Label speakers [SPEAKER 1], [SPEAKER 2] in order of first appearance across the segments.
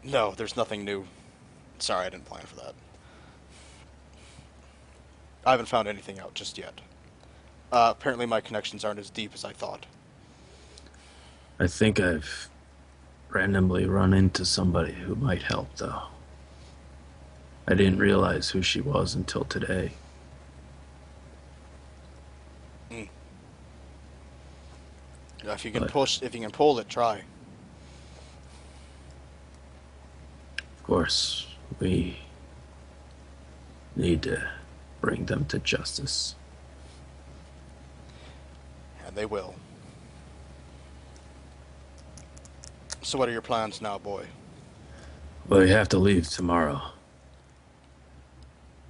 [SPEAKER 1] No, there's nothing new. Sorry, I didn't plan for that. I haven't found anything out just yet. Apparently my connections aren't as deep as I thought.
[SPEAKER 2] I think I've randomly run into somebody who might help, though. I didn't realize who she was until today.
[SPEAKER 1] Mm.
[SPEAKER 2] But
[SPEAKER 1] If you can pull it, try.
[SPEAKER 2] of course, we need to bring them to justice.
[SPEAKER 1] And they will. So what are your plans now, boy?
[SPEAKER 2] But we have to leave tomorrow.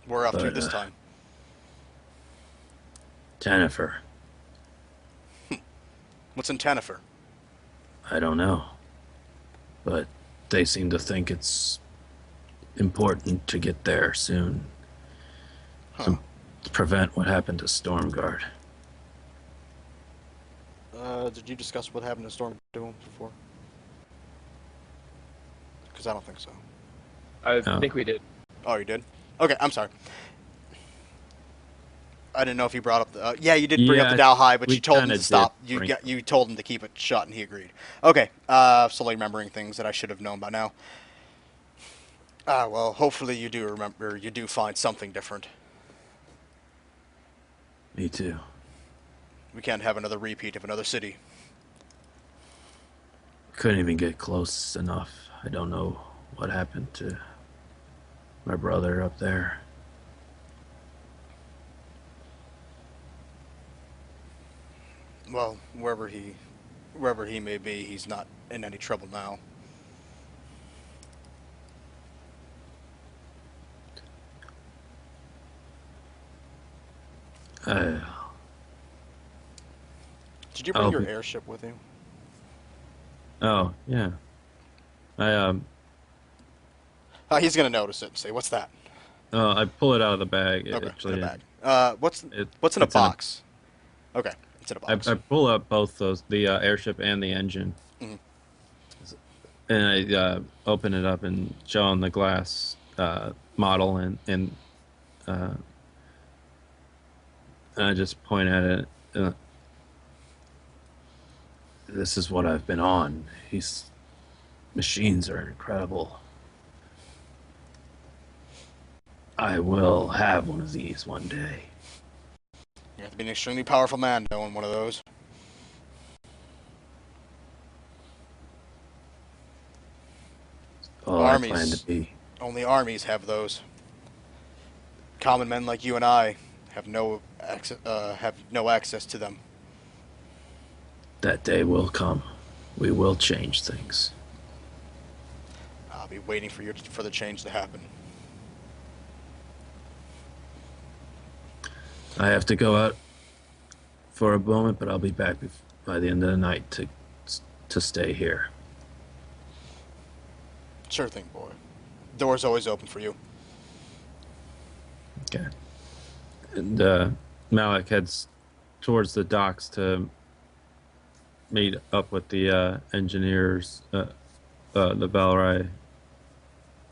[SPEAKER 1] We're off to
[SPEAKER 2] But
[SPEAKER 1] this time.
[SPEAKER 2] Jennifer,
[SPEAKER 1] What's in Tanifer?
[SPEAKER 2] I don't know. But they seem to think it's important to get there soon
[SPEAKER 1] Huh.
[SPEAKER 2] to prevent what happened to Stormguard.
[SPEAKER 1] Did you discuss what happened to Storm Doom before? Because I don't think so.
[SPEAKER 3] I
[SPEAKER 2] No.
[SPEAKER 3] think we did.
[SPEAKER 1] Oh, you did? Okay, I'm sorry. I didn't know if you brought up the. Yeah, you did bring up the
[SPEAKER 2] Yeah,
[SPEAKER 1] Dow High, but
[SPEAKER 2] we
[SPEAKER 1] you told
[SPEAKER 2] kind
[SPEAKER 1] him to
[SPEAKER 2] of did
[SPEAKER 1] stop.
[SPEAKER 2] bring.
[SPEAKER 1] You told him to keep it shut, and he agreed. Okay. Slowly remembering things that I should have known by now. Well, hopefully you do remember. You do find something different.
[SPEAKER 2] Me too.
[SPEAKER 1] We can't have another repeat of another city.
[SPEAKER 2] Couldn't even get close enough. I don't know what happened to my brother up there.
[SPEAKER 1] Well, wherever he may be, he's not in any trouble now.
[SPEAKER 2] I,
[SPEAKER 1] Did you bring
[SPEAKER 2] I'll
[SPEAKER 1] your
[SPEAKER 2] be.
[SPEAKER 1] airship with you?
[SPEAKER 2] Oh yeah. I
[SPEAKER 1] He's gonna notice it and say, "What's that?"
[SPEAKER 2] I pull it out of the bag.
[SPEAKER 1] Okay, in a
[SPEAKER 2] Actually,
[SPEAKER 1] bag.
[SPEAKER 2] it
[SPEAKER 1] What's in a
[SPEAKER 2] it's in a.
[SPEAKER 1] box? Okay, it's in a
[SPEAKER 2] I
[SPEAKER 1] box.
[SPEAKER 2] pull up both those, the airship and the engine,
[SPEAKER 1] Hmm.
[SPEAKER 2] and I open it up and show them the glass model, uh, and I just point at it. This is what I've been on. These machines are incredible. I will have one of these one day.
[SPEAKER 1] You have to be an extremely powerful man to own one of those.
[SPEAKER 2] All I plan to
[SPEAKER 1] Armies,
[SPEAKER 2] be.
[SPEAKER 1] only armies have those. Common men like you and I have no access to them.
[SPEAKER 2] That day will come. We will change things.
[SPEAKER 1] I'll be waiting for the change to happen.
[SPEAKER 2] I have to go out for a moment, but I'll be back by the end of the night to stay here.
[SPEAKER 1] Sure thing, boy. Door's always open for you.
[SPEAKER 2] Okay. And Malik heads towards the docks to meet up with the engineers, the Valrai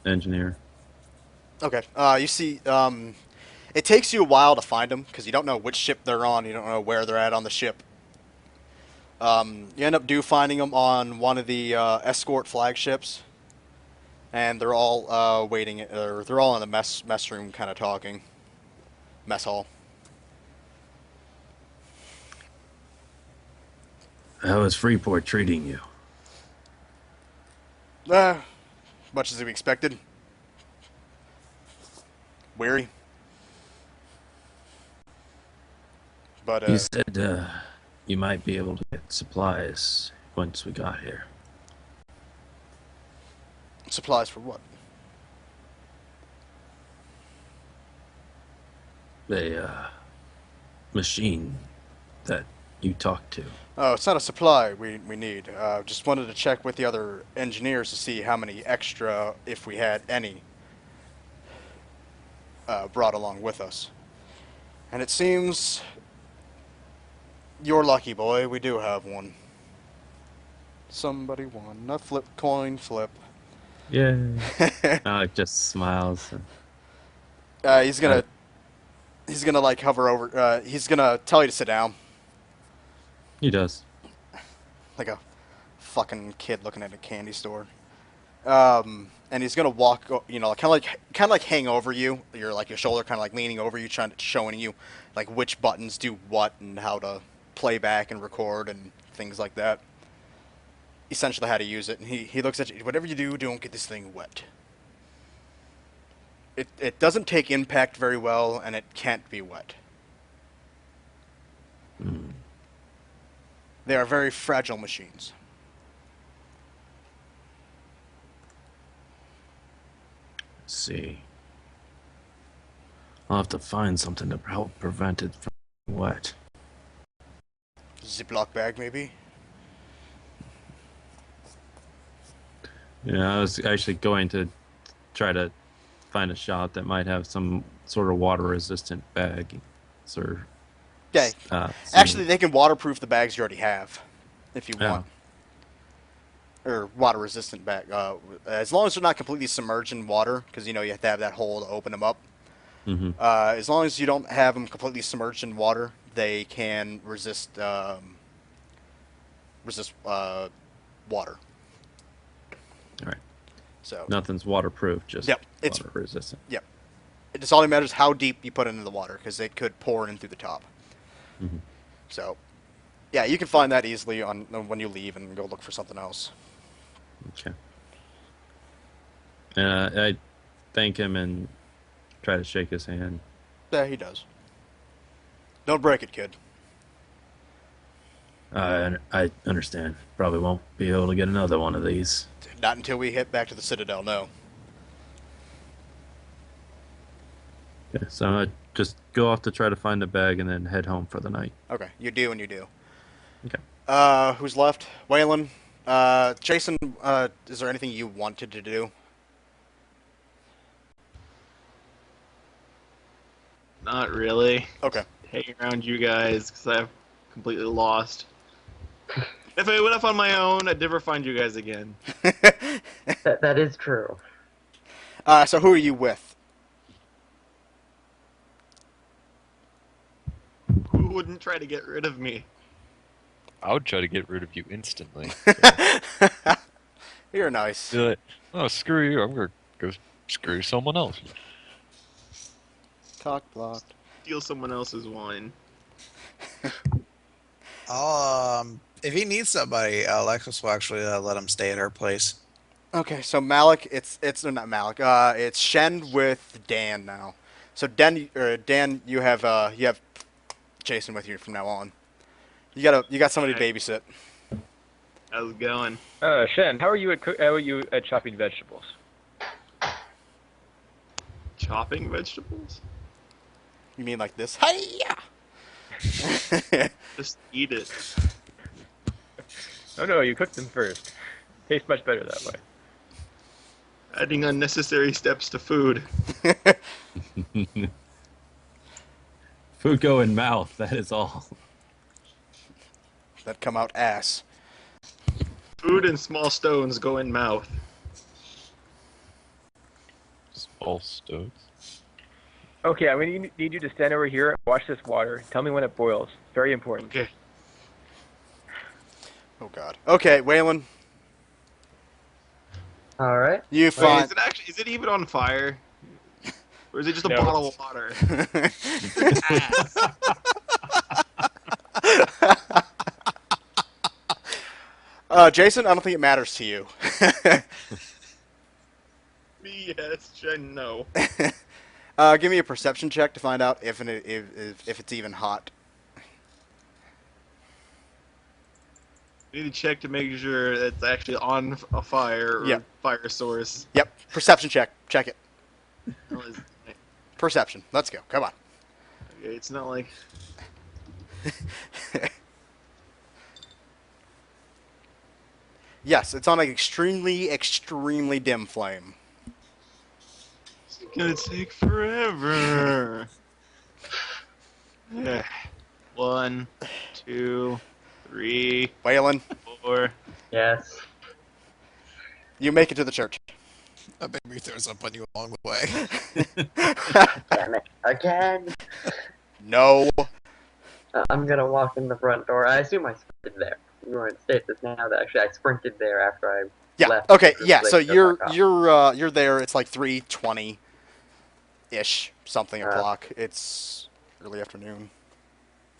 [SPEAKER 2] engineer.
[SPEAKER 1] Okay. You see, it takes you a while to find them because you don't know which ship they're on. You don't know where they're at on the ship. You end up finding them on one of the escort flagships, and they're all waiting. Or they're all in the mess room, kind of talking. Mess hall.
[SPEAKER 2] How is Freeport treating you?
[SPEAKER 1] Uh, much as we expected. Weary, but
[SPEAKER 2] You said you might be able to get supplies once we got here.
[SPEAKER 1] supplies for what?
[SPEAKER 2] The machine that you talked to.
[SPEAKER 1] Oh, it's not a supply we need. Just wanted to check with the other engineers to see how many extra, if we had any, brought along with us. And it seems you're lucky, boy. We do have one. Somebody won. A flip coin flip.
[SPEAKER 2] Yeah. Alec just smiles.
[SPEAKER 1] He's
[SPEAKER 2] Uh,
[SPEAKER 1] gonna like hover over. He's gonna tell you to sit down,
[SPEAKER 2] he does.
[SPEAKER 1] like a fucking kid looking at a candy store. And he's gonna walk, kind of like hang over you. Your shoulder, kind of like leaning over you, showing you, like which buttons do what and how to play back and record and things like that. Essentially, how to use it. And he looks at you. Whatever you do, don't get this thing wet. It doesn't take impact very well, and it can't be wet.
[SPEAKER 2] Hmm.
[SPEAKER 1] They are very fragile machines.
[SPEAKER 2] Let's see. I'll have to find something to help prevent it from being wet.
[SPEAKER 1] Ziploc bag, maybe.
[SPEAKER 2] Yeah, I was actually going to try to find a shop that might have some sort of water-resistant bag, or
[SPEAKER 1] Okay.
[SPEAKER 2] some.
[SPEAKER 1] Actually, they can waterproof the bags you already have, if you
[SPEAKER 2] Yeah.
[SPEAKER 1] want, or water-resistant bag. As long as they're not completely submerged in water, because you have to have that hole to open them up.
[SPEAKER 2] Mm-hmm.
[SPEAKER 1] As long as you don't have them completely submerged in water, they can resist water.
[SPEAKER 2] All right.
[SPEAKER 1] So,
[SPEAKER 2] Nothing's waterproof, just
[SPEAKER 1] yep, it's
[SPEAKER 2] water resistant.
[SPEAKER 1] yep. It just only matters how deep you put it into the water, because it could pour in through the top.
[SPEAKER 2] Mm-hmm.
[SPEAKER 1] So, yeah, you can find that easily on when you leave and go look for something else.
[SPEAKER 2] Okay. I thank him and try to shake his hand.
[SPEAKER 1] Yeah, he does. Don't break it, kid.
[SPEAKER 2] I understand. Probably won't be able to get another one of these.
[SPEAKER 1] Not until we hit back to the Citadel, no.
[SPEAKER 2] Yeah, so I just go off to try to find a bag and then head home for the night.
[SPEAKER 1] Okay, you do and you do.
[SPEAKER 2] Okay.
[SPEAKER 1] Who's left? Waylon? Jason, is there anything you wanted to do?
[SPEAKER 3] Not really.
[SPEAKER 1] Okay.
[SPEAKER 3] Hang around you guys because I've completely lost. If I went off on my own, I'd never find you guys again.
[SPEAKER 4] That is true.
[SPEAKER 1] So who are you with?
[SPEAKER 3] Who wouldn't try to get rid of me?
[SPEAKER 5] I would try to get rid of you instantly.
[SPEAKER 1] You're nice.
[SPEAKER 5] Be like, oh, screw you. I'm gonna go screw someone else.
[SPEAKER 1] Cock blocked.
[SPEAKER 3] Steal someone else's wine.
[SPEAKER 6] If he needs somebody, Alexis will actually let him stay at her place.
[SPEAKER 1] Okay, so Malik, it's not Malik. It's Shen with Dan now. So Dan, you have Jason with you from now on. You got somebody to babysit.
[SPEAKER 3] How's it going?
[SPEAKER 4] Shen, how are you at chopping vegetables?
[SPEAKER 3] Chopping vegetables?
[SPEAKER 1] You mean like this? Hiya!
[SPEAKER 3] Just eat it.
[SPEAKER 4] Oh no, you cook them first. Tastes much better that way.
[SPEAKER 3] Adding unnecessary steps to food.
[SPEAKER 2] Food go in mouth. That is all.
[SPEAKER 1] That come out ass.
[SPEAKER 3] Food and small stones go in mouth.
[SPEAKER 5] Small stoves.
[SPEAKER 4] Okay, I'm gonna need you to stand over here and watch this water. Tell me when it boils. Very important.
[SPEAKER 3] Okay.
[SPEAKER 1] Oh God. Okay, Waylon,
[SPEAKER 7] All right.
[SPEAKER 1] you
[SPEAKER 3] Wait,
[SPEAKER 1] find.
[SPEAKER 3] is it even on fire? Or is it just a
[SPEAKER 4] No.
[SPEAKER 3] bottle of water?
[SPEAKER 1] Jason, I don't think it matters to you.
[SPEAKER 3] Me, yes, Jen, no.
[SPEAKER 1] Give me a perception check to find out if it's even hot.
[SPEAKER 3] I need to check to make sure it's actually on a fire or
[SPEAKER 1] Yep.
[SPEAKER 3] fire source.
[SPEAKER 1] Yep, perception check. Check it.
[SPEAKER 3] Hell is-
[SPEAKER 1] Perception. Let's go. Come on.
[SPEAKER 3] Okay, it's not like
[SPEAKER 1] Yes, it's on an extremely dim flame.
[SPEAKER 3] it's gonna take forever. Yeah. 1, 2, 3,
[SPEAKER 1] Waylon,
[SPEAKER 3] 4.
[SPEAKER 7] Yes.
[SPEAKER 1] you make it to the church.
[SPEAKER 6] maybe throws up on you along the way.
[SPEAKER 7] Damn it. Again.
[SPEAKER 1] No.
[SPEAKER 7] I'm gonna walk in the front door. I assume I sprinted there. You were in stasis now that actually I sprinted there after I
[SPEAKER 1] Yeah.
[SPEAKER 7] left.
[SPEAKER 1] Okay.
[SPEAKER 7] the
[SPEAKER 1] Yeah. So
[SPEAKER 7] place to
[SPEAKER 1] you're
[SPEAKER 7] fuck off.
[SPEAKER 1] you're there. It's like 3:20 ish, something o'clock. It's early afternoon.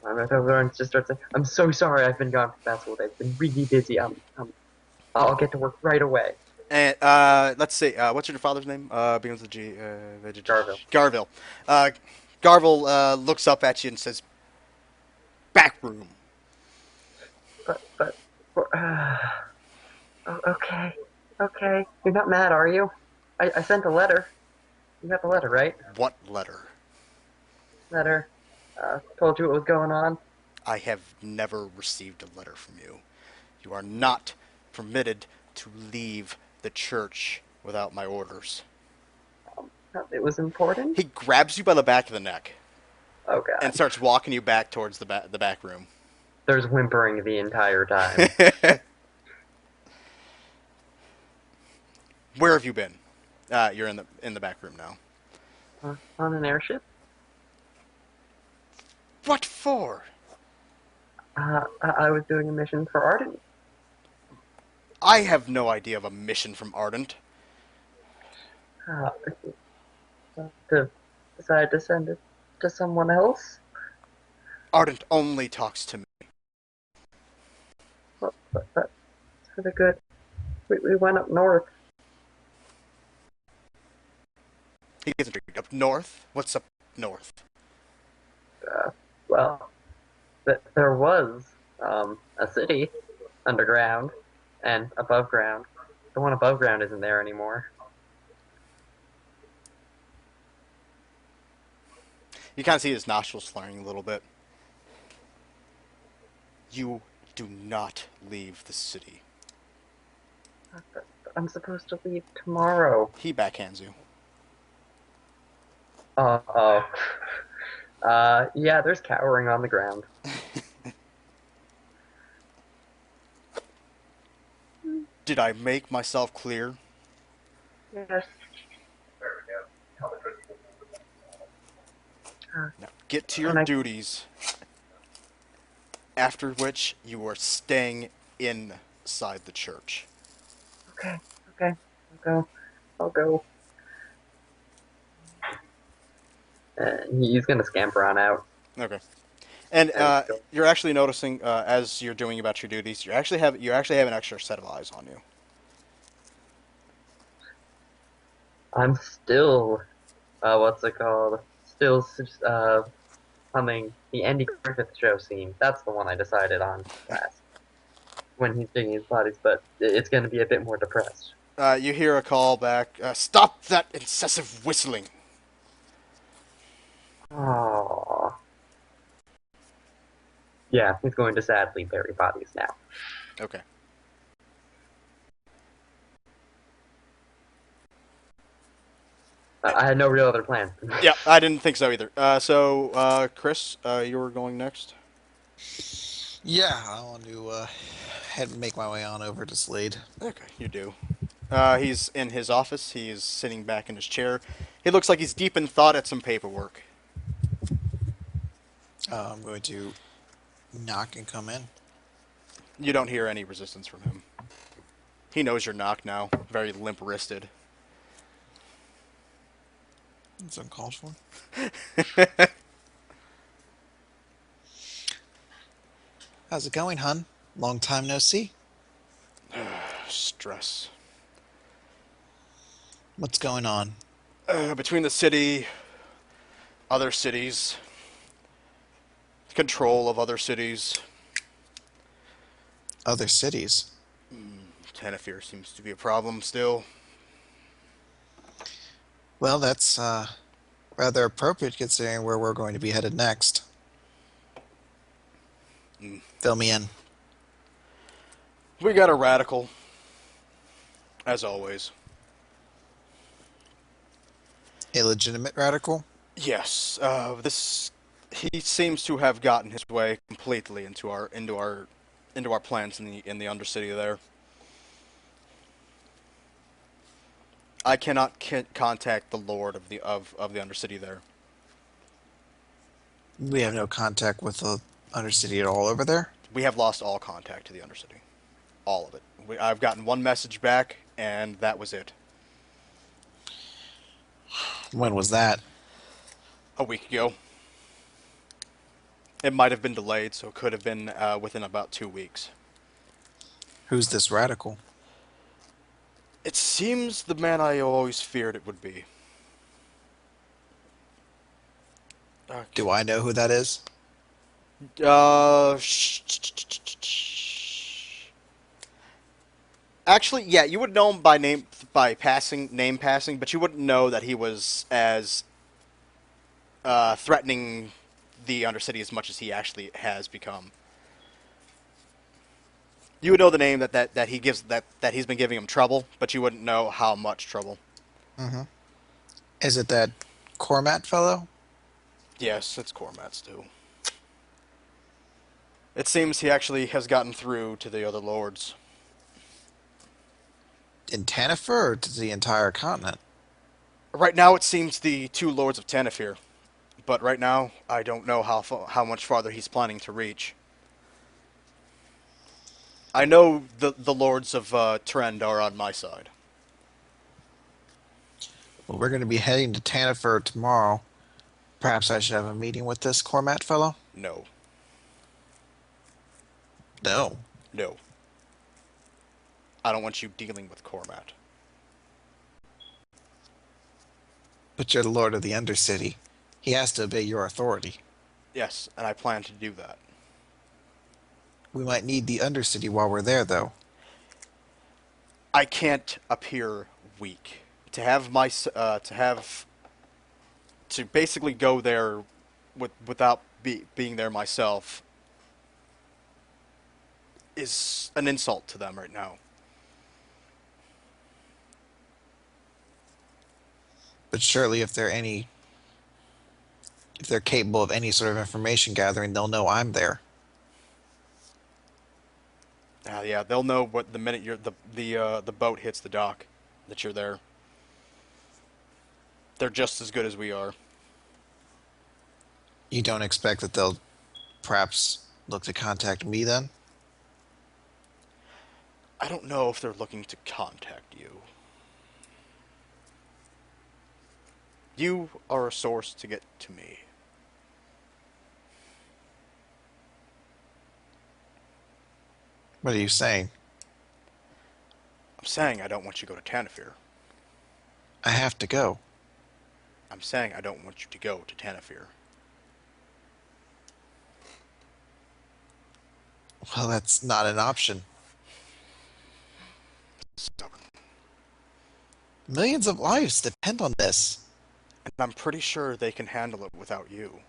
[SPEAKER 7] I'm gonna go and just start saying, I'm so sorry I've been gone from festival day. I've been really busy. I'll get to work right away.
[SPEAKER 1] And let's see. What's your father's name? Begins with a G.
[SPEAKER 7] Garville.
[SPEAKER 1] Garville. Garville looks up at you and says, "Back room."
[SPEAKER 7] But okay. You're not mad, are you? I sent a letter. You got the letter, right?
[SPEAKER 1] What letter?
[SPEAKER 7] Letter. Told you what was going on.
[SPEAKER 1] I have never received a letter from you. You are not permitted to leave the church without my orders.
[SPEAKER 7] It was important.
[SPEAKER 1] He grabs you by the back of the neck
[SPEAKER 7] Oh god.
[SPEAKER 1] and starts walking you back towards the back room.
[SPEAKER 7] There's whimpering the entire time.
[SPEAKER 1] Where have you been? You're in the back room now.
[SPEAKER 7] On an airship?
[SPEAKER 1] What for?
[SPEAKER 7] I was doing a mission for Arden.
[SPEAKER 1] I have no idea of a mission from Ardent.
[SPEAKER 7] Decided to send it to someone else.
[SPEAKER 1] Ardent only talks to me.
[SPEAKER 7] But for the good. We went up north.
[SPEAKER 1] He gets intrigued. Up north? What's up north?
[SPEAKER 7] Well, there was a city underground and above ground. The one above ground isn't there anymore.
[SPEAKER 1] You kind of see his nostrils flaring a little bit. You do not leave the city.
[SPEAKER 7] I'm supposed to leave tomorrow.
[SPEAKER 1] He backhands you.
[SPEAKER 7] Uh-oh. Yeah, there's cowering on the ground.
[SPEAKER 1] Did I make myself clear?
[SPEAKER 7] Yes.
[SPEAKER 1] Now get to your duties. After which you are staying inside the church.
[SPEAKER 7] Okay. I'll go. He's gonna scamper on out.
[SPEAKER 1] Okay. And you're actually noticing as you're doing about your duties, you actually have an extra set of eyes on you.
[SPEAKER 7] I'm still, what's it called? Still, humming the Andy Griffith Show scene. That's the one I decided on last. When he's digging his bodies, but it's gonna be a bit more depressed.
[SPEAKER 1] You hear a call back. Stop that incessant whistling.
[SPEAKER 7] Aww. Yeah, he's going to sadly bury bodies now.
[SPEAKER 1] Okay.
[SPEAKER 7] I had no real other plan.
[SPEAKER 1] Yeah, I didn't think so either. So, Chris, you were going next.
[SPEAKER 6] Yeah, I want to head and make my way on over to Slade.
[SPEAKER 1] Okay, you do. He's in his office. He is sitting back in his chair. He looks like he's deep in thought at some paperwork.
[SPEAKER 6] I'm going to knock and come in.
[SPEAKER 1] You don't hear any resistance from him. He knows your knock now. Very limp-wristed.
[SPEAKER 6] It's uncalled for. How's it going, hun? Long time no see.
[SPEAKER 1] Stress.
[SPEAKER 6] What's going on?
[SPEAKER 1] Between the city, other cities, control of other cities.
[SPEAKER 6] Other cities?
[SPEAKER 1] Tenefear seems to be a problem still.
[SPEAKER 6] Well, that's rather appropriate considering where we're going to be headed next. Fill me in.
[SPEAKER 1] We got a radical, as always.
[SPEAKER 6] A legitimate radical?
[SPEAKER 1] Yes, he seems to have gotten his way completely into our plans in the Undercity there. I cannot contact the Lord of the Undercity there.
[SPEAKER 6] We have no contact with the Undercity at all over there.
[SPEAKER 1] We have lost all contact to the Undercity. All of it. I've gotten one message back, and that was it.
[SPEAKER 6] When was that?
[SPEAKER 1] A week ago. It might have been delayed, so it could have been within about 2 weeks.
[SPEAKER 6] Who's this radical?
[SPEAKER 1] It seems the man I always feared it would be.
[SPEAKER 6] Do I know who that is?
[SPEAKER 1] Actually, yeah, you would know him by name passing, but you wouldn't know that he was as threatening the Undercity as much as he actually has become. You would know the name that he's been giving him trouble, but you wouldn't know how much trouble.
[SPEAKER 6] Mm-hmm. Is it that Cormat fellow?
[SPEAKER 1] Yes, it's Cormat's too. It seems he actually has gotten through to the other lords.
[SPEAKER 6] In Tanifer or to the entire continent?
[SPEAKER 1] Right now, it seems the 2 lords of Tanafir, but right now I don't know how much farther he's planning to reach. I know the lords of Trend are on my side.
[SPEAKER 6] Well, we're going to be heading to Tanifer tomorrow. Perhaps I should have a meeting with this Cormat fellow?
[SPEAKER 1] No,
[SPEAKER 6] No.
[SPEAKER 1] no. I don't want you dealing with Cormat.
[SPEAKER 6] But you're the Lord of the Undercity. He has to obey your authority.
[SPEAKER 1] Yes, and I plan to do that.
[SPEAKER 6] We might need the Undercity while we're there, though.
[SPEAKER 1] I can't appear weak. To have my to basically go there without being there myself is an insult to them right now.
[SPEAKER 6] But surely if they're capable of any sort of information gathering, they'll know I'm there.
[SPEAKER 1] Yeah, they'll know what the minute the boat hits the dock that you're there. They're just as good as we are.
[SPEAKER 6] You don't expect that they'll perhaps look to contact me then?
[SPEAKER 1] I don't know if they're looking to contact you. You are a source to get to me.
[SPEAKER 6] What are you saying?
[SPEAKER 1] I'm saying I don't want you to go to Tanafir.
[SPEAKER 6] I have to go.
[SPEAKER 1] I'm saying I don't want you to go to Tanafir.
[SPEAKER 6] Well, that's not an option.
[SPEAKER 1] Stubborn.
[SPEAKER 6] Millions of lives depend on this.
[SPEAKER 1] And I'm pretty sure they can handle it without you.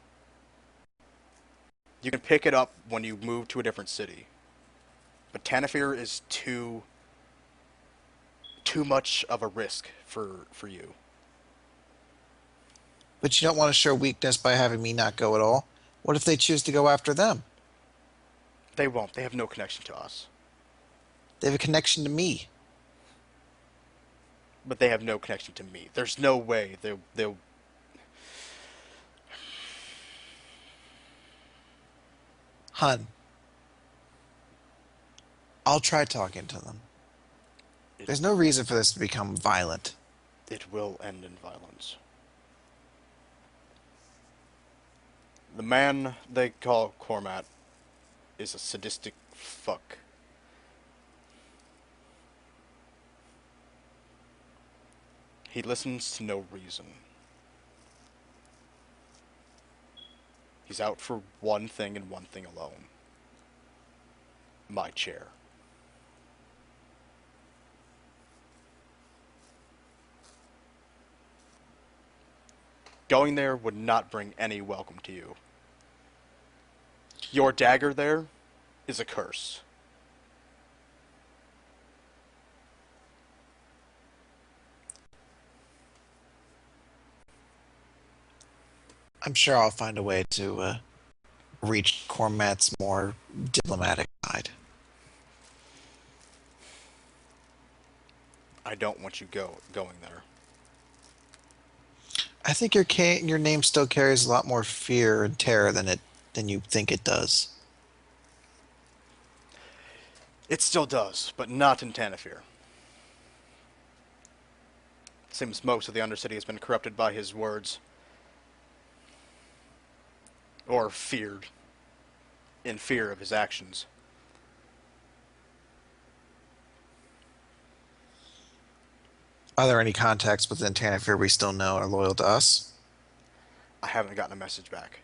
[SPEAKER 1] You can pick it up when you move to a different city. But Tanafir is too much of a risk for you.
[SPEAKER 6] But you don't want to show weakness by having me not go at all. What if they choose to go after them?
[SPEAKER 1] They won't. They have no connection to us.
[SPEAKER 6] They have a connection to me.
[SPEAKER 1] But they have no connection to me. There's no way they'll...
[SPEAKER 6] Hun, I'll try talking to them. There's no reason for this to become violent.
[SPEAKER 1] It will end in violence. The man they call Cormat is a sadistic fuck. He listens to no reason. He's out for one thing and one thing alone. My chair. Going there would not bring any welcome to you. Your dagger there is a curse.
[SPEAKER 6] I'm sure I'll find a way to reach Cormat's more diplomatic side.
[SPEAKER 1] I don't want you going there.
[SPEAKER 6] I think your name still carries a lot more fear and terror than you think it does.
[SPEAKER 1] It still does, but not in Tanafir. Seems most of the Undercity has been corrupted by his words. Or feared. In fear of his actions.
[SPEAKER 6] Are there any contacts within Tanafir we still know are loyal to us?
[SPEAKER 1] I haven't gotten a message back.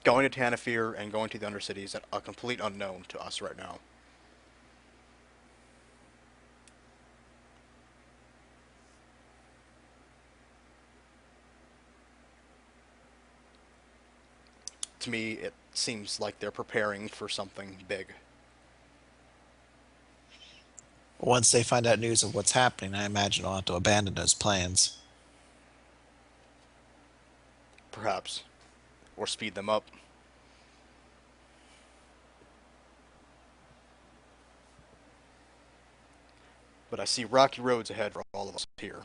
[SPEAKER 1] Going to Tanafir and going to the Undercity is a complete unknown to us right now. To me, it seems like they're preparing for something big.
[SPEAKER 6] Once they find out news of what's happening, I imagine they'll have to abandon those plans.
[SPEAKER 1] Perhaps. Or speed them up. But I see rocky roads ahead for all of us here.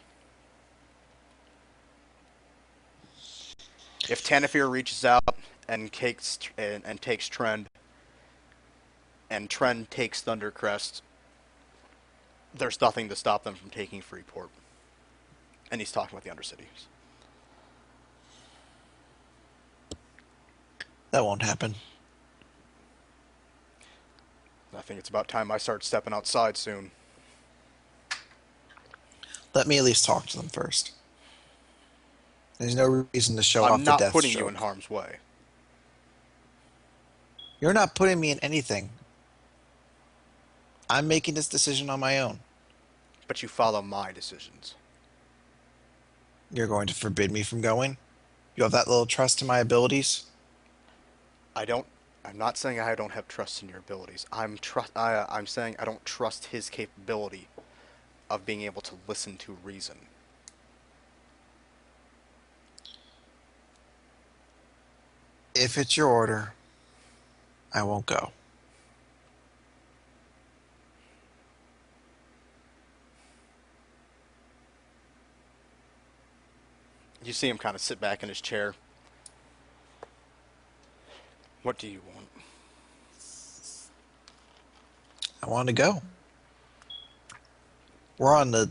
[SPEAKER 1] If Tanafir reaches out and takes Trend, and Trend takes Thundercrest, there's nothing to stop them from taking Freeport. And he's talking about the Undercities.
[SPEAKER 6] That won't happen.
[SPEAKER 1] I think it's about time I start stepping outside soon.
[SPEAKER 6] Let me at least talk to them first. There's no reason to show off
[SPEAKER 1] I'm
[SPEAKER 6] the
[SPEAKER 1] not
[SPEAKER 6] death
[SPEAKER 1] putting
[SPEAKER 6] stroke.
[SPEAKER 1] you in harm's way.
[SPEAKER 6] You're not putting me in anything. I'm making this decision on my own.
[SPEAKER 1] But you follow my decisions.
[SPEAKER 6] You're going to forbid me from going? You have that little trust in my abilities?
[SPEAKER 1] I'm not saying I don't have trust in your abilities. I'm saying I don't trust his capability of being able to listen to reason.
[SPEAKER 6] If it's your order, I won't go.
[SPEAKER 1] You see him kind of sit back in his chair. What do you want?
[SPEAKER 6] I want to go. We're on the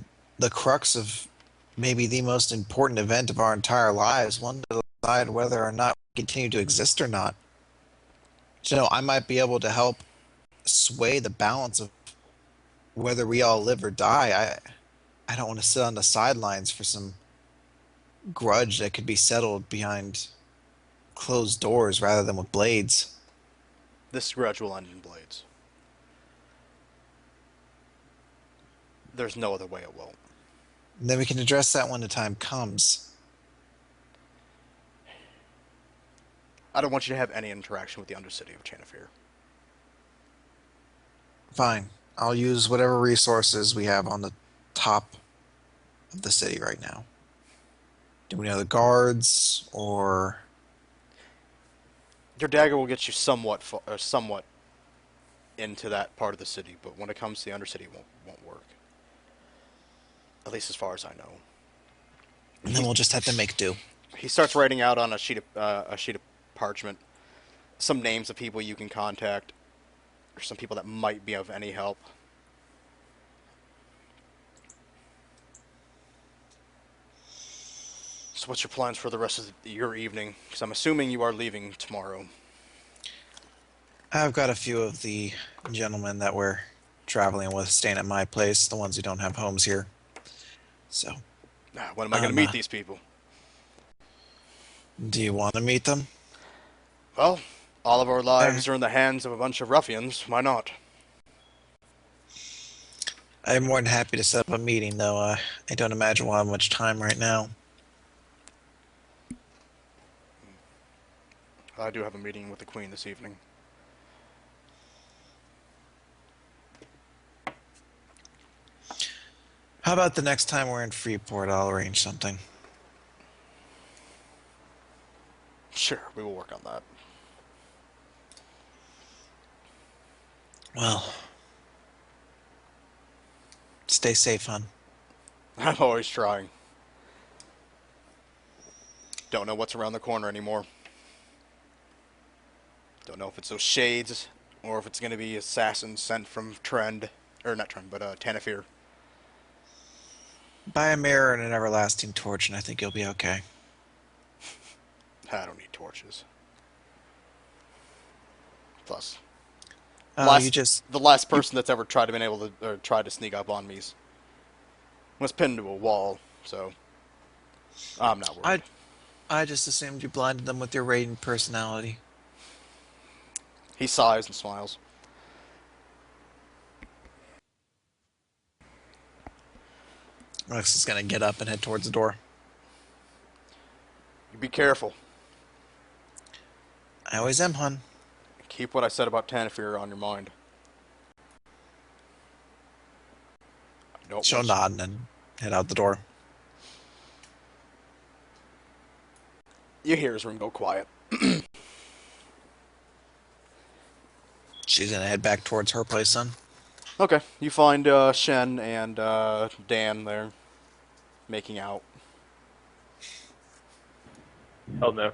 [SPEAKER 6] crux of maybe the most important event of our entire lives, one to decide whether or not we continue to exist or not. So I might be able to help sway the balance of whether we all live or die. I don't want to sit on the sidelines for some grudge that could be settled behind closed doors rather than with blades.
[SPEAKER 1] This grudge will end in blades. There's no other way it won't.
[SPEAKER 6] And then we can address that when the time comes.
[SPEAKER 1] I don't want you to have any interaction with the Undercity of Chanafir.
[SPEAKER 6] Fine. I'll use whatever resources we have on the top of the city right now. Do we know the guards or...
[SPEAKER 1] Your dagger will get you somewhat into that part of the city, but when it comes to the Undercity, it won't work. At least as far as I know.
[SPEAKER 6] And then we'll just have to make do.
[SPEAKER 1] He starts writing out on a sheet of parchment some names of people you can contact, or some people that might be of any help. So what's your plans for the rest of your evening? Because I'm assuming you are leaving tomorrow.
[SPEAKER 6] I've got a few of the gentlemen that we're traveling with staying at my place, the ones who don't have homes here. So,
[SPEAKER 1] When am I going to meet these people?
[SPEAKER 6] do you want to meet them?
[SPEAKER 1] Well, all of our lives are in the hands of a bunch of ruffians. Why not?
[SPEAKER 6] I'm more than happy to set up a meeting, though. I don't imagine we'll have much time right now.
[SPEAKER 1] I do have a meeting with the Queen this evening.
[SPEAKER 6] How about the next time we're in Freeport, I'll arrange something.
[SPEAKER 1] Sure, we will work on that.
[SPEAKER 6] Well, Stay safe, hon.
[SPEAKER 1] I'm always trying. Don't know what's around the corner anymore. Don't know if it's those shades or if it's going to be assassins sent from Trend. Or not Trend, but Tanafir.
[SPEAKER 6] Buy a mirror and an everlasting torch, and I think you'll be okay.
[SPEAKER 1] I don't need torches. Plus,
[SPEAKER 6] Oh, you just...
[SPEAKER 1] the last person that's ever tried to sneak up on me was pinned to a wall, so I'm not worried.
[SPEAKER 6] I just assumed you blinded them with your radiant personality.
[SPEAKER 1] He sighs and smiles.
[SPEAKER 6] Alex is gonna get up and head towards the door.
[SPEAKER 1] You be careful.
[SPEAKER 6] I always am, hun.
[SPEAKER 1] Keep what I said about Tanafir on your mind. I don't
[SPEAKER 6] She'll
[SPEAKER 1] want
[SPEAKER 6] nod and then head out the door.
[SPEAKER 1] You hear his room go quiet.
[SPEAKER 6] She's gonna head back towards her place, son.
[SPEAKER 1] Okay, you find Shen and Dan there making out.
[SPEAKER 4] Hell no.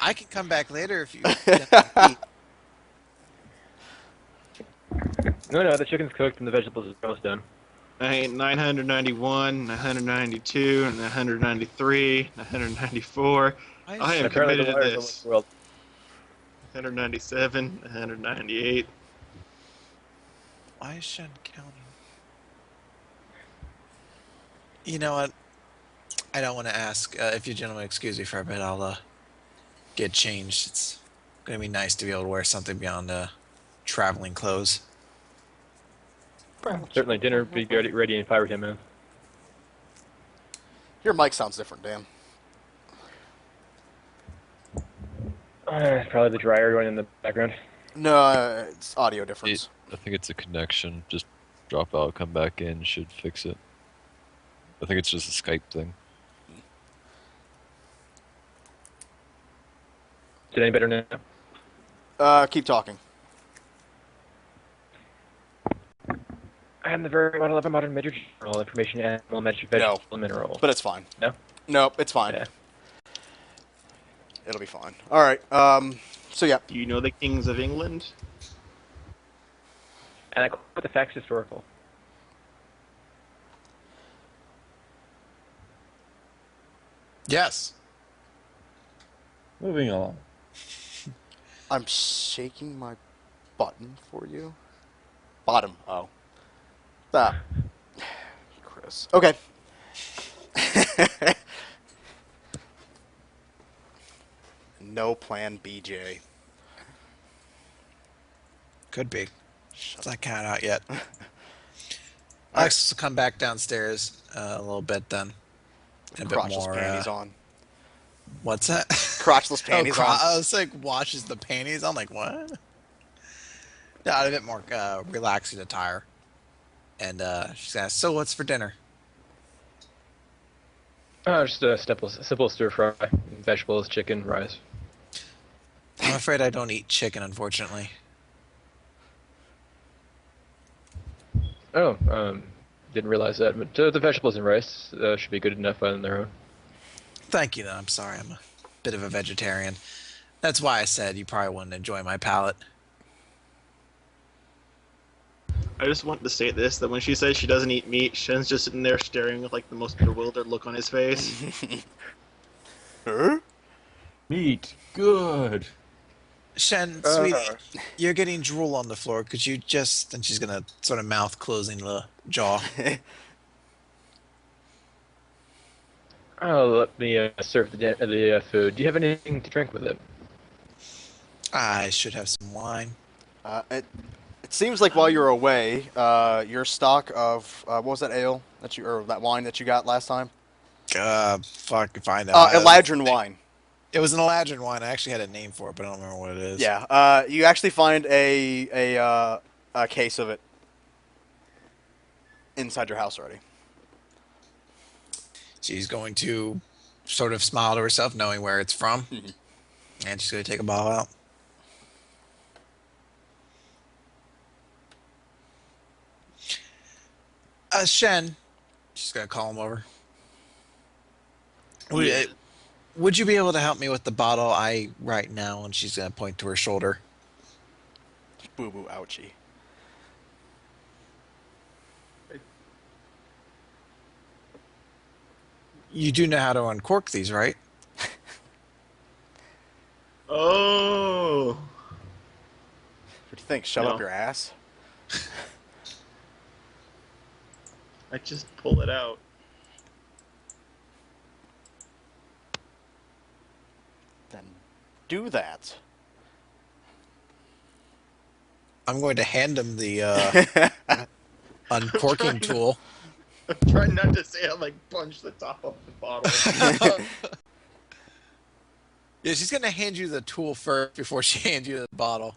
[SPEAKER 6] I can come back later if you.
[SPEAKER 4] No, the chicken's cooked and the vegetables are almost done.
[SPEAKER 3] I ate 991, 992, 993, 994. I am
[SPEAKER 4] Apparently
[SPEAKER 3] committed
[SPEAKER 4] the
[SPEAKER 3] to
[SPEAKER 4] liars
[SPEAKER 3] this.
[SPEAKER 4] of the world.
[SPEAKER 3] 197, 198.
[SPEAKER 6] Why is Shen counting? You know what? I don't want to ask. If you gentlemen excuse me for a bit, I'll get changed. It's gonna be nice to be able to wear something beyond traveling clothes.
[SPEAKER 4] Certainly, dinner will be ready in 5 or 10 minutes.
[SPEAKER 1] Your mic sounds different, Dan.
[SPEAKER 4] Probably the dryer going in the background.
[SPEAKER 1] No, it's audio difference.
[SPEAKER 5] I think it's a connection. Just drop out, come back in, should fix it. I think it's just a Skype thing.
[SPEAKER 4] Is it any better now?
[SPEAKER 1] Keep talking.
[SPEAKER 4] I am the very model of a modern major general information animal, magic, vegetable, mineral.
[SPEAKER 1] But it's fine.
[SPEAKER 4] No?
[SPEAKER 1] Nope, it's fine.
[SPEAKER 4] Yeah.
[SPEAKER 1] It'll be fine. Alright, so yeah.
[SPEAKER 3] Do you know the kings of England?
[SPEAKER 4] And I quote the facts historical.
[SPEAKER 6] Yes.
[SPEAKER 2] Moving along.
[SPEAKER 1] I'm shaking my button for you. Bottom, oh. Ah. Chris. Okay. No plan BJ.
[SPEAKER 6] Could be. It's not counted out yet. Alex will come back downstairs a little bit then. A bit
[SPEAKER 1] Crotchless
[SPEAKER 6] more.
[SPEAKER 1] panties on.
[SPEAKER 6] What's that?
[SPEAKER 1] Crotchless panties on.
[SPEAKER 6] I was like, washes the panties. I'm like, what? Yeah, a bit more relaxing attire. And she's asked, so what's for dinner?
[SPEAKER 4] Just a simple stir fry. Vegetables, chicken, rice.
[SPEAKER 6] I'm afraid I don't eat chicken, unfortunately.
[SPEAKER 4] Oh, didn't realize that. But the vegetables and rice should be good enough on their own.
[SPEAKER 6] Thank you, though. I'm sorry. I'm a bit of a vegetarian. That's why I said you probably wouldn't enjoy my palate.
[SPEAKER 3] I just want to state this, that when she says she doesn't eat meat, Shen's just sitting there staring with like the most bewildered look on his face.
[SPEAKER 1] Huh?
[SPEAKER 2] Meat. Good.
[SPEAKER 6] Shen, sweetie, you're getting drool on the floor. Could you just... And she's going to sort of mouth closing the jaw.
[SPEAKER 4] Oh, let me serve the food. Do you have anything to drink with it?
[SPEAKER 6] I should have some wine.
[SPEAKER 1] It seems like while you're away, your stock of what was that ale that you or that wine that you got last time?
[SPEAKER 6] Fuck if I know.
[SPEAKER 1] Eladrin wine.
[SPEAKER 6] It was an Eladrin wine. I actually had a name for it, but I don't remember what it is.
[SPEAKER 1] Yeah. You actually find a case of it inside your house already.
[SPEAKER 6] She's going to sort of smile to herself, knowing where it's from, and she's going to take a bottle out. Shen, she's gonna call him over. Would,
[SPEAKER 3] Yeah.
[SPEAKER 6] would you be able to help me with the bottle right now? And she's gonna point to her shoulder.
[SPEAKER 1] Boo boo, ouchie.
[SPEAKER 6] You do know how to uncork these, right?
[SPEAKER 3] Oh.
[SPEAKER 1] What do you think? Shove
[SPEAKER 3] No.
[SPEAKER 1] up your ass?
[SPEAKER 3] I just pull it out.
[SPEAKER 1] Then do that.
[SPEAKER 6] I'm going to hand him the uncorking tool.
[SPEAKER 3] I'm trying not to say I like punch the top of the bottle.
[SPEAKER 6] Yeah, she's gonna hand you the tool first before she hands you the bottle.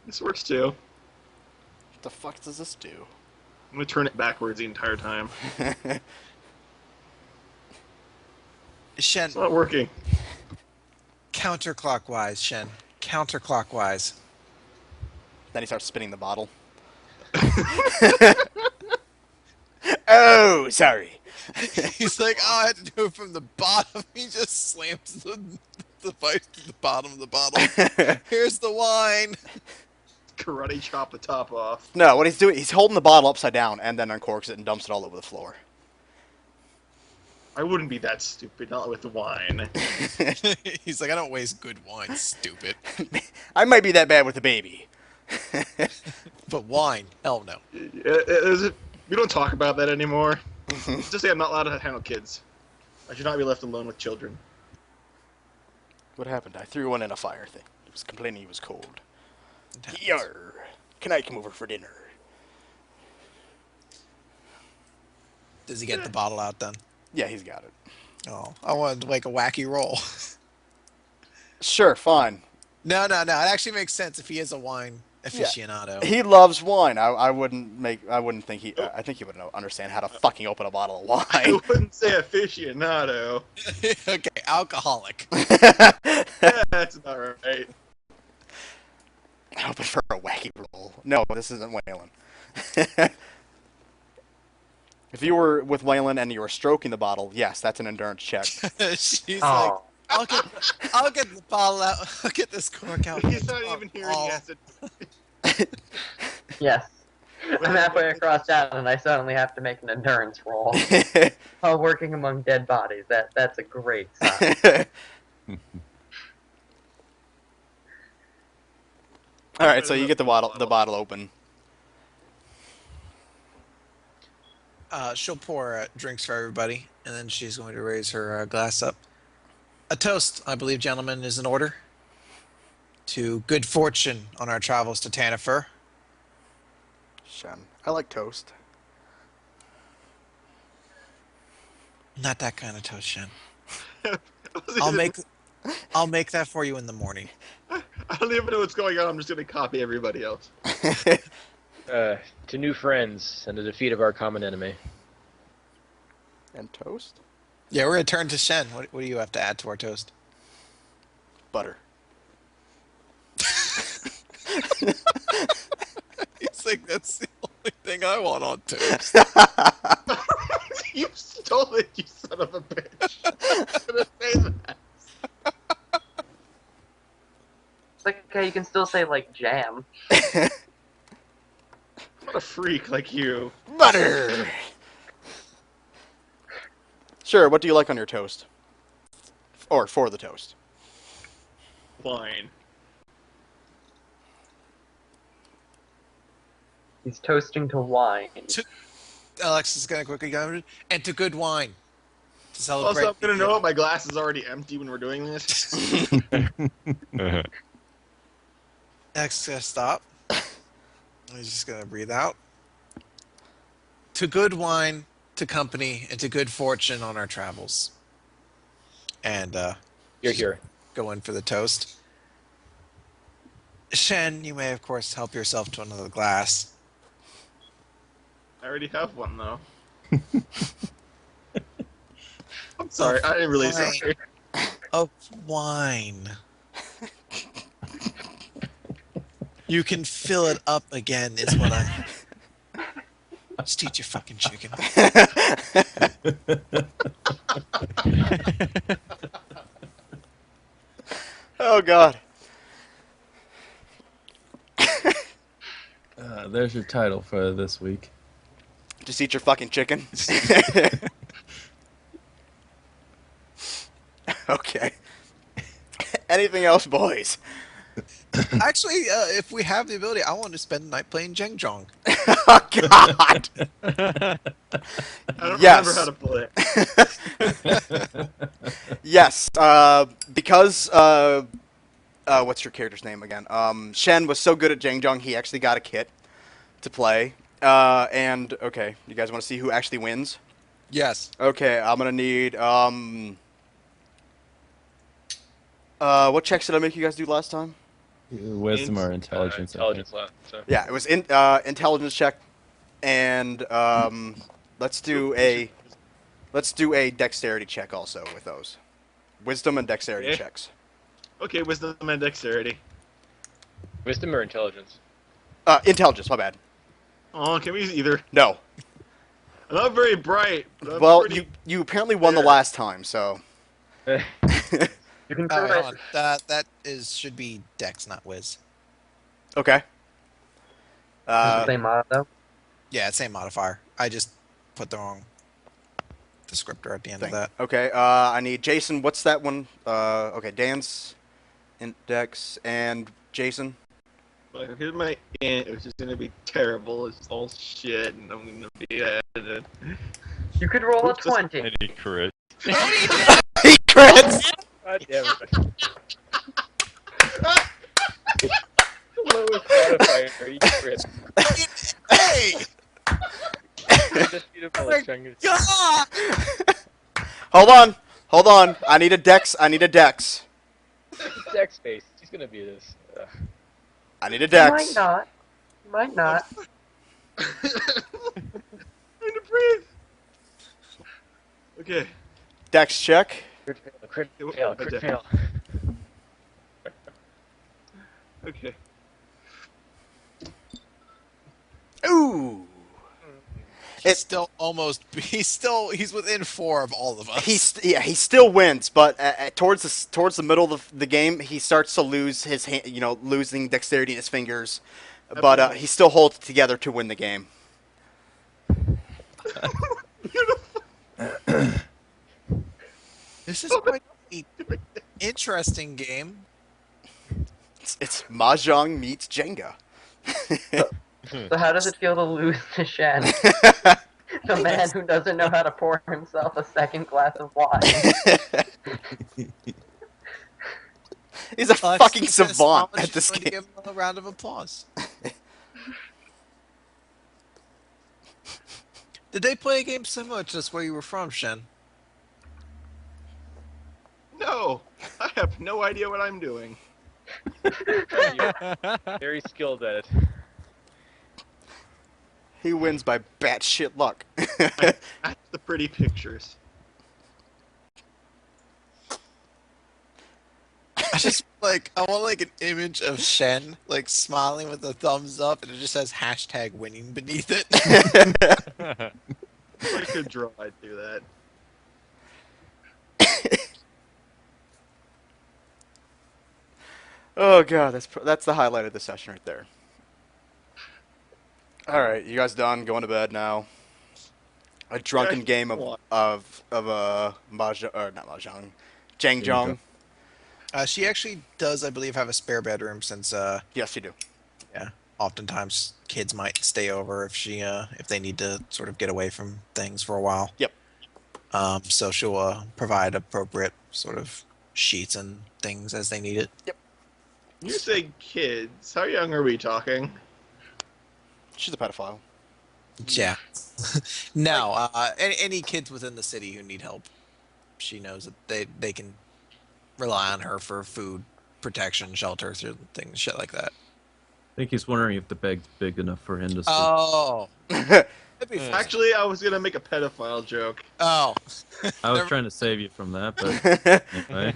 [SPEAKER 3] This works too.
[SPEAKER 1] What the fuck does this do?
[SPEAKER 3] I'm gonna turn it backwards the entire time.
[SPEAKER 6] Shen,
[SPEAKER 3] It's not working.
[SPEAKER 6] counterclockwise, Shen. Counterclockwise.
[SPEAKER 1] Then he starts spinning the bottle. Oh, sorry.
[SPEAKER 6] He's like, oh, I had to do it from the bottom. He just slams the device to the bottom of the bottle. Here's the wine.
[SPEAKER 3] Karate chop the top off.
[SPEAKER 1] No, what he's doing, he's holding the bottle upside down and then uncorks it and dumps it all over the floor.
[SPEAKER 3] I wouldn't be that stupid, not with the wine.
[SPEAKER 6] He's like, I don't waste good wine, stupid.
[SPEAKER 1] I might be that bad with the baby.
[SPEAKER 6] But wine, hell no.
[SPEAKER 3] We don't talk about that anymore. Just say I'm not allowed to handle kids. I should not be left alone with children.
[SPEAKER 1] What happened? I threw one in a fire thing. He was complaining he was cold. Yarr. Can I come over for dinner?
[SPEAKER 6] Does he get the bottle out then?
[SPEAKER 1] Yeah, he's got it.
[SPEAKER 6] Oh, I wanted to make a wacky roll.
[SPEAKER 1] Sure, fine.
[SPEAKER 6] No. It actually makes sense if he is a wine aficionado.
[SPEAKER 1] He loves wine. I wouldn't think he. I think he would understand how to fucking open a bottle of
[SPEAKER 3] I
[SPEAKER 1] wine.
[SPEAKER 3] wouldn't say aficionado.
[SPEAKER 6] Okay, alcoholic.
[SPEAKER 3] That's not right.
[SPEAKER 1] Open for a wacky roll. No, this isn't Waylon. If you were with Waylon and you were stroking the bottle, yes, that's an endurance check.
[SPEAKER 6] She's
[SPEAKER 7] Oh,
[SPEAKER 6] like, I'll get the bottle out. I'll get this cork out.
[SPEAKER 3] He's not even hearing
[SPEAKER 6] Oh.
[SPEAKER 3] yes.
[SPEAKER 7] yes. I'm halfway across town and I suddenly have to make an endurance roll while working among dead bodies. That's a great sign.
[SPEAKER 1] All right, so you get the bottle open.
[SPEAKER 6] She'll pour drinks for everybody, and then she's going to raise her glass up. A toast, I believe, gentlemen, is in order. To good fortune on our travels to Tanifer.
[SPEAKER 1] Shen, I like toast.
[SPEAKER 6] Not that kind of toast, Shen. I'll make that for you in the morning.
[SPEAKER 3] I don't even know what's going on. I'm just gonna copy everybody else.
[SPEAKER 4] To new friends and the defeat of our common enemy.
[SPEAKER 1] And toast?
[SPEAKER 6] Yeah, we're gonna turn to Shen. What do you have to add to our toast?
[SPEAKER 1] Butter.
[SPEAKER 6] He's like, that's the only thing I want on toast.
[SPEAKER 3] You stole it, you son of a bitch. I'm gonna say that.
[SPEAKER 7] It's like, okay, you can still say, like, jam.
[SPEAKER 3] I'm not a freak like you.
[SPEAKER 1] Butter! Sure, what do you like on your toast? Or for the toast?
[SPEAKER 3] Wine.
[SPEAKER 7] He's toasting to wine.
[SPEAKER 6] Alex is gonna quickly go and to good wine to celebrate.
[SPEAKER 3] Also, I'm gonna know my glass is already empty when we're doing this.
[SPEAKER 6] Alex is gonna stop. He's just gonna breathe out. To good wine, to company, and to good fortune on our travels. And
[SPEAKER 4] You're here.
[SPEAKER 6] go in for the toast. Shen, you may of course help yourself to another glass.
[SPEAKER 3] I already have one though. I'm sorry, I am really
[SPEAKER 6] Fine.
[SPEAKER 3] sorry.
[SPEAKER 6] Of wine. You can fill it up again, is what I. Just eat your fucking chicken.
[SPEAKER 1] Oh God.
[SPEAKER 2] There's your title for this week.
[SPEAKER 1] Just eat your fucking chicken. Okay. Anything else, boys?
[SPEAKER 6] Actually, if we have the ability, I want to spend the night playing Jengjong.
[SPEAKER 1] Oh God.
[SPEAKER 3] I don't
[SPEAKER 1] Yes.
[SPEAKER 3] remember how to play it.
[SPEAKER 1] Yes. Because what's your character's name again? Shen was so good at Jangjong, he actually got a kit to play. And okay, you guys want to see who actually wins?
[SPEAKER 6] Yes.
[SPEAKER 1] Okay, I'm gonna need what checks did I make you guys do last time?
[SPEAKER 2] Wisdom or intelligence? I think.
[SPEAKER 4] Intelligence left. So.
[SPEAKER 1] Yeah, it was intelligence check, and let's do a dexterity check also with those. Wisdom and dexterity
[SPEAKER 3] Okay.
[SPEAKER 1] checks.
[SPEAKER 3] Okay, wisdom and dexterity.
[SPEAKER 4] Wisdom or intelligence?
[SPEAKER 1] Intelligence, my bad.
[SPEAKER 3] Oh, can we use either?
[SPEAKER 1] No.
[SPEAKER 3] I'm not very bright. But I'm
[SPEAKER 1] Well,
[SPEAKER 3] pretty...
[SPEAKER 1] you apparently won the
[SPEAKER 3] fair.
[SPEAKER 1] last time, so.
[SPEAKER 4] You can
[SPEAKER 6] Oh, wait,
[SPEAKER 4] prove
[SPEAKER 6] hold
[SPEAKER 4] it.
[SPEAKER 6] on. Should be Dex, not Wiz.
[SPEAKER 1] Okay.
[SPEAKER 7] Is it the same motto?
[SPEAKER 6] Yeah, it's same modifier. I just put the wrong descriptor at the end
[SPEAKER 1] Thing.
[SPEAKER 6] of that.
[SPEAKER 1] Okay, I need Jason. What's that one? Okay, Dan's index and Jason.
[SPEAKER 3] Like, here's my int, which is gonna be terrible. It's all shit, and I'm gonna be edited.
[SPEAKER 7] You could roll a
[SPEAKER 3] Oops, that's-
[SPEAKER 7] 20.
[SPEAKER 5] Any crit.
[SPEAKER 1] He crits.
[SPEAKER 4] God damn it. Lowest modifier, each crit.
[SPEAKER 6] Hey!
[SPEAKER 4] Just beat him by like Chungus.
[SPEAKER 1] Hold on. I need a dex.
[SPEAKER 4] Dex face. He's gonna beat us.
[SPEAKER 1] I need a
[SPEAKER 7] You
[SPEAKER 1] dex.
[SPEAKER 7] might not. You might not.
[SPEAKER 3] Trying to breathe. Okay.
[SPEAKER 1] Dex check.
[SPEAKER 4] Crit fail, crit
[SPEAKER 3] Yeah, what-
[SPEAKER 4] fail,
[SPEAKER 3] what
[SPEAKER 4] crit
[SPEAKER 3] the-
[SPEAKER 4] fail.
[SPEAKER 3] Okay.
[SPEAKER 1] Ooh.
[SPEAKER 6] He's still almost. He's within 4 of all of us.
[SPEAKER 1] He still wins, but towards the middle of the game, he starts to lose his losing dexterity in his fingers, but he still holds it together to win the game.
[SPEAKER 6] This is quite an interesting game.
[SPEAKER 1] It's Mahjong meets Jenga.
[SPEAKER 7] So how does it feel to lose to Shen? The man who doesn't know how to pour himself a second glass of wine.
[SPEAKER 1] He's a fucking
[SPEAKER 6] Success
[SPEAKER 1] savant
[SPEAKER 6] knowledge
[SPEAKER 1] at this
[SPEAKER 6] is going to
[SPEAKER 1] game.
[SPEAKER 6] Give him a round of applause. Did they play a game similar to this where you were from, Shen?
[SPEAKER 3] No, I have no idea what I'm doing.
[SPEAKER 4] Very skilled at it.
[SPEAKER 1] He wins by batshit luck.
[SPEAKER 3] That's the pretty pictures.
[SPEAKER 6] I want an image of Shen smiling with a thumbs up, and it just says #winning beneath it.
[SPEAKER 3] If I could draw, I'd do that.
[SPEAKER 1] Oh god, that's the highlight of the session right there. All right, you guys done? Going to bed now. A drunken
[SPEAKER 3] Yeah,
[SPEAKER 1] game
[SPEAKER 3] come
[SPEAKER 1] of mahjong, or not mahjong, Jangjong.
[SPEAKER 6] She actually does, I believe, have a spare bedroom since
[SPEAKER 1] Yes, you do.
[SPEAKER 6] oftentimes kids might stay over if they need to sort of get away from things for a while.
[SPEAKER 1] Yep.
[SPEAKER 6] So she'll provide appropriate sort of sheets and things as they need it.
[SPEAKER 3] You say kids. How young are we talking?
[SPEAKER 1] She's a pedophile.
[SPEAKER 6] Yeah. No, any kids within the city who need help, she knows that they can rely on her for food, protection, shelter, things, shit like that.
[SPEAKER 2] I think he's wondering if the bed's big enough for him to sleep.
[SPEAKER 6] Oh. That'd be fun.
[SPEAKER 3] Actually, I was gonna make a pedophile joke.
[SPEAKER 6] Oh.
[SPEAKER 2] I was
[SPEAKER 6] never-
[SPEAKER 2] trying to save you from that, but anyway.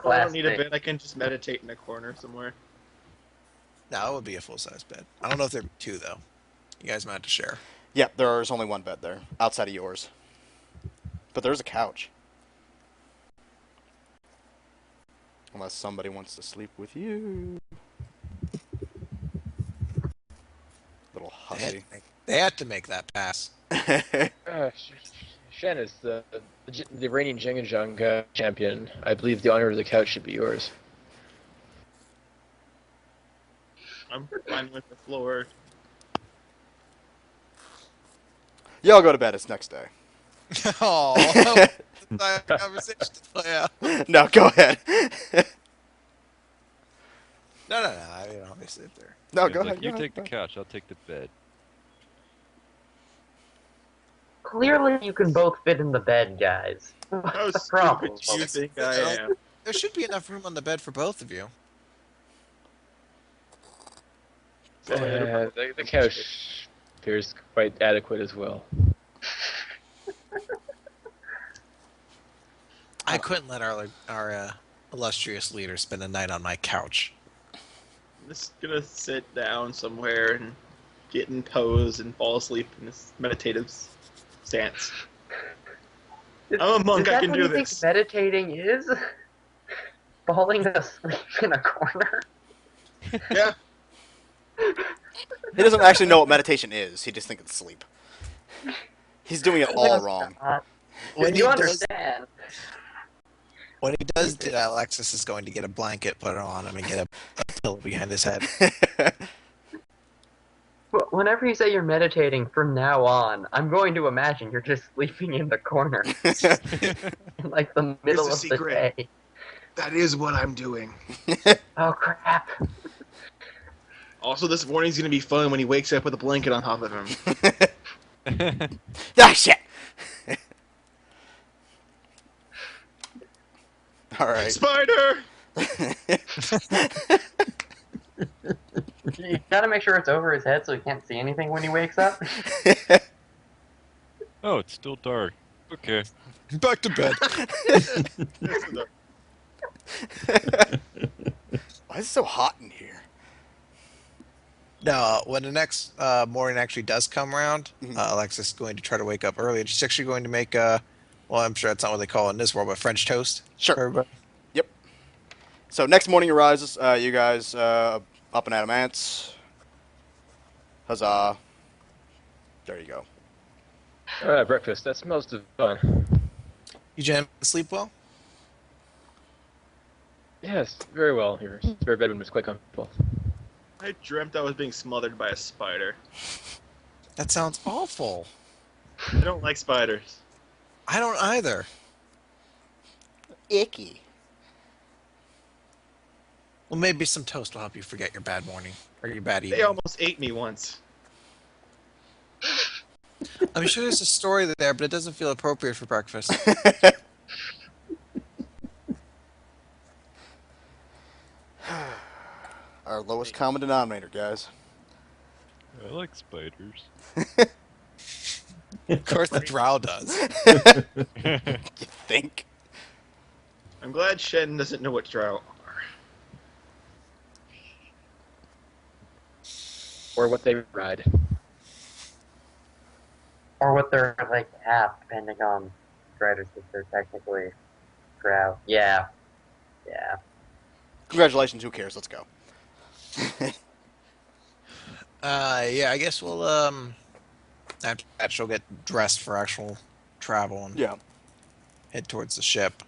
[SPEAKER 3] I don't need a
[SPEAKER 7] Classic.
[SPEAKER 3] bed. I can just meditate in a corner somewhere.
[SPEAKER 6] No, it would be a full-size bed. I don't know if there'd be 2, though. You guys might have to share.
[SPEAKER 1] Yeah, there's only one bed there, outside of yours. But there's a couch. Unless somebody wants to sleep with you. Little hussy.
[SPEAKER 6] They had to make that pass.
[SPEAKER 4] Shen is the reigning Jing champion. I believe the honor of the couch should be yours.
[SPEAKER 3] I'm fine with the floor.
[SPEAKER 1] Y'all go to bed. It's next day.
[SPEAKER 6] Oh, conversation to play out.
[SPEAKER 1] No, go ahead.
[SPEAKER 6] No. I mean, obviously, if they're
[SPEAKER 1] No,
[SPEAKER 5] He's
[SPEAKER 1] go
[SPEAKER 5] like,
[SPEAKER 1] ahead.
[SPEAKER 5] you
[SPEAKER 1] go
[SPEAKER 5] take the
[SPEAKER 1] ahead.
[SPEAKER 5] couch, I'll take the bed.
[SPEAKER 7] Clearly, you can both fit in the bed, guys.
[SPEAKER 3] How
[SPEAKER 7] What's the problem?
[SPEAKER 3] stupid do you think I am?
[SPEAKER 6] there should be enough room on the bed for both of you.
[SPEAKER 4] The couch appears quite adequate as well.
[SPEAKER 6] I couldn't let our illustrious leader spend a night on my couch.
[SPEAKER 3] I'm just gonna sit down somewhere and get in pose and fall asleep in this meditative stance. I'm a monk,
[SPEAKER 7] Is
[SPEAKER 3] I
[SPEAKER 7] that
[SPEAKER 3] can
[SPEAKER 7] what
[SPEAKER 3] do
[SPEAKER 7] you think
[SPEAKER 3] this.
[SPEAKER 7] meditating is? Falling asleep in a corner?
[SPEAKER 3] Yeah.
[SPEAKER 1] He doesn't actually know what meditation is. He just thinks it's sleep. He's doing it all wrong.
[SPEAKER 6] When
[SPEAKER 7] You
[SPEAKER 6] he
[SPEAKER 7] understand.
[SPEAKER 6] When he does do that, Alexis is going to get a blanket put on him and get a pillow behind his head.
[SPEAKER 7] Whenever you say you're meditating from now on, I'm going to imagine you're just sleeping in the corner. In like the middle
[SPEAKER 3] the
[SPEAKER 7] of
[SPEAKER 3] secret.
[SPEAKER 7] the day.
[SPEAKER 3] That is what I'm doing.
[SPEAKER 7] Oh crap.
[SPEAKER 3] Also, this morning's gonna be fun when he wakes up with a blanket on top of him.
[SPEAKER 1] Ah, shit! Alright.
[SPEAKER 3] Spider!
[SPEAKER 7] You gotta make sure it's over his head so he can't see anything when he wakes up.
[SPEAKER 5] Oh, it's still dark. Okay.
[SPEAKER 6] Back to bed.
[SPEAKER 1] Why is it so hot in here?
[SPEAKER 6] No, when the next morning actually does come around, Alexis is going to try to wake up early, and she's actually going to make well, I'm sure that's not what they call it in this world, but French toast.
[SPEAKER 1] Sure.
[SPEAKER 6] for everybody.
[SPEAKER 1] Yep. So next morning arises, you guys up and at 'em ants. Huzzah. There you go.
[SPEAKER 4] Breakfast. That smells fun.
[SPEAKER 6] You gentlemen sleep well?
[SPEAKER 4] Yes, very well. Your spare bedroom is quite comfortable.
[SPEAKER 3] I dreamt I was being smothered by a spider.
[SPEAKER 6] That sounds awful.
[SPEAKER 3] I don't like spiders.
[SPEAKER 6] I don't either.
[SPEAKER 1] Icky.
[SPEAKER 6] Well, maybe some toast will help you forget your bad morning or your bad evening.
[SPEAKER 3] They almost ate me once.
[SPEAKER 6] I'm sure there's a story there, but it doesn't feel appropriate for breakfast.
[SPEAKER 1] Our lowest common denominator, guys.
[SPEAKER 5] I like spiders.
[SPEAKER 6] Of course, the drow does.
[SPEAKER 1] You think?
[SPEAKER 3] I'm glad Shen doesn't know what drow are.
[SPEAKER 4] Or what they ride.
[SPEAKER 7] Or what they're like half, depending on writers if they're technically drow. Yeah. Yeah.
[SPEAKER 1] Congratulations, who cares? Let's go.
[SPEAKER 6] Yeah, I guess we'll after that she'll get dressed for actual travel and
[SPEAKER 1] Yeah.
[SPEAKER 6] head towards the ship.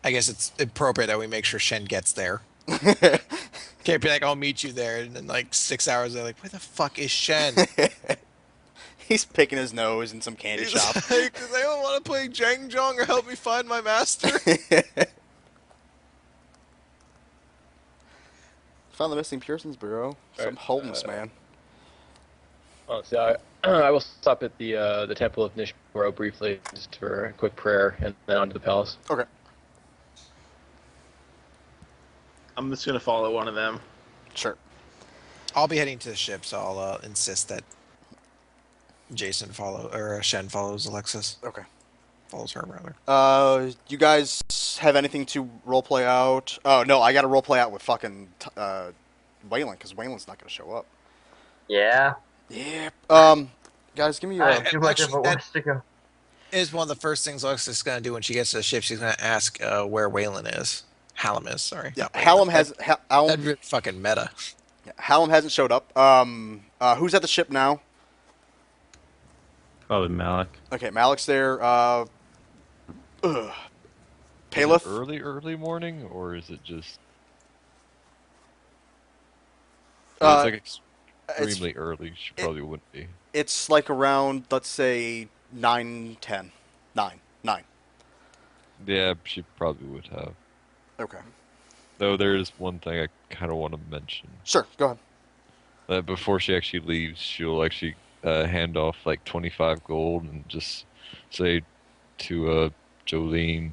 [SPEAKER 6] I guess it's appropriate that we make sure Shen gets there. Can't be like, I'll meet you there, and then like 6 hours they're like, where the fuck is Shen?
[SPEAKER 1] He's picking his nose in some candy shop.
[SPEAKER 6] Does anyone want to play Jang Jong or help me find my master?
[SPEAKER 1] Found the missing Pearson's Bureau. Some
[SPEAKER 4] Alright,
[SPEAKER 1] homeless man.
[SPEAKER 4] Oh, so I will stop at the Temple of Nishimuro briefly, just for a quick prayer, and then on to the palace.
[SPEAKER 1] Okay.
[SPEAKER 3] I'm just gonna follow one of them.
[SPEAKER 1] Sure.
[SPEAKER 6] I'll be heading to the ship, so I'll insist that Shen follows Alexis.
[SPEAKER 1] Okay.
[SPEAKER 6] Follows her, rather.
[SPEAKER 1] You guys have anything to roleplay out? Oh, no, I got to roleplay out with fucking Waylon, because Waylon's not going to show up.
[SPEAKER 7] Yeah.
[SPEAKER 1] Yep. Guys, give me
[SPEAKER 7] I have too much of
[SPEAKER 6] actually,
[SPEAKER 7] a
[SPEAKER 6] that-
[SPEAKER 7] ways to go.
[SPEAKER 6] Is one of the first things Alexis is going to do when she gets to the ship. She's going to ask where Waylon is. Hallam is, sorry.
[SPEAKER 1] Yeah,
[SPEAKER 6] not Waylon.
[SPEAKER 1] Hallam has
[SPEAKER 6] That'd be fucking meta.
[SPEAKER 1] Hallam hasn't showed up. Who's at the ship now?
[SPEAKER 2] Probably Malik.
[SPEAKER 1] Okay, Malik's there.
[SPEAKER 5] Is it
[SPEAKER 1] Paleth.
[SPEAKER 5] early morning, or is it just?
[SPEAKER 1] Uh,
[SPEAKER 5] it's like extremely early. She probably wouldn't be.
[SPEAKER 1] It's like around, let's say, 9:10. 9.
[SPEAKER 5] Yeah, she probably would have.
[SPEAKER 1] Okay.
[SPEAKER 5] Though there is one thing I kind of want to mention.
[SPEAKER 1] Sure, go ahead.
[SPEAKER 5] That before she actually leaves, she'll actually hand off like 25 gold and just say to Jolene,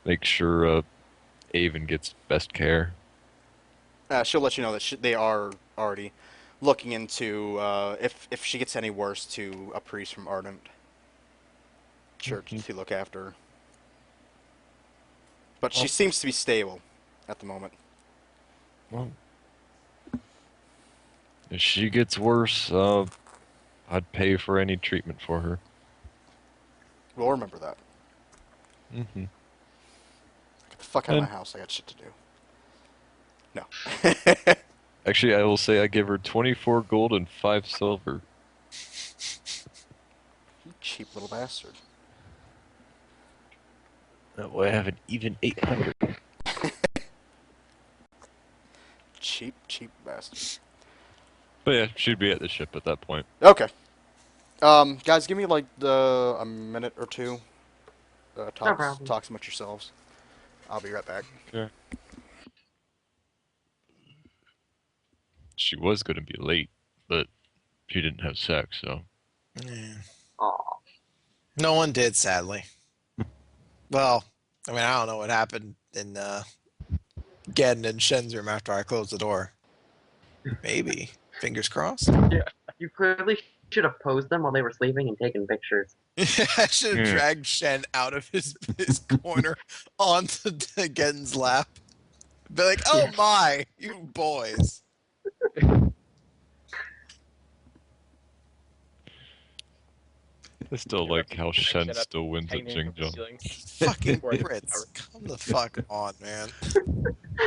[SPEAKER 5] make sure Avon gets best care.
[SPEAKER 1] She'll let you know that they are already looking into if she gets any worse to a priest from Ardent Church to look after her. But she seems to be stable at the moment.
[SPEAKER 5] Well, if she gets worse, I'd pay for any treatment for her.
[SPEAKER 1] We'll remember that.
[SPEAKER 5] Mm-hmm.
[SPEAKER 1] Get the fuck out of my
[SPEAKER 5] And-
[SPEAKER 1] house. I got shit to do. No.
[SPEAKER 5] Actually, I will say I give her 24 gold and 5 silver.
[SPEAKER 1] You cheap little bastard.
[SPEAKER 5] That way I have an even 800.
[SPEAKER 1] Cheap bastard.
[SPEAKER 5] But yeah, she'd be at the ship at that point.
[SPEAKER 1] Okay. Guys, give me like a minute or two.
[SPEAKER 7] problem.
[SPEAKER 1] Talk amongst yourselves. I'll be right back.
[SPEAKER 5] Sure. She was going to be late, but she didn't have sex, so.
[SPEAKER 6] Yeah.
[SPEAKER 7] Aw.
[SPEAKER 6] No one did, sadly. Well, I mean, I don't know what happened in Gedden and Shen's room after I closed the door. Maybe. Fingers crossed.
[SPEAKER 7] You clearly should have posed them while they were sleeping and taken pictures.
[SPEAKER 6] I should have
[SPEAKER 5] Yeah.
[SPEAKER 6] dragged Shen out of his corner onto Gedden's lap. Be like, oh my, you boys.
[SPEAKER 5] I still like how Shen
[SPEAKER 4] Shen up,
[SPEAKER 5] still wins at
[SPEAKER 4] hanging from the
[SPEAKER 5] Jingjong.
[SPEAKER 4] ceiling.
[SPEAKER 6] Fucking
[SPEAKER 4] Before I-
[SPEAKER 6] Brits. Come the fuck on, man.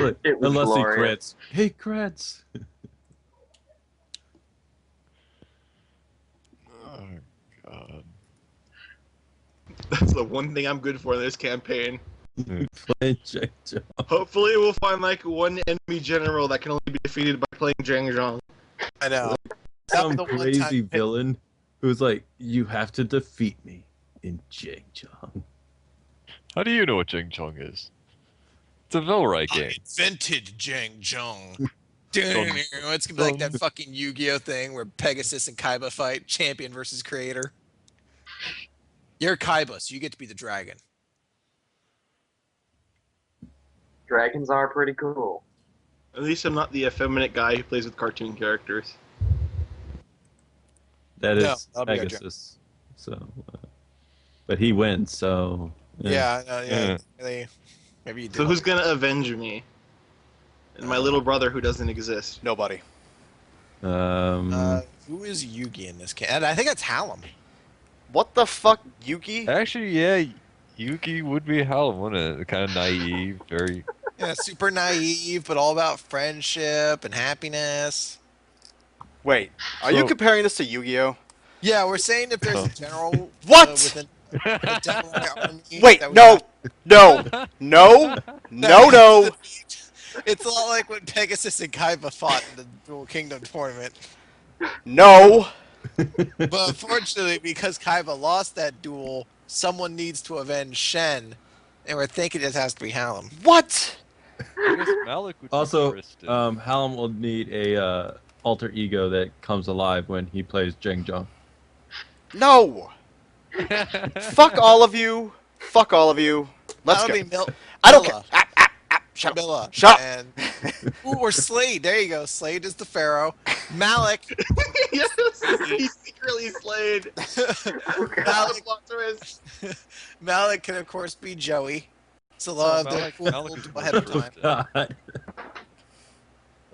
[SPEAKER 2] Look,
[SPEAKER 7] It was
[SPEAKER 2] unless
[SPEAKER 7] glorious.
[SPEAKER 2] he crits. Hey, crits.
[SPEAKER 5] Oh, God.
[SPEAKER 3] That's the one thing I'm good for in this campaign.
[SPEAKER 2] Play Jake Joe.
[SPEAKER 3] Hopefully, we'll find like one enemy general that can only be defeated by playing Zhang Zhang.
[SPEAKER 6] I know.
[SPEAKER 2] Some
[SPEAKER 6] the one
[SPEAKER 2] crazy
[SPEAKER 6] time-
[SPEAKER 2] villain who's like, you have to defeat me in Jake Jong.
[SPEAKER 5] How do you know what Jingjong is? It's a Velrai game.
[SPEAKER 6] Invented Jang Jung. It's gonna be like that fucking Yu-Gi-Oh thing where Pegasus and Kaiba fight, champion versus creator. You're Kaiba, so you get to be the dragon.
[SPEAKER 7] Dragons are pretty cool.
[SPEAKER 3] At least I'm not the effeminate guy who plays with cartoon characters.
[SPEAKER 2] That
[SPEAKER 6] No,
[SPEAKER 2] is
[SPEAKER 6] that'll be our
[SPEAKER 2] Pegasus. So, but he wins, so.
[SPEAKER 6] Yeah,
[SPEAKER 5] Yeah.
[SPEAKER 6] Maybe you do.
[SPEAKER 3] So who's gonna avenge me? And my little brother who doesn't exist.
[SPEAKER 1] Nobody.
[SPEAKER 6] Who is Yugi in this game? And I think it's Hallam.
[SPEAKER 1] What the fuck, Yuki?
[SPEAKER 5] Actually, yeah, Yuki would be Hallam, wouldn't it? Kind of naive, very.
[SPEAKER 6] Yeah, super naive, but all about friendship and happiness.
[SPEAKER 1] Wait, are you
[SPEAKER 5] So-
[SPEAKER 1] comparing this to Yu-Gi-Oh?
[SPEAKER 6] Yeah, we're saying if there's a general.
[SPEAKER 1] What?
[SPEAKER 6] Within a Delaware army
[SPEAKER 1] Wait,
[SPEAKER 6] that we
[SPEAKER 1] no,
[SPEAKER 6] have-
[SPEAKER 1] no.
[SPEAKER 6] It's a lot like when Pegasus and Kaiba fought in the Dual Kingdom tournament.
[SPEAKER 1] No.
[SPEAKER 6] But unfortunately, because Kaiba lost that duel, someone needs to avenge Shen, and we're thinking it has to be Hallam.
[SPEAKER 1] What?
[SPEAKER 5] I guess Malik would be
[SPEAKER 2] Also,
[SPEAKER 5] Kristen.
[SPEAKER 2] Hallam will need a alter ego that comes alive when he plays Jang Jong.
[SPEAKER 1] No. Fuck all of you. Fuck all of you. Let's
[SPEAKER 6] That'll
[SPEAKER 1] go.
[SPEAKER 6] be Mil-
[SPEAKER 1] I don't care.
[SPEAKER 6] Milla.
[SPEAKER 1] Shut up.
[SPEAKER 6] Milla.
[SPEAKER 1] Shut up.
[SPEAKER 6] And, ooh, or Slade. There you go. Slade is the Pharaoh. Malik.
[SPEAKER 3] Yes, he's secretly slayed.
[SPEAKER 6] Malik,
[SPEAKER 3] Plot twist.
[SPEAKER 6] Malik can, of course, be Joey. So
[SPEAKER 5] Oh,
[SPEAKER 6] they'll have their
[SPEAKER 5] Malik-
[SPEAKER 6] full
[SPEAKER 5] Malik
[SPEAKER 6] duel
[SPEAKER 5] would be
[SPEAKER 6] ahead of
[SPEAKER 5] Kristen.
[SPEAKER 6] time.
[SPEAKER 2] God.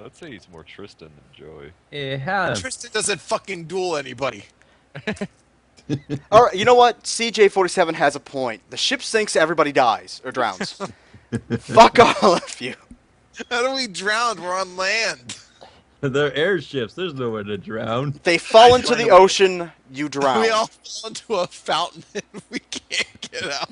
[SPEAKER 5] I'd say he's more Tristan than Joey.
[SPEAKER 6] Tristan doesn't fucking duel anybody.
[SPEAKER 1] All right, you know what? CJ47 has a point. The ship sinks, everybody dies or drowns. Fuck all of you.
[SPEAKER 6] How do we drown? We're on land.
[SPEAKER 2] They're airships. There's nowhere to drown.
[SPEAKER 1] They fall into the ocean, you drown.
[SPEAKER 6] We all fall into a fountain and we can't get out.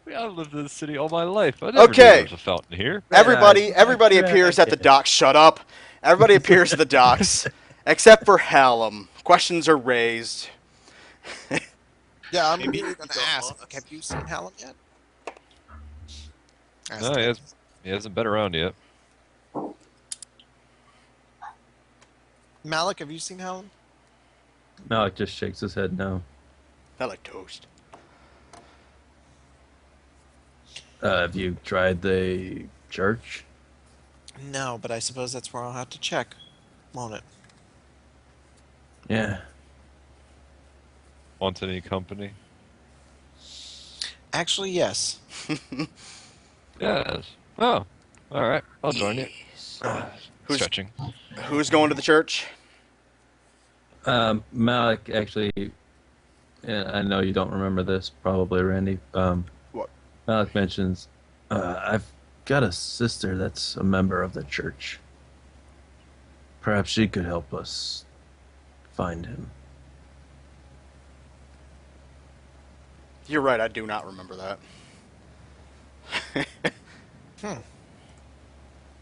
[SPEAKER 5] I've lived in the city all my life. I never knew
[SPEAKER 1] Okay.
[SPEAKER 5] there was a fountain here.
[SPEAKER 1] Everybody appears at the docks. Shut up. Everybody appears at the docks, except for Hallam. Questions are raised.
[SPEAKER 6] Yeah, I'm
[SPEAKER 3] Maybe
[SPEAKER 6] immediately going to
[SPEAKER 3] go
[SPEAKER 6] ask.
[SPEAKER 3] off.
[SPEAKER 6] Have you seen Hallam yet? Ask
[SPEAKER 5] No,
[SPEAKER 6] him.
[SPEAKER 5] he hasn't been around yet.
[SPEAKER 6] Malik, have you seen Hallam?
[SPEAKER 2] Malik just shakes his head no.
[SPEAKER 1] I like toast.
[SPEAKER 2] Have you tried the church?
[SPEAKER 6] No, but I suppose that's where I'll have to check, won't it?
[SPEAKER 2] Yeah.
[SPEAKER 5] Want any company?
[SPEAKER 6] Actually, yes.
[SPEAKER 5] Yes. Oh, all right. I'll join you.
[SPEAKER 1] Who's-
[SPEAKER 5] Stretching.
[SPEAKER 1] Who's going to the church?
[SPEAKER 2] Malik actually, I know you don't remember this, probably, Randy.
[SPEAKER 1] What?
[SPEAKER 2] Malik mentions, I've got a sister that's a member of the church. Perhaps she could help us find him.
[SPEAKER 1] You're right, I do not remember that.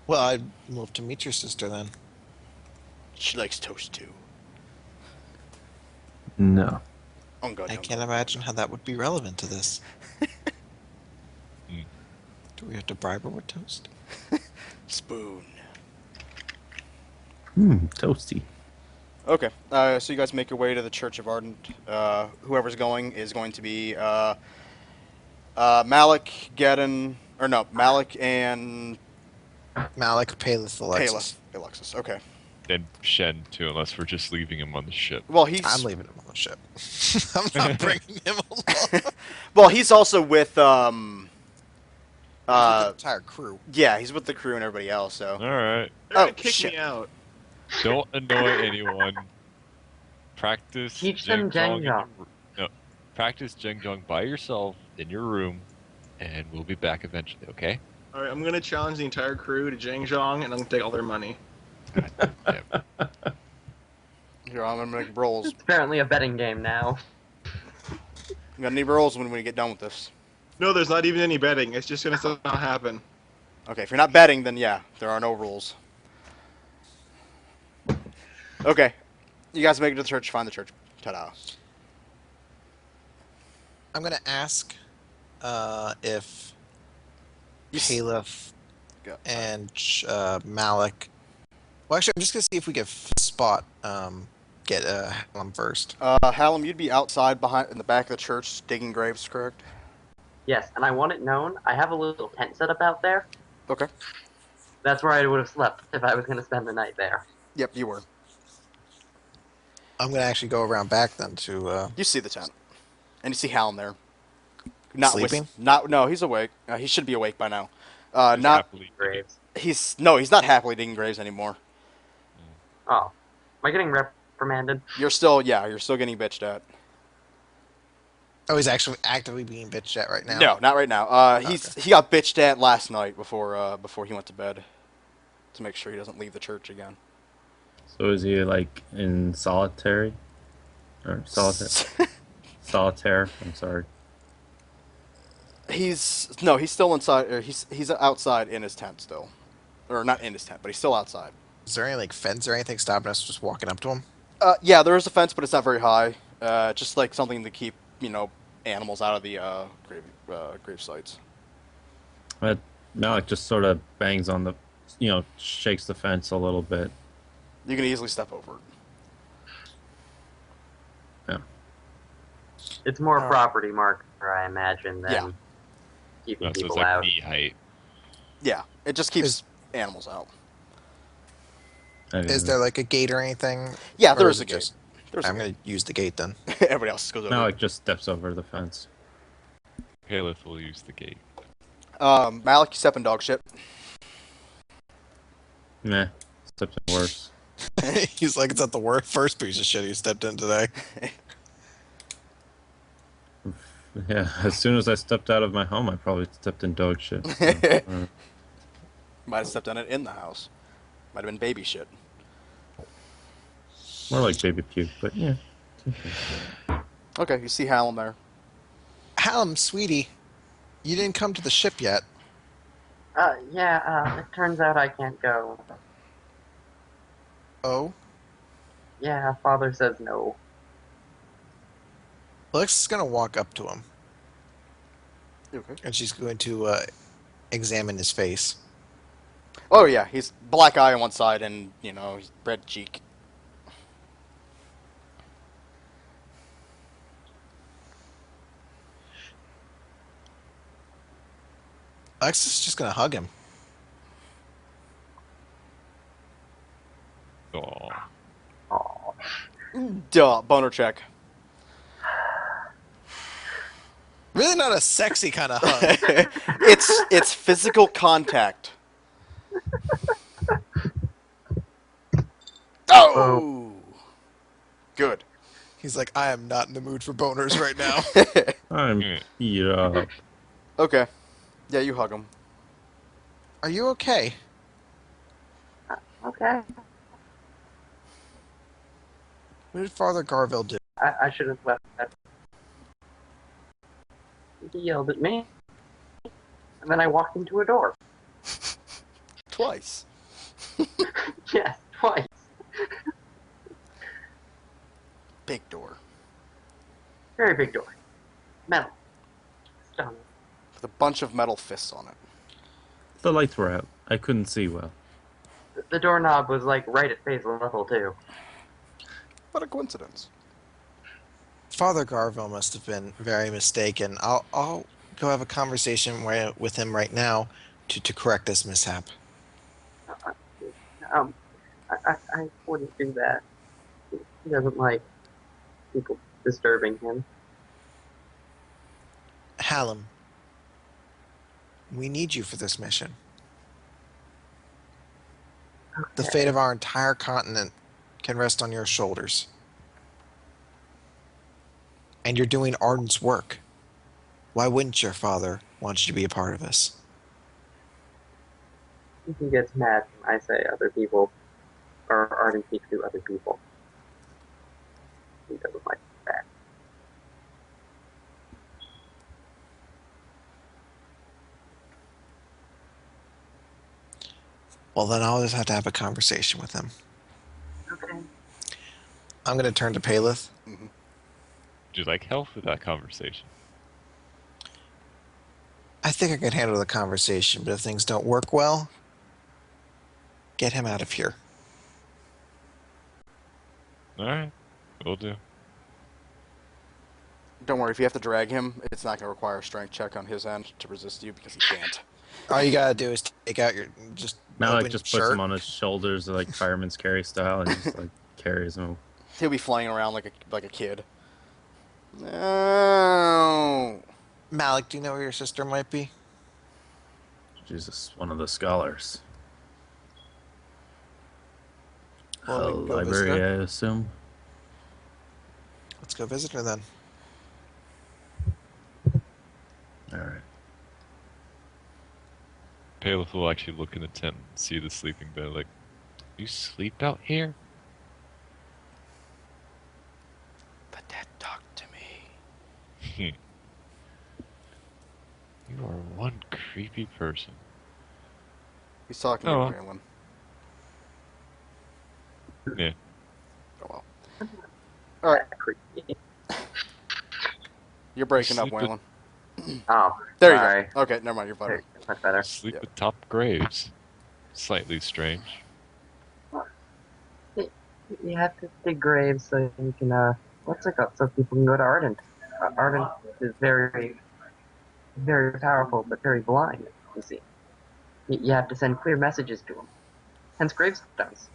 [SPEAKER 6] Well, I'd love to meet your sister then.
[SPEAKER 1] She likes toast too.
[SPEAKER 2] No.
[SPEAKER 1] Oh, God,
[SPEAKER 6] I
[SPEAKER 1] no.
[SPEAKER 6] can't imagine how that would be relevant to this.
[SPEAKER 5] Hmm.
[SPEAKER 6] Do we have to bribe her with toast?
[SPEAKER 1] Spoon.
[SPEAKER 2] Toasty.
[SPEAKER 1] Okay, so you guys make your way to the Church of Ardent. Whoever's going is going to be Malik, Geddon, or no, Malik and
[SPEAKER 6] Malik, Paleth, Alexis.
[SPEAKER 1] Paleth. Alexis, okay.
[SPEAKER 5] And Shen too, unless we're just leaving him on the ship.
[SPEAKER 1] Well, he's
[SPEAKER 6] I'm leaving him on the ship. I'm not bringing him along.
[SPEAKER 1] well, he's also with
[SPEAKER 6] the entire crew.
[SPEAKER 1] yeah, he's with the crew and everybody else. So
[SPEAKER 5] All right.
[SPEAKER 3] They're gonna
[SPEAKER 1] Oh,
[SPEAKER 3] kick
[SPEAKER 1] shit.
[SPEAKER 3] me out.
[SPEAKER 5] Don't annoy anyone. Practice.
[SPEAKER 7] Teach them
[SPEAKER 5] Zhengjong in
[SPEAKER 7] Zhengjong.
[SPEAKER 5] your- No, practice Zhengjong by yourself in your room, and we'll be back eventually. Okay?
[SPEAKER 3] All right, I'm gonna challenge the entire crew to Zhangzhong, and I'm gonna take all their money.
[SPEAKER 1] here I'm gonna make rolls.
[SPEAKER 7] It's apparently a betting game now.
[SPEAKER 1] I'm gonna need rolls when we get done with this.
[SPEAKER 3] No, there's not even any betting. It's just gonna somehow happen.
[SPEAKER 1] Okay, if you're not betting, then yeah, there are no rules. Okay, you guys make it to the church. Find the church. Ta-da.
[SPEAKER 6] I'm going to ask if
[SPEAKER 1] You s-
[SPEAKER 6] Paleth
[SPEAKER 1] Go.
[SPEAKER 6] and Malik. Well, actually, I'm just going to see if we can spot get Hallam first.
[SPEAKER 1] Hallam, you'd be outside behind in the back of the church digging graves, correct?
[SPEAKER 7] Yes, and I want it known, I have a little tent set up out there.
[SPEAKER 1] Okay.
[SPEAKER 7] That's where I would have slept if I was going to spend the night there.
[SPEAKER 1] Yep, you were.
[SPEAKER 6] I'm going to actually go around back then to.
[SPEAKER 1] You see the tent, and you see Hallam there. Not with-
[SPEAKER 6] Sleeping?
[SPEAKER 1] no, he's awake. He should be awake by now.
[SPEAKER 5] Just
[SPEAKER 1] Not
[SPEAKER 5] happily-
[SPEAKER 7] Graves.
[SPEAKER 1] he's not happily digging graves anymore.
[SPEAKER 7] Oh. Am I getting reprimanded?
[SPEAKER 1] You're still getting bitched at.
[SPEAKER 6] Oh, he's actually actively being bitched at right now.
[SPEAKER 1] No, not right now. He got bitched at last night before he went to bed, to make sure he doesn't leave the church again.
[SPEAKER 2] So is he like in solitary? Or solitaire? Solitaire, I'm sorry.
[SPEAKER 1] He's still inside. Or he's outside in his tent still, or not in his tent, but he's still outside.
[SPEAKER 6] Is there any like fence or anything stopping us just walking up to him?
[SPEAKER 1] Yeah, there is a fence, but it's not very high. Just like something to keep animals out of the grave sites.
[SPEAKER 2] But Malik just sort of bangs on the, shakes the fence a little bit.
[SPEAKER 1] You can easily step over it.
[SPEAKER 7] It's more
[SPEAKER 6] Oh.
[SPEAKER 7] property marker, I imagine, than
[SPEAKER 1] Yeah.
[SPEAKER 7] keeping
[SPEAKER 5] No, so it's
[SPEAKER 7] people
[SPEAKER 5] like
[SPEAKER 7] out.
[SPEAKER 5] knee height.
[SPEAKER 1] Yeah, it just keeps
[SPEAKER 6] Is-
[SPEAKER 1] animals out.
[SPEAKER 6] Is there like a gate or anything?
[SPEAKER 1] Yeah,
[SPEAKER 6] Or
[SPEAKER 1] there
[SPEAKER 6] is
[SPEAKER 1] is a
[SPEAKER 6] it
[SPEAKER 1] gate.
[SPEAKER 6] just-
[SPEAKER 1] There's
[SPEAKER 6] I'm going to use the gate then.
[SPEAKER 1] Everybody else goes over.
[SPEAKER 2] Malik just steps over the fence.
[SPEAKER 5] Paleth will use the gate.
[SPEAKER 1] Malik, you step in dog shit.
[SPEAKER 2] Nah, something worse.
[SPEAKER 6] He's like, it's not the worst first piece of shit he stepped in today.
[SPEAKER 2] Yeah, as soon as I stepped out of my home, I probably stepped in dog shit. So,
[SPEAKER 1] Might have stepped on it in the house. Might have been baby shit.
[SPEAKER 2] more like baby puke, but yeah.
[SPEAKER 1] Okay, you see Hallam there.
[SPEAKER 6] Hallam, sweetie, you didn't come to the ship yet.
[SPEAKER 7] Yeah, it turns out I can't go.
[SPEAKER 6] Oh?
[SPEAKER 7] Yeah, father says no.
[SPEAKER 6] Alexa's gonna walk up to him,
[SPEAKER 1] Okay.
[SPEAKER 6] and she's going to examine his face.
[SPEAKER 1] Oh yeah, he's black eye on one side and he's red cheek.
[SPEAKER 6] Alexa's just gonna hug him.
[SPEAKER 5] Aw.
[SPEAKER 7] Aw.
[SPEAKER 1] Duh, boner check.
[SPEAKER 6] Really not a sexy kind of hug.
[SPEAKER 1] it's physical contact. Oh, good.
[SPEAKER 6] He's like, I am not in the mood for boners right now.
[SPEAKER 2] I'm eat up.
[SPEAKER 1] Okay, yeah, you hug him.
[SPEAKER 6] Are you okay?
[SPEAKER 7] Okay.
[SPEAKER 6] What did Father Garville do?
[SPEAKER 7] I should have left that. He yelled at me, and then I walked into a door.
[SPEAKER 1] Twice.
[SPEAKER 7] Yes, twice.
[SPEAKER 1] Big door
[SPEAKER 7] Very big door. Metal. Stone.
[SPEAKER 1] with a bunch of metal fists on it.
[SPEAKER 2] The lights were out. I couldn't see well.
[SPEAKER 7] The doorknob was like right at face level too.
[SPEAKER 1] What a coincidence.
[SPEAKER 6] Father Garville must have been very mistaken. I'll go have a conversation with him right now to correct this mishap.
[SPEAKER 7] I wouldn't do that. He doesn't like people disturbing him.
[SPEAKER 6] Hallam, we need you for this mission. The fate of our entire continent can rest on your shoulders. And you're doing Arden's work. Why wouldn't your father want you to be a part of this?
[SPEAKER 7] He gets mad when I say other people, or Arden speaks to other people. He doesn't like that.
[SPEAKER 6] Well, then I'll just have to have a conversation with him.
[SPEAKER 7] Okay.
[SPEAKER 6] I'm going to turn to Paleth.
[SPEAKER 5] Would you like help with that conversation?
[SPEAKER 6] I think I can handle the conversation, but if things don't work well, get him out of here.
[SPEAKER 5] Alright, will do.
[SPEAKER 1] Don't worry, if you have to drag him, it's not going to require a strength check on his end to resist you because he can't.
[SPEAKER 6] All you gotta do is take out your
[SPEAKER 2] Malik
[SPEAKER 6] open
[SPEAKER 2] just
[SPEAKER 6] shirt.
[SPEAKER 2] puts him on his shoulders like fireman's carry style and just like carries him.
[SPEAKER 1] He'll be flying around like a kid. No.
[SPEAKER 6] Malik, do you know where your sister might be?
[SPEAKER 2] Jesus, one of the scholars.
[SPEAKER 6] Well, we
[SPEAKER 2] A
[SPEAKER 6] can go visit
[SPEAKER 2] library,
[SPEAKER 6] her.
[SPEAKER 2] I assume.
[SPEAKER 6] Let's go visit her then.
[SPEAKER 2] All right.
[SPEAKER 5] Paleth will actually look in the tent and see the sleeping bed like, you sleep out here?
[SPEAKER 1] But Dad talked to me.
[SPEAKER 5] You are one creepy person.
[SPEAKER 1] He's talking
[SPEAKER 5] Oh.
[SPEAKER 1] to Raylan.
[SPEAKER 5] Yeah.
[SPEAKER 1] Oh well. All right,
[SPEAKER 7] Creepy.
[SPEAKER 1] you're breaking up,
[SPEAKER 5] Sleep with-
[SPEAKER 1] Waylon.
[SPEAKER 7] Oh,
[SPEAKER 1] There
[SPEAKER 7] sorry.
[SPEAKER 1] you go. Okay, never mind. You're fine.
[SPEAKER 7] Much better.
[SPEAKER 5] Sleep
[SPEAKER 1] Yeah.
[SPEAKER 5] with top graves. Slightly strange.
[SPEAKER 7] You have to dig graves so you can, what's it called? So people can go to Arden. Arden is very, very powerful, but very blind, you see. You have to send clear messages to him. Hence gravestones.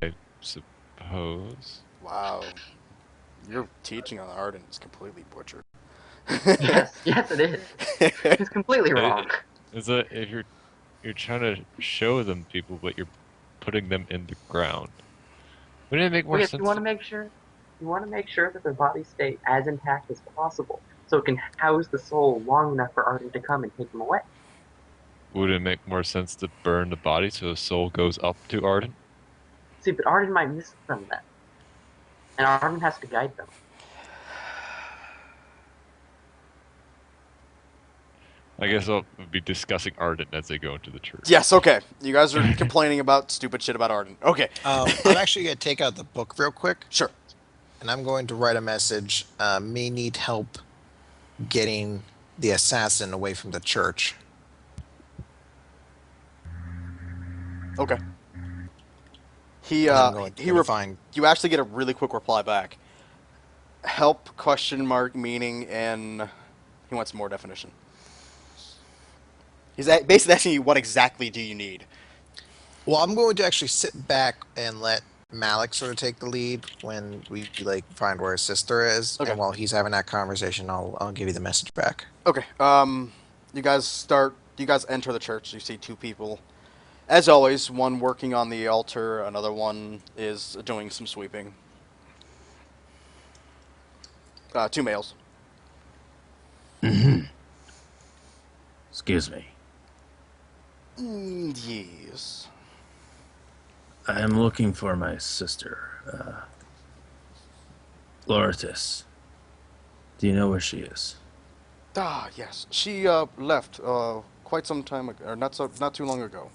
[SPEAKER 5] I suppose.
[SPEAKER 1] Wow. Your teaching on Arden is completely butchered.
[SPEAKER 7] Yes, it is. It's completely wrong.
[SPEAKER 5] Is that if you're trying to show them people, but you're putting them in the ground? Wouldn't it make more
[SPEAKER 7] Well, yes,
[SPEAKER 5] sense?
[SPEAKER 7] you want to make sure that their bodies stay as intact as possible, so it can house the soul long enough for Arden to come and take them away.
[SPEAKER 5] Would it make more sense to burn the body so the soul goes up to Arden?
[SPEAKER 7] See, but Arden might miss them then, and Arden has to guide them.
[SPEAKER 5] I guess I'll be discussing Arden as they go into the church.
[SPEAKER 1] Yes, okay. You guys are complaining about stupid shit about Arden. Okay,
[SPEAKER 6] I'm actually going to take out the book real quick,
[SPEAKER 1] sure.
[SPEAKER 6] and I'm going to write a message. May need help getting the assassin away from the church.
[SPEAKER 1] Okay. He
[SPEAKER 6] And I'm going
[SPEAKER 1] he
[SPEAKER 6] to find.
[SPEAKER 1] you actually get a really quick reply back. Help question mark meaning, and he wants more definition. He's basically asking you what exactly do you need.
[SPEAKER 6] Well, I'm going to actually sit back and let Malik sort of take the lead when we like find where his sister is.
[SPEAKER 1] Okay.
[SPEAKER 6] And while he's having that conversation, I'll give you the message back.
[SPEAKER 1] Okay. You guys enter the church. You see two people. As always, one working on the altar, another one is doing some sweeping. Two males.
[SPEAKER 2] Excuse me.
[SPEAKER 1] Yes.
[SPEAKER 2] I am looking for my sister, Lortis. Do you know where she is?
[SPEAKER 1] Ah, yes. She left quite some time ago, or not too long ago,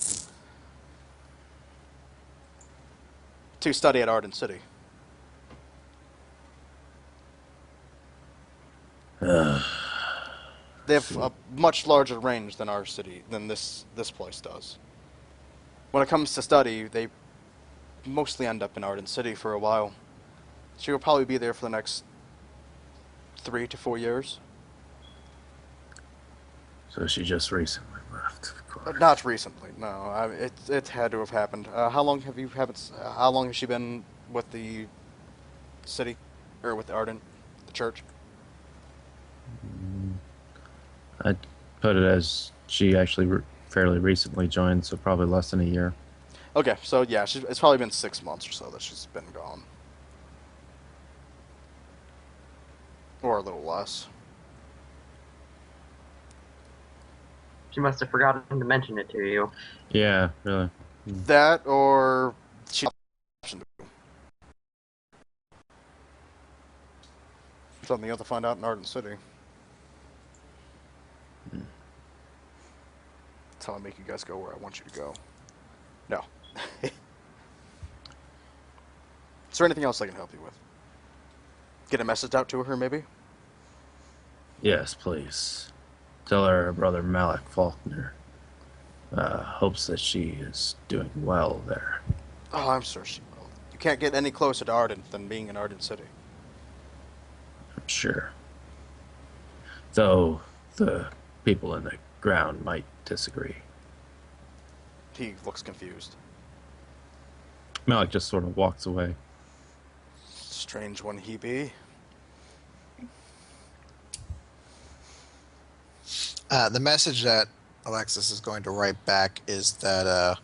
[SPEAKER 1] to study at Arden City. They have a much larger range than our city, than this place does. When it comes to study, they mostly end up in Arden City for a while. She will probably be there for the next 3 to 4 years.
[SPEAKER 2] So she just recently left, of course.
[SPEAKER 1] Not recently, no. It had to have happened. How long How long has she been with the city, or with Arden, the church?
[SPEAKER 2] I'd put it as she actually fairly recently joined, so probably less than a year.
[SPEAKER 1] Okay, so yeah, it's probably been 6 months or so that she's been gone, or a little less.
[SPEAKER 7] She must have forgotten to mention it to you.
[SPEAKER 2] Yeah, really.
[SPEAKER 1] That, or she option to. Something you have to find out in Arden City. That's how I make you guys go where I want you to go. No. Is there anything else I can help you with? Get a message out to her, maybe?
[SPEAKER 2] Yes, please. Tell her brother Malik Faulkner hopes that she is doing well there.
[SPEAKER 1] Oh, I'm sure she will. You can't get any closer to Arden than being in Arden City.
[SPEAKER 2] I'm sure. Though the people in the ground might disagree.
[SPEAKER 1] He looks confused.
[SPEAKER 2] Malik just sort of walks away.
[SPEAKER 1] Strange one he be.
[SPEAKER 6] The message that Alexis is going to write back is that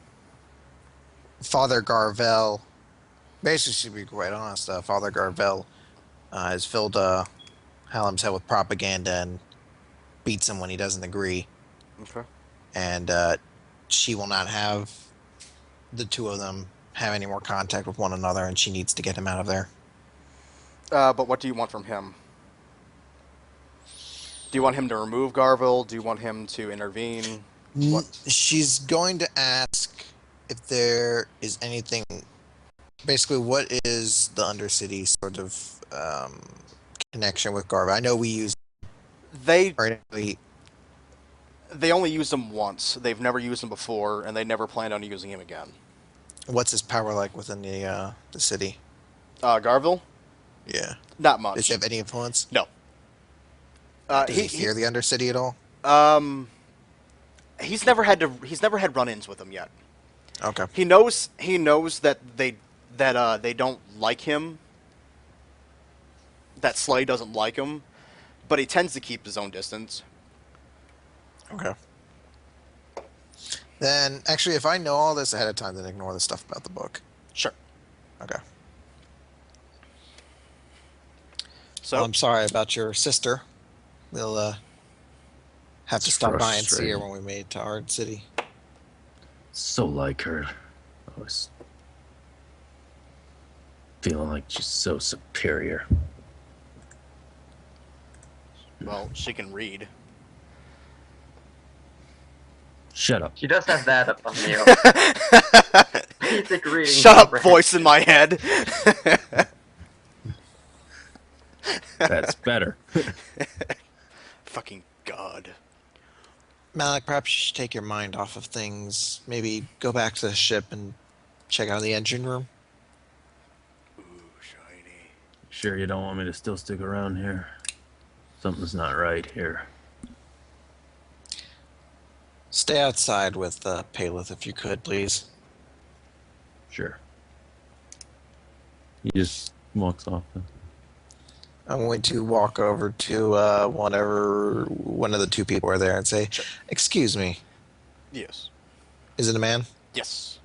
[SPEAKER 6] Father Garvel, basically, to be quite honest, Father Garvel has filled Hallam's head with propaganda and beats him when he doesn't agree.
[SPEAKER 1] Okay.
[SPEAKER 6] And she will not have the two of them have any more contact with one another, and she needs to get him out of there.
[SPEAKER 1] But what do you want from him? Do you want him to remove Garville? Do you want him to intervene? What?
[SPEAKER 6] She's going to ask if there is anything. Basically, what is the Undercity sort of connection with Garville? I know we use.
[SPEAKER 1] They
[SPEAKER 6] We,
[SPEAKER 1] only used him once. They've never used him before, and they never planned on using him again.
[SPEAKER 6] what's his power like within the city?
[SPEAKER 1] Garville?
[SPEAKER 6] Yeah.
[SPEAKER 1] Not much.
[SPEAKER 6] Does he have any influence?
[SPEAKER 1] No.
[SPEAKER 6] Does he fear the Undercity at all?
[SPEAKER 1] He's never had run-ins with them yet.
[SPEAKER 6] Okay.
[SPEAKER 1] He knows that they don't like him. That Slay doesn't like him, but he tends to keep his own distance.
[SPEAKER 6] Okay. Then, actually, if I know all this ahead of time, then ignore the stuff about the book.
[SPEAKER 1] Sure.
[SPEAKER 6] Okay.
[SPEAKER 1] So,
[SPEAKER 6] Well, I'm sorry about your sister. We'll have to
[SPEAKER 2] It's
[SPEAKER 6] stop by and see her
[SPEAKER 2] frustrating.
[SPEAKER 6] when we made it to Ard City.
[SPEAKER 2] So like her. I was feeling like she's so superior.
[SPEAKER 1] well, she can read.
[SPEAKER 2] Shut up.
[SPEAKER 7] She does have that up on the basic reading.
[SPEAKER 1] Shut up,
[SPEAKER 7] comprehension.
[SPEAKER 1] voice in my head.
[SPEAKER 2] That's better.
[SPEAKER 1] Fucking God.
[SPEAKER 6] Malik, perhaps you should take your mind off of things. Maybe go back to the ship and check out the engine room.
[SPEAKER 1] Ooh, shiny.
[SPEAKER 2] Sure you don't want me to still stick around here? Something's not right here.
[SPEAKER 6] Stay outside with Paleth if you could, please.
[SPEAKER 2] Sure. He just walks off then.
[SPEAKER 6] I'm going to walk over to one of the two people who are there and say,
[SPEAKER 1] Sure.
[SPEAKER 6] "Excuse me,
[SPEAKER 1] Yes.
[SPEAKER 6] is it a man?
[SPEAKER 1] Yes.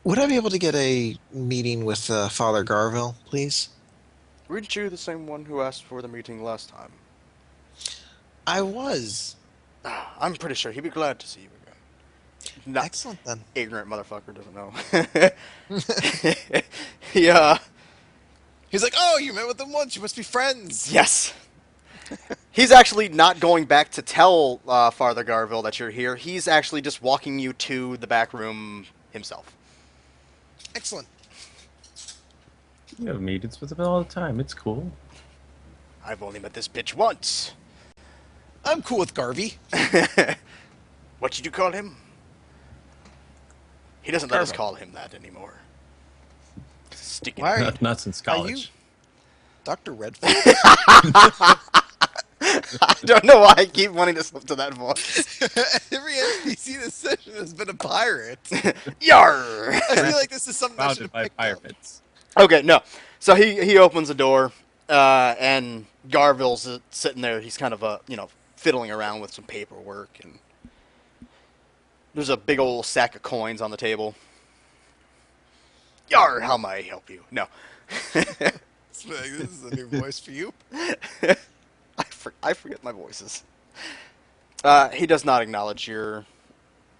[SPEAKER 6] Would I be able to get a meeting with Father Garville, please?"
[SPEAKER 1] Weren't you the same one who asked for the meeting last time?
[SPEAKER 6] I was.
[SPEAKER 1] I'm pretty sure he'd be glad to see you again. Not
[SPEAKER 6] Excellent, then.
[SPEAKER 1] ignorant motherfucker doesn't know. Yeah.
[SPEAKER 6] He's like, "Oh, you met with them once. You must be friends."
[SPEAKER 1] Yes. He's actually not going back to tell Father Garville that you're here. He's actually just walking you to the back room himself.
[SPEAKER 6] Excellent.
[SPEAKER 2] You have meetings with him all the time. It's cool.
[SPEAKER 1] I've only met this bitch once.
[SPEAKER 6] I'm cool with Garvey.
[SPEAKER 1] What did you call him? He doesn't let us
[SPEAKER 6] Garville.
[SPEAKER 1] call him that anymore. Sticky.
[SPEAKER 6] Why are you,
[SPEAKER 2] Not since
[SPEAKER 6] are you
[SPEAKER 2] college.
[SPEAKER 6] Dr. Redfield?
[SPEAKER 1] I don't know why I keep wanting to slip to that voice.
[SPEAKER 6] Every NPC this session has been a pirate.
[SPEAKER 1] Yar!
[SPEAKER 6] I feel like this is something I should
[SPEAKER 2] Founded
[SPEAKER 6] have
[SPEAKER 2] by
[SPEAKER 6] picked up.
[SPEAKER 2] pirates.
[SPEAKER 1] Okay, no. So he opens the door, and Garville's sitting there. He's kind of fiddling around with some paperwork, and there's a big old sack of coins on the table. Yar, how may I help you? No.
[SPEAKER 6] This is a new voice for you.
[SPEAKER 1] I forget my voices. He does not acknowledge your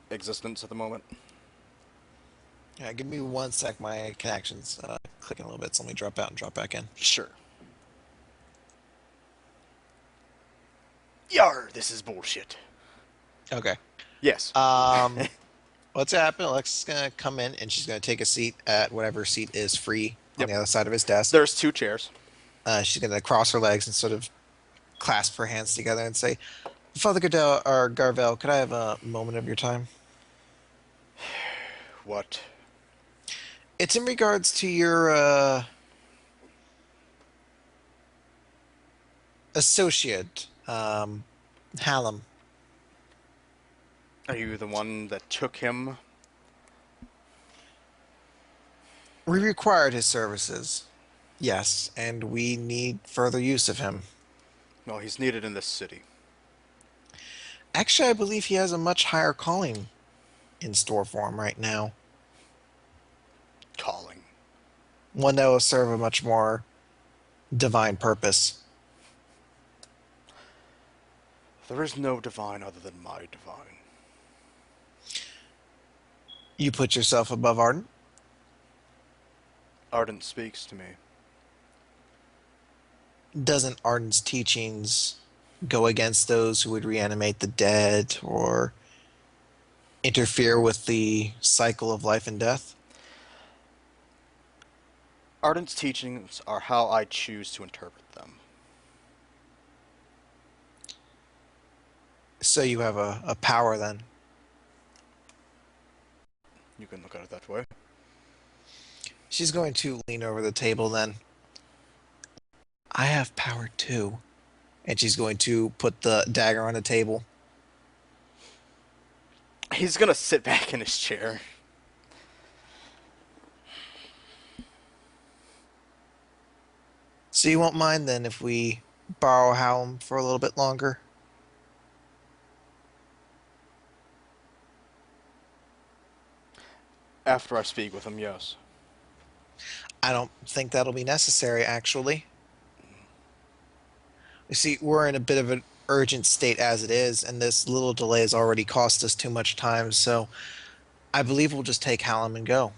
[SPEAKER 1] existence at the moment.
[SPEAKER 6] Yeah, give me 1 sec. My connection's clicking a little bit, so let me drop out and drop back in.
[SPEAKER 1] Sure. Yar, this is bullshit.
[SPEAKER 6] Okay.
[SPEAKER 1] Yes.
[SPEAKER 6] What's happening? Alexa's gonna come in and she's gonna take a seat at whatever seat is free on
[SPEAKER 1] Yep.
[SPEAKER 6] the other side of his desk.
[SPEAKER 1] There's 2 chairs.
[SPEAKER 6] She's gonna cross her legs and sort of clasp her hands together and say, "Father Goodell or Garvell, could I have a moment of your time?
[SPEAKER 1] What?
[SPEAKER 6] It's in regards to your associate, Hallam.
[SPEAKER 1] Are you the one that took him?
[SPEAKER 6] We required his services. Yes, and we need further use of him.
[SPEAKER 1] Well, he's needed in this city.
[SPEAKER 6] Actually, I believe he has a much higher calling in store for him right now.
[SPEAKER 1] Calling.
[SPEAKER 6] One that will serve a much more divine purpose.
[SPEAKER 1] There is no divine other than my divine.
[SPEAKER 6] You put yourself above Arden?
[SPEAKER 1] Ardent speaks to me.
[SPEAKER 6] Doesn't Arden's teachings go against those who would reanimate the dead or interfere with the cycle of life and death?
[SPEAKER 1] Ardent's teachings are how I choose to interpret them.
[SPEAKER 6] So you have a power then.
[SPEAKER 1] You can look at it that way.
[SPEAKER 6] She's going to lean over the table then. I have power too. And she's going to put the dagger on the table.
[SPEAKER 1] He's gonna sit back in his chair.
[SPEAKER 6] So you won't mind then if we borrow Hallam for a little bit longer?
[SPEAKER 1] After I speak with him, yes.
[SPEAKER 6] I don't think that'll be necessary, actually. You see, we're in a bit of an urgent state as it is, and this little delay has already cost us too much time, so I believe we'll just take Hallam and go.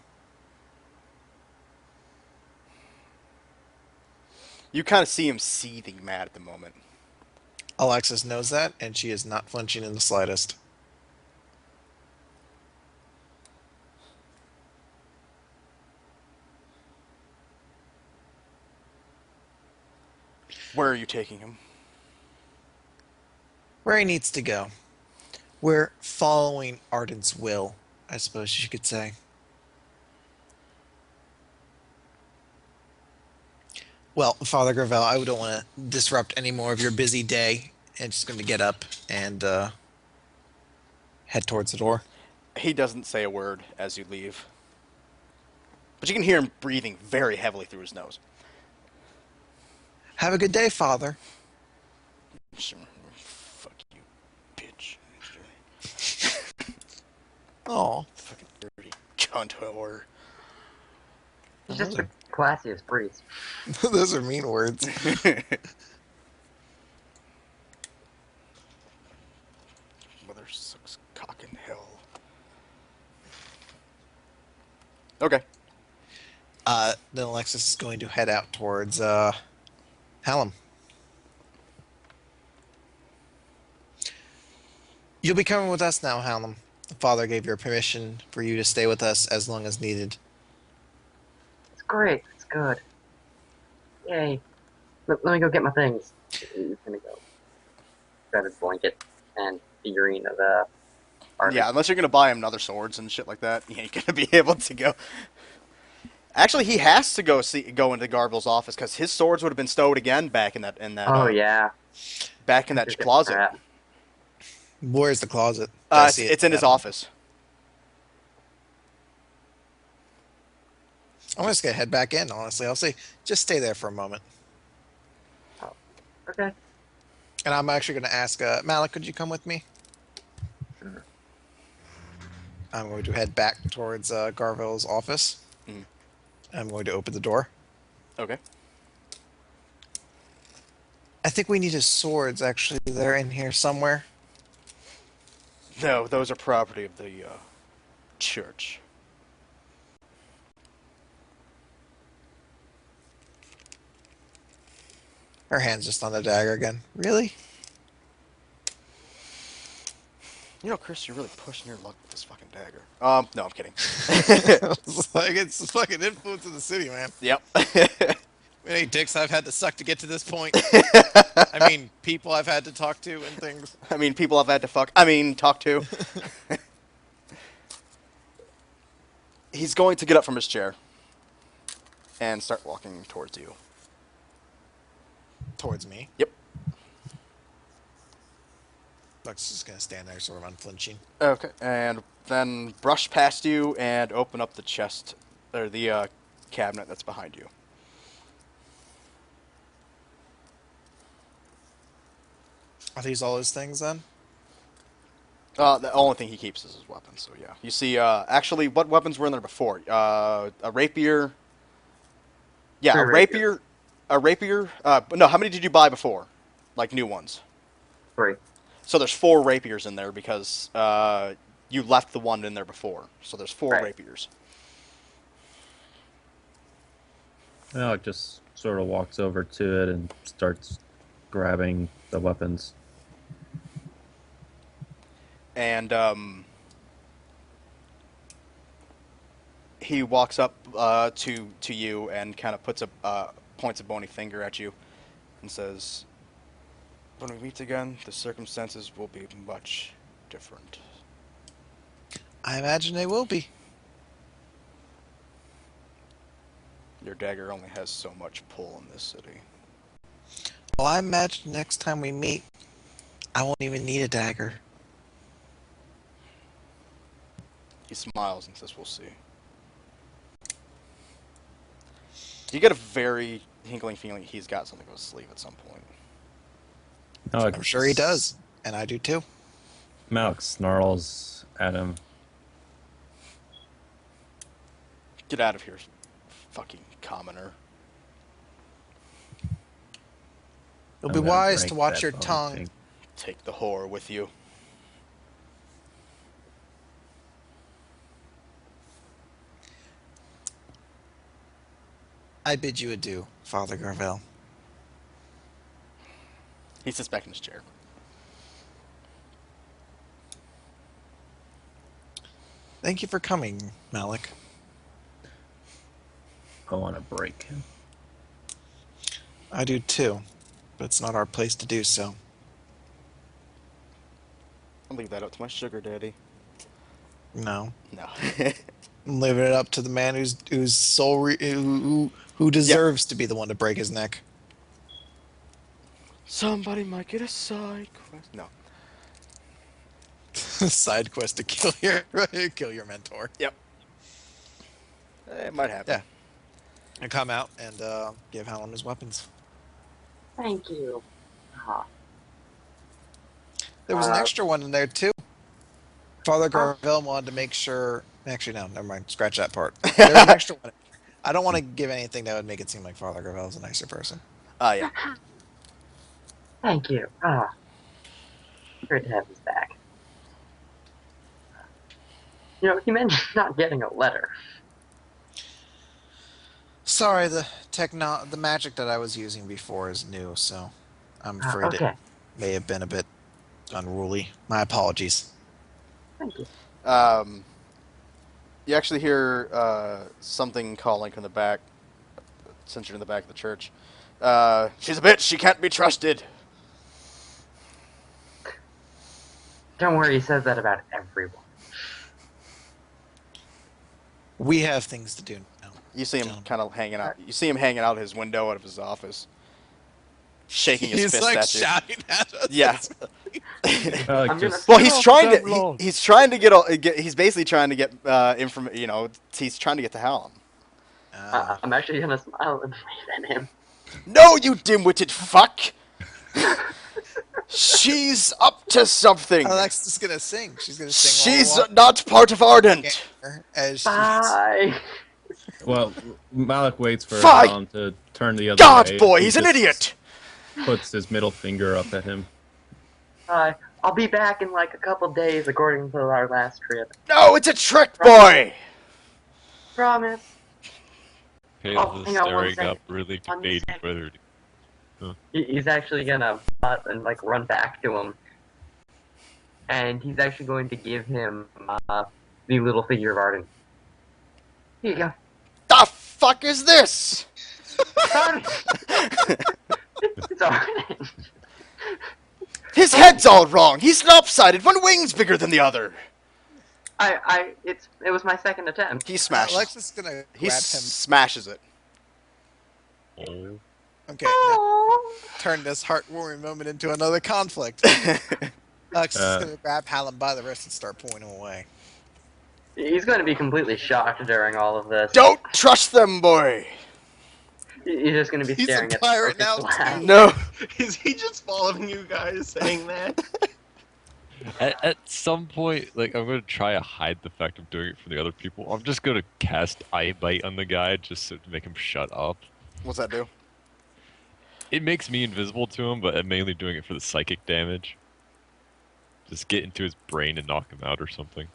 [SPEAKER 1] You kind of see him seething mad at the moment.
[SPEAKER 6] Alexis knows that, and she is not flinching in the slightest.
[SPEAKER 1] Where are you taking him?
[SPEAKER 6] Where he needs to go. We're following Arden's will, I suppose you could say. Well, Father Gravel, I don't want to disrupt any more of your busy day, and just going to get up and head towards the door.
[SPEAKER 1] He doesn't say a word as you leave. But you can hear him breathing very heavily through his nose.
[SPEAKER 6] Have a good day, Father.
[SPEAKER 1] Fuck you, bitch.
[SPEAKER 6] Oh,
[SPEAKER 1] Fucking dirty cunt whore.
[SPEAKER 7] He's just the classiest priest.
[SPEAKER 6] those are mean words.
[SPEAKER 1] Mother sucks cock in hell. Okay.
[SPEAKER 6] Then Alexis is going to head out towards Hallam. You'll be coming with us now, Hallam. The Father gave your permission for you to stay with us as long as needed.
[SPEAKER 7] It's great. It's good. Yay. Let me go get my things. He's gonna go grab his blanket and figurine of Arden.
[SPEAKER 1] Yeah, unless you're gonna buy him another swords and shit like that, you ain't gonna be able to go. Actually, he has to go into Garville's office because his swords would have been stowed again back in that
[SPEAKER 7] Oh yeah.
[SPEAKER 1] back in that
[SPEAKER 7] Just get
[SPEAKER 1] closet.
[SPEAKER 7] crap.
[SPEAKER 6] Where's the closet? I see
[SPEAKER 1] It's in his office.
[SPEAKER 6] I'm just gonna head back in. Honestly, I'll say just stay there for a moment,
[SPEAKER 7] Okay.
[SPEAKER 6] and I'm actually gonna ask Malik, could you come with me?
[SPEAKER 7] Sure.
[SPEAKER 6] I'm going to head back towards Garville's office.
[SPEAKER 1] Mhm.
[SPEAKER 6] I'm going to open the door.
[SPEAKER 1] Okay.
[SPEAKER 6] I think we need his swords. Actually, they're in here somewhere.
[SPEAKER 1] No, those are property of the church.
[SPEAKER 6] Her hand's just on the dagger again. Really?
[SPEAKER 1] You know, Chris, you're really pushing your luck with this fucking dagger. No, I'm kidding.
[SPEAKER 6] It's like it's fucking influence of the city, man.
[SPEAKER 1] Yep.
[SPEAKER 6] Many dicks I've had to suck to get to this point. I mean, people I've had to talk to and things.
[SPEAKER 1] I mean, people I've had to talk to. He's going to get up from his chair and start walking towards you.
[SPEAKER 6] Towards me.
[SPEAKER 1] Yep.
[SPEAKER 6] Buck's just gonna stand there, sort of unflinching.
[SPEAKER 1] Okay, and then brush past you and open up the chest, or the cabinet that's behind you.
[SPEAKER 6] Are these all his things then?
[SPEAKER 1] The only thing he keeps is his weapons, so yeah. You see, actually, what weapons were in there before? A rapier. Yeah,
[SPEAKER 7] Three
[SPEAKER 1] a rapier. A rapier. No, how many did you buy before? Like new ones?
[SPEAKER 7] 3.
[SPEAKER 1] So there's 4 rapiers in there because you left the one in there before. So there's 4
[SPEAKER 7] Right.
[SPEAKER 1] rapiers.
[SPEAKER 2] Alec just sort of walks over to it and starts grabbing the weapons.
[SPEAKER 1] And he walks up to you and kind of points a bony finger at you and says, "When we meet again, the circumstances will be much different."
[SPEAKER 6] I imagine they will be.
[SPEAKER 1] Your dagger only has so much pull in this city.
[SPEAKER 6] Well, I imagine next time we meet, I won't even need a dagger.
[SPEAKER 1] He smiles and says, "We'll see." You get a very hinkling feeling he's got something up his sleeve at some point.
[SPEAKER 2] Malik,
[SPEAKER 6] I'm sure he does, and I do too.
[SPEAKER 2] Malik snarls at him.
[SPEAKER 1] Get out of here, fucking commoner.
[SPEAKER 6] It'll
[SPEAKER 2] I'm
[SPEAKER 6] be
[SPEAKER 2] gonna
[SPEAKER 6] wise
[SPEAKER 2] break
[SPEAKER 6] to watch
[SPEAKER 2] that
[SPEAKER 6] your
[SPEAKER 2] bone
[SPEAKER 6] tongue.
[SPEAKER 2] thing.
[SPEAKER 1] Take the whore with you.
[SPEAKER 6] I bid you adieu, Father Garvel.
[SPEAKER 1] He sits back in his chair.
[SPEAKER 6] Thank you for coming, Malik.
[SPEAKER 2] I want to break him.
[SPEAKER 6] I do too, but it's not our place to do so.
[SPEAKER 1] I'll leave that up to my sugar daddy.
[SPEAKER 6] No,
[SPEAKER 1] No.
[SPEAKER 6] I'm leaving it up to the man whose who deserves to be the one to break his neck.
[SPEAKER 1] Somebody might get a side quest. No.
[SPEAKER 6] Side quest to kill your mentor.
[SPEAKER 1] Yep. It might happen.
[SPEAKER 6] Yeah. And come out and give Hallam his weapons.
[SPEAKER 7] Thank you. Ah,
[SPEAKER 6] There was an
[SPEAKER 7] Uh,
[SPEAKER 6] extra one in there too. Father Garvel wanted to make sure. Actually, no, never mind. Scratch that part. There was an extra one. I don't want to give anything that would make it seem like Father Garvel is a nicer person.
[SPEAKER 1] Yeah.
[SPEAKER 7] thank you. Great to have us back. You know, he mentioned not getting a letter.
[SPEAKER 6] Sorry, the magic that I was using before is new, so I'm afraid
[SPEAKER 7] Okay,
[SPEAKER 6] it may have been a bit unruly. My apologies.
[SPEAKER 7] thank you.
[SPEAKER 1] You actually hear something calling from the back, since you're in the back of the church. She's a bitch. She can't be trusted.
[SPEAKER 7] Don't worry, he says that about everyone.
[SPEAKER 6] We have things to do now.
[SPEAKER 1] You see him kind of hanging out. You see him hanging out his window out of his office, shaking his
[SPEAKER 6] He's
[SPEAKER 1] fist
[SPEAKER 6] like
[SPEAKER 1] at you.
[SPEAKER 6] shouting at us.
[SPEAKER 1] Yeah.
[SPEAKER 2] Malik
[SPEAKER 7] I'm gonna-
[SPEAKER 2] just
[SPEAKER 1] Well,
[SPEAKER 7] Get
[SPEAKER 1] he's
[SPEAKER 7] off
[SPEAKER 1] trying
[SPEAKER 7] the
[SPEAKER 1] to.
[SPEAKER 7] damn lawn.
[SPEAKER 1] He's trying to get. He's basically trying to get information. You know, he's trying to get to Hallam.
[SPEAKER 7] I'm actually gonna smile and wave at him.
[SPEAKER 1] No, you dim-witted fuck. She's up to something.
[SPEAKER 6] Alexa's gonna sing. She's gonna sing.
[SPEAKER 1] She's
[SPEAKER 6] while
[SPEAKER 1] not part of Ardent.
[SPEAKER 6] as she's
[SPEAKER 7] Bye.
[SPEAKER 2] well. Malik waits for
[SPEAKER 1] Fuck!
[SPEAKER 2] Hallam to turn the other
[SPEAKER 1] God,
[SPEAKER 2] way.
[SPEAKER 1] boy,
[SPEAKER 2] He
[SPEAKER 1] he's an
[SPEAKER 2] just
[SPEAKER 1] idiot.
[SPEAKER 2] Puts his middle finger up at him.
[SPEAKER 7] Bye. I'll be back in like a couple days, according to our last trip.
[SPEAKER 1] No, it's a trick, boy.
[SPEAKER 7] Promise.
[SPEAKER 5] Hales
[SPEAKER 7] Oh,
[SPEAKER 5] is
[SPEAKER 7] hang on one
[SPEAKER 5] staring
[SPEAKER 7] second.
[SPEAKER 5] up, really
[SPEAKER 7] One
[SPEAKER 5] debating
[SPEAKER 7] second.
[SPEAKER 5] whether to
[SPEAKER 7] He's actually gonna butt and like run back to him, and he's actually going to give him the little figure of Arden. Here you go.
[SPEAKER 1] The fuck is this?
[SPEAKER 7] Son! It's Arden.
[SPEAKER 1] His head's all wrong. He's lopsided. One wing's bigger than the other.
[SPEAKER 7] It was my second attempt.
[SPEAKER 1] He smashes.
[SPEAKER 6] Alexa's gonna
[SPEAKER 1] He
[SPEAKER 6] grab him.
[SPEAKER 1] smashes it.
[SPEAKER 5] Oh.
[SPEAKER 6] Okay, now turn this heartwarming moment into another conflict. Alexa's gonna grab Hallam by the wrist and start pulling him away.
[SPEAKER 7] He's going to be completely shocked during all of this.
[SPEAKER 1] Don't trust them, boy.
[SPEAKER 7] He's just going to be
[SPEAKER 6] He's a
[SPEAKER 7] staring at
[SPEAKER 6] pirate
[SPEAKER 7] the
[SPEAKER 6] now,
[SPEAKER 7] broken glass.
[SPEAKER 6] too.
[SPEAKER 1] No.
[SPEAKER 3] Is he just following you guys saying that?
[SPEAKER 5] At some point, like, I'm gonna try to hide the fact I'm doing it from the other people. I'm just gonna cast Eye Bite on the guy just to make him shut up.
[SPEAKER 1] What's that do?
[SPEAKER 5] It makes me invisible to him, but I'm mainly doing it for the psychic damage. Just get into his brain and knock him out or something.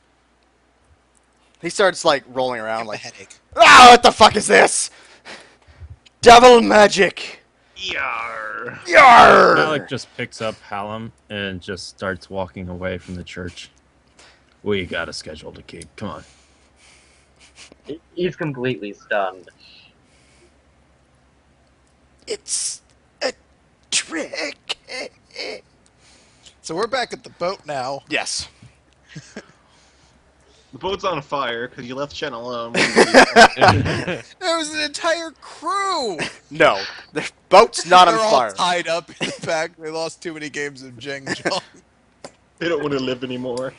[SPEAKER 1] He starts like rolling around
[SPEAKER 6] Give him a
[SPEAKER 1] like,
[SPEAKER 6] headache.
[SPEAKER 1] ah, what the fuck is this? Devil magic.
[SPEAKER 3] Yar.
[SPEAKER 1] Yarr!
[SPEAKER 2] Malik just picks up Hallam and just starts walking away from the church. We got a schedule to keep. Come on.
[SPEAKER 7] He's completely stunned.
[SPEAKER 1] It's a trick.
[SPEAKER 6] So we're back at the boat now.
[SPEAKER 1] Yes.
[SPEAKER 3] The boat's on fire because you left Shen alone.
[SPEAKER 6] There was an entire crew.
[SPEAKER 1] No, the boat's not on
[SPEAKER 6] They're all
[SPEAKER 1] fire.
[SPEAKER 6] tied up in the back. They lost too many games of Jeng Jong.
[SPEAKER 3] They don't want to live anymore.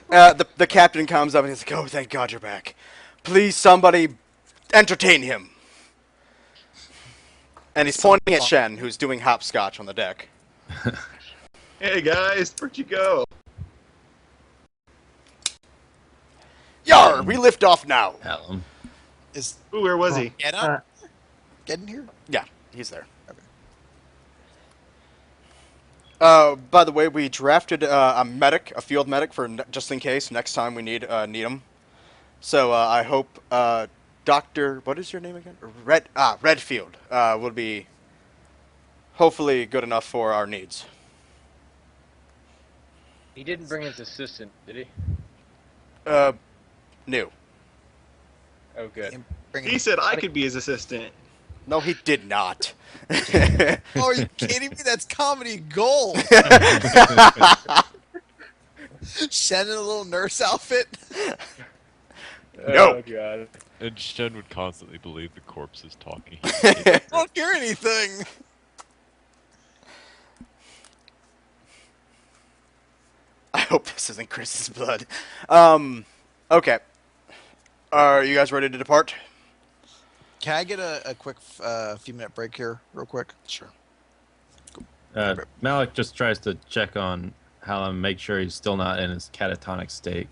[SPEAKER 1] The captain comes up and he's like, "Oh, thank God you're back. Please, somebody, entertain him." And he's pointing at Shen, who's doing hopscotch on the deck.
[SPEAKER 3] Hey guys, where'd you go?
[SPEAKER 1] Yar! We lift off now!
[SPEAKER 2] Hallam.
[SPEAKER 6] Is
[SPEAKER 3] Ooh, where was he?
[SPEAKER 6] get up? Get in here.
[SPEAKER 1] Yeah, he's there. By the way, we drafted a medic, a field medic, for just in case next time we need him. So I hope Doctor, what is your name again? Redfield will be hopefully good enough for our needs.
[SPEAKER 4] He didn't bring his assistant, did he?
[SPEAKER 1] New.
[SPEAKER 4] Oh, good.
[SPEAKER 3] He said I could be his assistant.
[SPEAKER 1] No, he did not.
[SPEAKER 6] Oh, are you kidding me? That's comedy gold. Shen in a little nurse outfit.
[SPEAKER 1] No.
[SPEAKER 4] Oh, God.
[SPEAKER 5] And Shen would constantly believe the corpse is talking.
[SPEAKER 6] I don't hear anything.
[SPEAKER 1] I hope this isn't Chris's blood. Okay. Are you guys ready to depart?
[SPEAKER 6] Can I get a quick few minute break here, real quick?
[SPEAKER 1] Sure.
[SPEAKER 2] Malik just tries to check on Hallam, make sure he's still not in his catatonic state.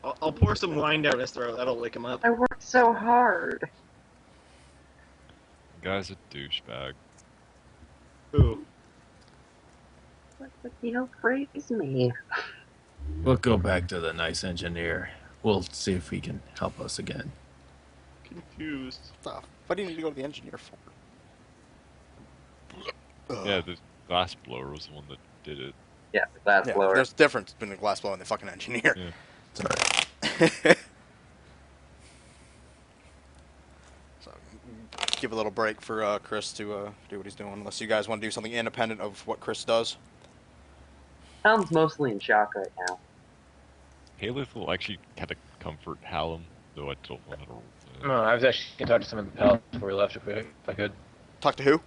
[SPEAKER 3] I'll pour some wine down his throat. That'll wake him up.
[SPEAKER 7] I worked so hard.
[SPEAKER 5] The guy's a douchebag.
[SPEAKER 3] Ooh.
[SPEAKER 7] But you don't praise me.
[SPEAKER 2] We'll go back to the nice engineer. We'll see if he can help us again.
[SPEAKER 3] Confused.
[SPEAKER 1] What do you need to go to the engineer for?
[SPEAKER 5] Yeah, the glass blower was the one that did it.
[SPEAKER 7] Yeah, the glass
[SPEAKER 1] Yeah,
[SPEAKER 7] blower.
[SPEAKER 1] there's a difference between the glass blower and the fucking engineer.
[SPEAKER 5] Yeah.
[SPEAKER 2] Sorry.
[SPEAKER 1] So, give a little break for Chris to do what he's doing, unless you guys want to do something independent of what Chris does.
[SPEAKER 7] Tom's mostly in shock right now.
[SPEAKER 5] Halith will actually kind of comfort Hallam, though I don't want to.
[SPEAKER 4] No, I was actually going to talk to someone in the palace before we left, if I could.
[SPEAKER 1] Talk to who?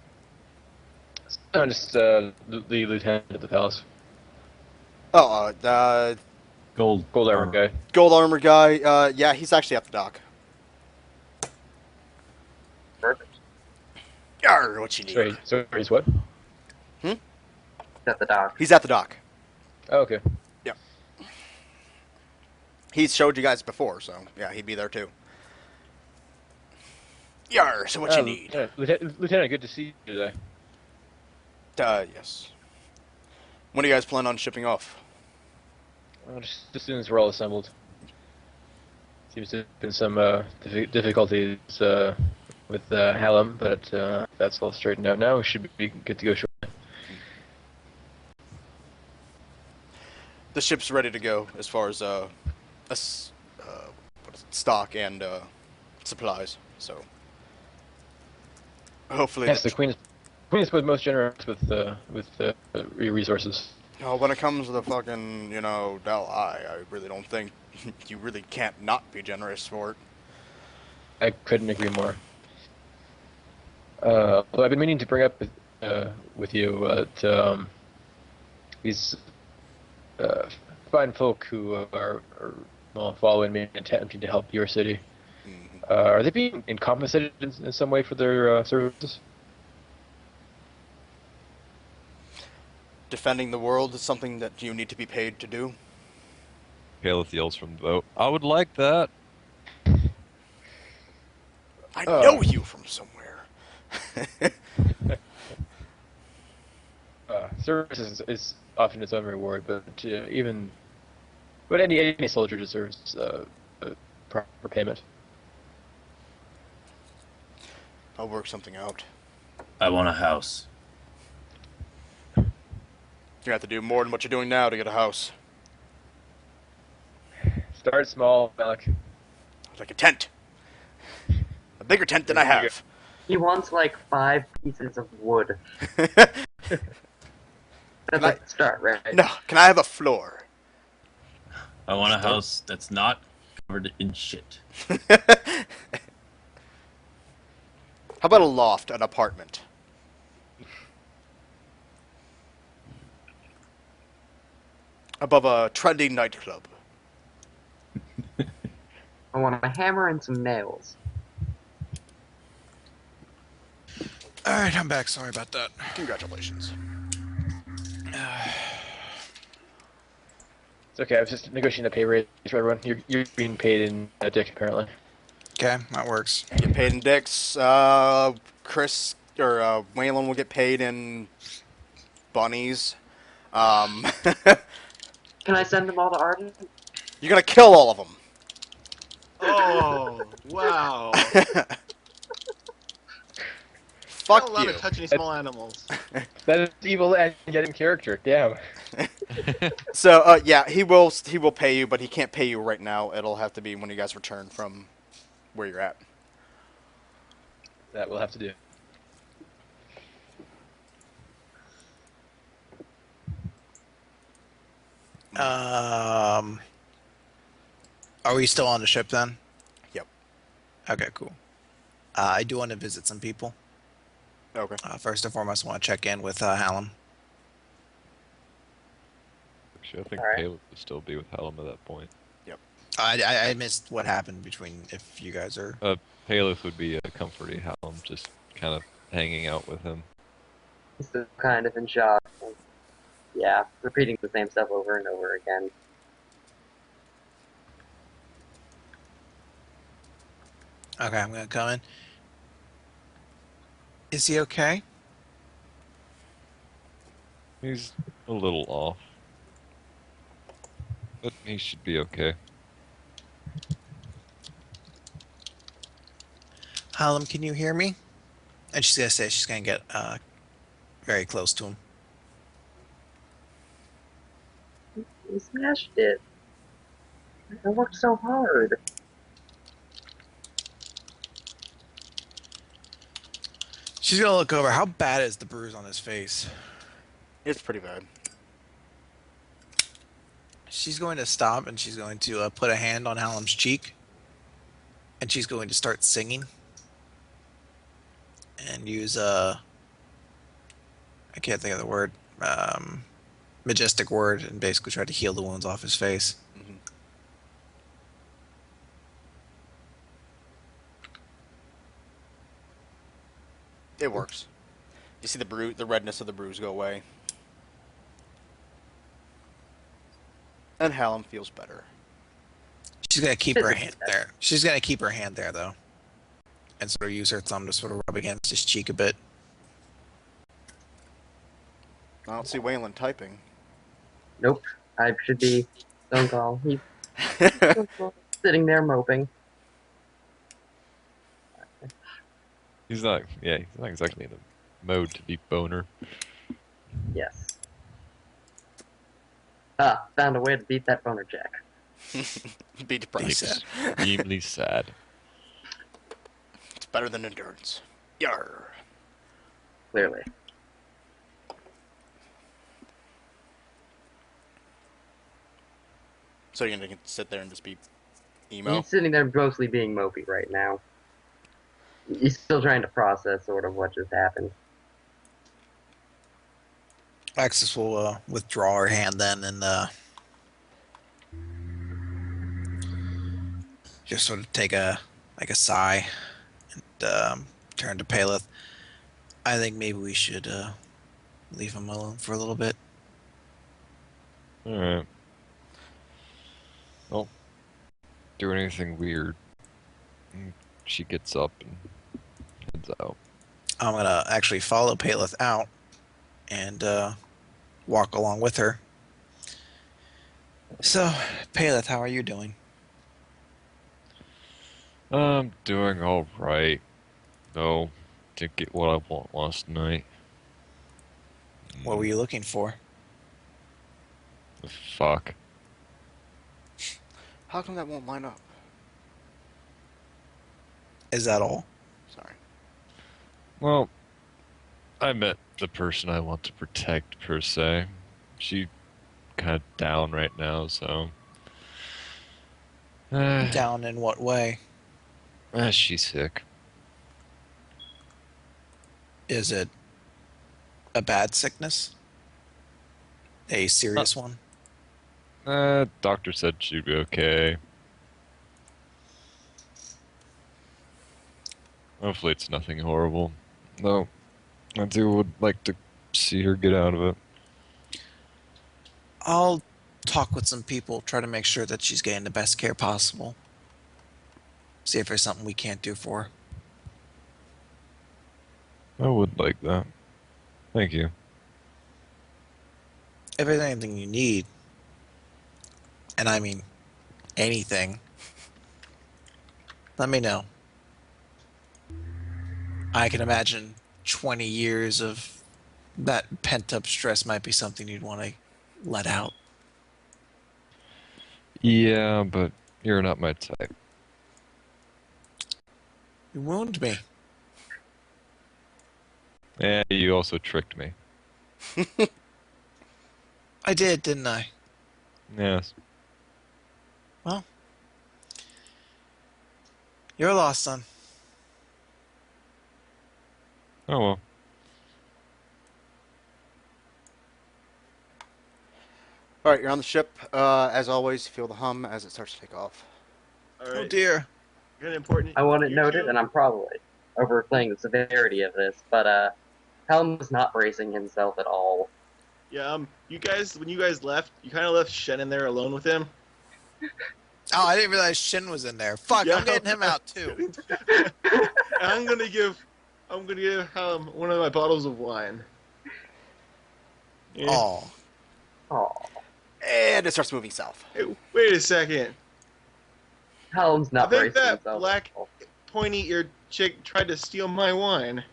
[SPEAKER 4] No, just the lieutenant at the palace.
[SPEAKER 1] Oh,
[SPEAKER 2] Gold
[SPEAKER 4] Gold armor guy.
[SPEAKER 1] gold armor guy. Yeah, he's actually at the dock.
[SPEAKER 7] Perfect.
[SPEAKER 1] Yarr, what you need?
[SPEAKER 4] Sorry, he's what?
[SPEAKER 7] At the dock.
[SPEAKER 1] He's at the dock.
[SPEAKER 4] Oh, okay.
[SPEAKER 1] He's showed you guys before, so yeah, he'd be there too. Yarr, so what you need?
[SPEAKER 4] Lieutenant, good to see you today.
[SPEAKER 1] Yes. When do you guys plan on shipping off?
[SPEAKER 4] Well, just as soon as we're all assembled. Seems to have been some difficulties with Hallam, but that's all straightened out now. We should be good to go shortly.
[SPEAKER 1] The ship's ready to go as far as stock and supplies. So hopefully.
[SPEAKER 4] Yes, the Queen is most generous with resources.
[SPEAKER 1] When it comes to the fucking Del I really don't think you really can't not be generous for it.
[SPEAKER 4] I couldn't agree more. But I've been meaning to bring up with you these fine folk who are following me and attempting to help your city.
[SPEAKER 1] Mhm.
[SPEAKER 4] Are they being compensated in some way for their services?
[SPEAKER 1] Defending the world is something that you need to be paid to do.
[SPEAKER 5] Halith yells from the boat, I would like that.
[SPEAKER 1] I know you from somewhere.
[SPEAKER 4] Service is often its own reward, but any soldier deserves proper payment.
[SPEAKER 1] I'll work something out.
[SPEAKER 2] I want a house.
[SPEAKER 1] You have to do more than what you're doing now to get a house.
[SPEAKER 4] Start small, Malik.
[SPEAKER 1] Like a tent. A bigger tent than I have.
[SPEAKER 7] He wants like 5 pieces of wood. That's
[SPEAKER 1] I-
[SPEAKER 7] a start, right?
[SPEAKER 1] No, can I have a floor?
[SPEAKER 2] I want a house that's not covered in shit.
[SPEAKER 1] How about a loft, an apartment? Above a trendy nightclub.
[SPEAKER 7] I want a hammer and some nails.
[SPEAKER 6] All right, I'm back. Sorry about that.
[SPEAKER 1] Congratulations.
[SPEAKER 4] It's okay. I was just negotiating a pay raise for everyone. You're being paid in Dick apparently.
[SPEAKER 6] Okay, that works.
[SPEAKER 1] Get paid in dicks. Chris or Waylon will get paid in bunnies.
[SPEAKER 7] Can I send them all to Arden?
[SPEAKER 1] You're gonna kill all of them.
[SPEAKER 3] Oh, wow.
[SPEAKER 1] Fuck
[SPEAKER 3] Not allowed
[SPEAKER 1] you.
[SPEAKER 3] to touch any small animals.
[SPEAKER 4] That is evil and yet in character. Damn.
[SPEAKER 1] So yeah, he will pay you, but he can't pay you right now. It'll have to be when you guys return from where you're at.
[SPEAKER 4] That we'll have to do.
[SPEAKER 6] Are we still on the ship then?
[SPEAKER 1] Yep.
[SPEAKER 6] Okay, cool. I do want to visit some people.
[SPEAKER 1] Okay.
[SPEAKER 6] First and foremost, I want to check in with Hallam.
[SPEAKER 5] Actually, I think
[SPEAKER 7] Alright.
[SPEAKER 5] Caleb would still be with Hallam at that point.
[SPEAKER 6] I missed what happened between if you guys are.
[SPEAKER 5] Paleth would be comforting Hallam, just kind of hanging out with him.
[SPEAKER 7] He's still kind of in shock. Yeah, repeating the same stuff over and over again.
[SPEAKER 6] Okay, I'm gonna come in. Is he okay?
[SPEAKER 5] He's a little off, but he should be okay.
[SPEAKER 6] Hallam, can you hear me? And she's gonna say she's gonna get very close to him.
[SPEAKER 7] We smashed it. I worked so hard.
[SPEAKER 6] She's gonna look over. How bad is the bruise on his face?
[SPEAKER 1] It's pretty bad.
[SPEAKER 6] She's going to stop and she's going to put a hand on Hallam's cheek. And she's going to start singing. And use I can't think of the word. Majestic word, and basically try to heal the wounds off his face.
[SPEAKER 1] Mm-hmm. It works. You see the redness of the bruise go away. And Hallam feels better.
[SPEAKER 6] She's gonna keep her hand there. She's gonna keep her hand there though. And sort of use her thumb to sort of rub against his cheek a bit.
[SPEAKER 1] I don't see Waylon typing.
[SPEAKER 7] Nope. I should be Stone Call. He's sitting there moping.
[SPEAKER 5] He's not exactly in the mode to be boner.
[SPEAKER 7] Yes. Ah, found a way to beat that boner jack.
[SPEAKER 1] Be depressed.
[SPEAKER 5] Extremely sad.
[SPEAKER 1] It's better than endurance. Yarr.
[SPEAKER 7] Clearly.
[SPEAKER 1] So you're gonna sit there and just be emo?
[SPEAKER 7] He's sitting there mostly being mopey right now. He's still trying to process sort of what just happened.
[SPEAKER 6] Alexis will withdraw her hand then and just sort of take a sigh and turn to Paleth. I think maybe we should leave him alone for a little bit.
[SPEAKER 5] Alright. Don't do anything weird. She gets up and heads out.
[SPEAKER 6] I'm gonna actually follow Paleth out and walk along with her. So, Paleth, how are you doing?
[SPEAKER 5] I'm doing alright. No, didn't get what I want last night.
[SPEAKER 6] What were you looking for?
[SPEAKER 5] Fuck.
[SPEAKER 1] How come that won't line up?
[SPEAKER 6] Is that all?
[SPEAKER 1] Sorry.
[SPEAKER 5] Well, I met the person I want to protect, per se. She kind of down right now, so...
[SPEAKER 6] Down in what way?
[SPEAKER 5] She's sick.
[SPEAKER 6] Is it a bad sickness? A serious one?
[SPEAKER 5] Doctor said she'd be okay. Hopefully it's nothing horrible. Though, I do would like to see her get out of it.
[SPEAKER 6] I'll talk with some people, try to make sure that she's getting the best care possible. See if there's something we can't do for her.
[SPEAKER 5] I would like that. Thank you.
[SPEAKER 6] If there's anything you need, and I mean anything, let me know. I can imagine 20 years of that pent-up stress might be something you'd want to let out.
[SPEAKER 5] Yeah, but you're not my type.
[SPEAKER 6] You wound me.
[SPEAKER 5] And you also tricked me.
[SPEAKER 6] I did, didn't I?
[SPEAKER 5] Yes.
[SPEAKER 6] Well, you're lost, son.
[SPEAKER 5] Oh well.
[SPEAKER 1] All right, you're on the ship. As always, you feel the hum as it starts to take off.
[SPEAKER 3] All
[SPEAKER 6] Oh
[SPEAKER 3] right.
[SPEAKER 6] dear.
[SPEAKER 3] Good important.
[SPEAKER 7] I want it
[SPEAKER 3] you
[SPEAKER 7] noted,
[SPEAKER 3] two-
[SPEAKER 7] and I'm probably overplaying the severity of this, but Helm's not bracing himself at all.
[SPEAKER 3] Yeah. You guys, when you guys left, you kind of left Shen in there alone with him.
[SPEAKER 6] Oh, I didn't realize Shin was in there. Fuck,
[SPEAKER 3] Yeah.
[SPEAKER 6] I'm getting him out too.
[SPEAKER 3] And I'm gonna give him one of my bottles of wine. Yeah.
[SPEAKER 6] Oh.
[SPEAKER 7] Oh,
[SPEAKER 1] And it starts moving south.
[SPEAKER 3] Hey, wait a second.
[SPEAKER 7] Helm's not
[SPEAKER 3] I think
[SPEAKER 7] bracing
[SPEAKER 3] that
[SPEAKER 7] himself.
[SPEAKER 3] black-
[SPEAKER 7] at all.
[SPEAKER 3] Pointy-eared chick tried to steal my wine.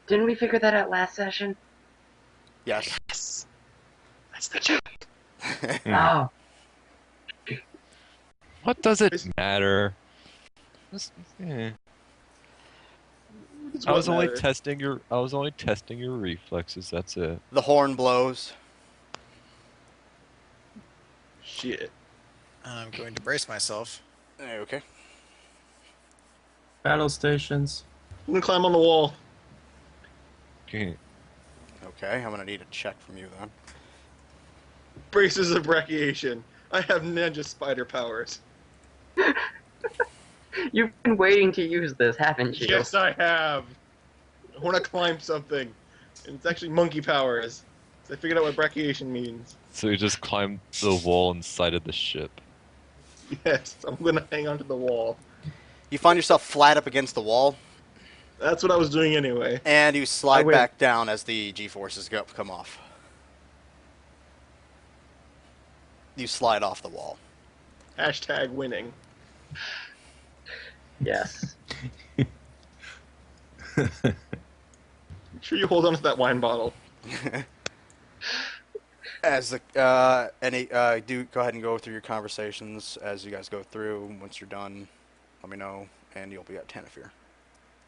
[SPEAKER 7] Didn't we figure that out last session?
[SPEAKER 1] Yes.
[SPEAKER 3] Yes. That's the joke.
[SPEAKER 7] Oh,
[SPEAKER 5] What does it matter? Eh.
[SPEAKER 3] It's
[SPEAKER 5] I was
[SPEAKER 3] what
[SPEAKER 5] only
[SPEAKER 3] matters.
[SPEAKER 5] testing your. I was only testing your reflexes. That's it.
[SPEAKER 1] The horn blows.
[SPEAKER 3] Shit.
[SPEAKER 6] I'm going to brace myself.
[SPEAKER 1] Okay.
[SPEAKER 2] Battle stations.
[SPEAKER 3] I'm gonna climb on the wall.
[SPEAKER 5] Okay.
[SPEAKER 1] Okay, I'm gonna need a check from you then.
[SPEAKER 3] Braces of brachiation. I have ninja spider powers.
[SPEAKER 7] you've been waiting to use this, haven't you?
[SPEAKER 3] Yes, I have. I want to climb something. And it's actually monkey powers. So I figured out what brachiation means.
[SPEAKER 5] So you just climbed the wall inside of the ship.
[SPEAKER 3] Yes, I'm gonna hang onto the wall.
[SPEAKER 1] You find yourself flat up against the wall,
[SPEAKER 3] That's what I was doing anyway.
[SPEAKER 1] and you slide
[SPEAKER 3] win.
[SPEAKER 1] back down as the G-forces come off. You slide off the wall.
[SPEAKER 3] Hashtag winning.
[SPEAKER 7] Yes.
[SPEAKER 3] Make sure you hold on to that wine bottle.
[SPEAKER 1] As the do go ahead and go through your conversations as you guys go through. Once you're done, let me know, and you'll be at 10 if you're.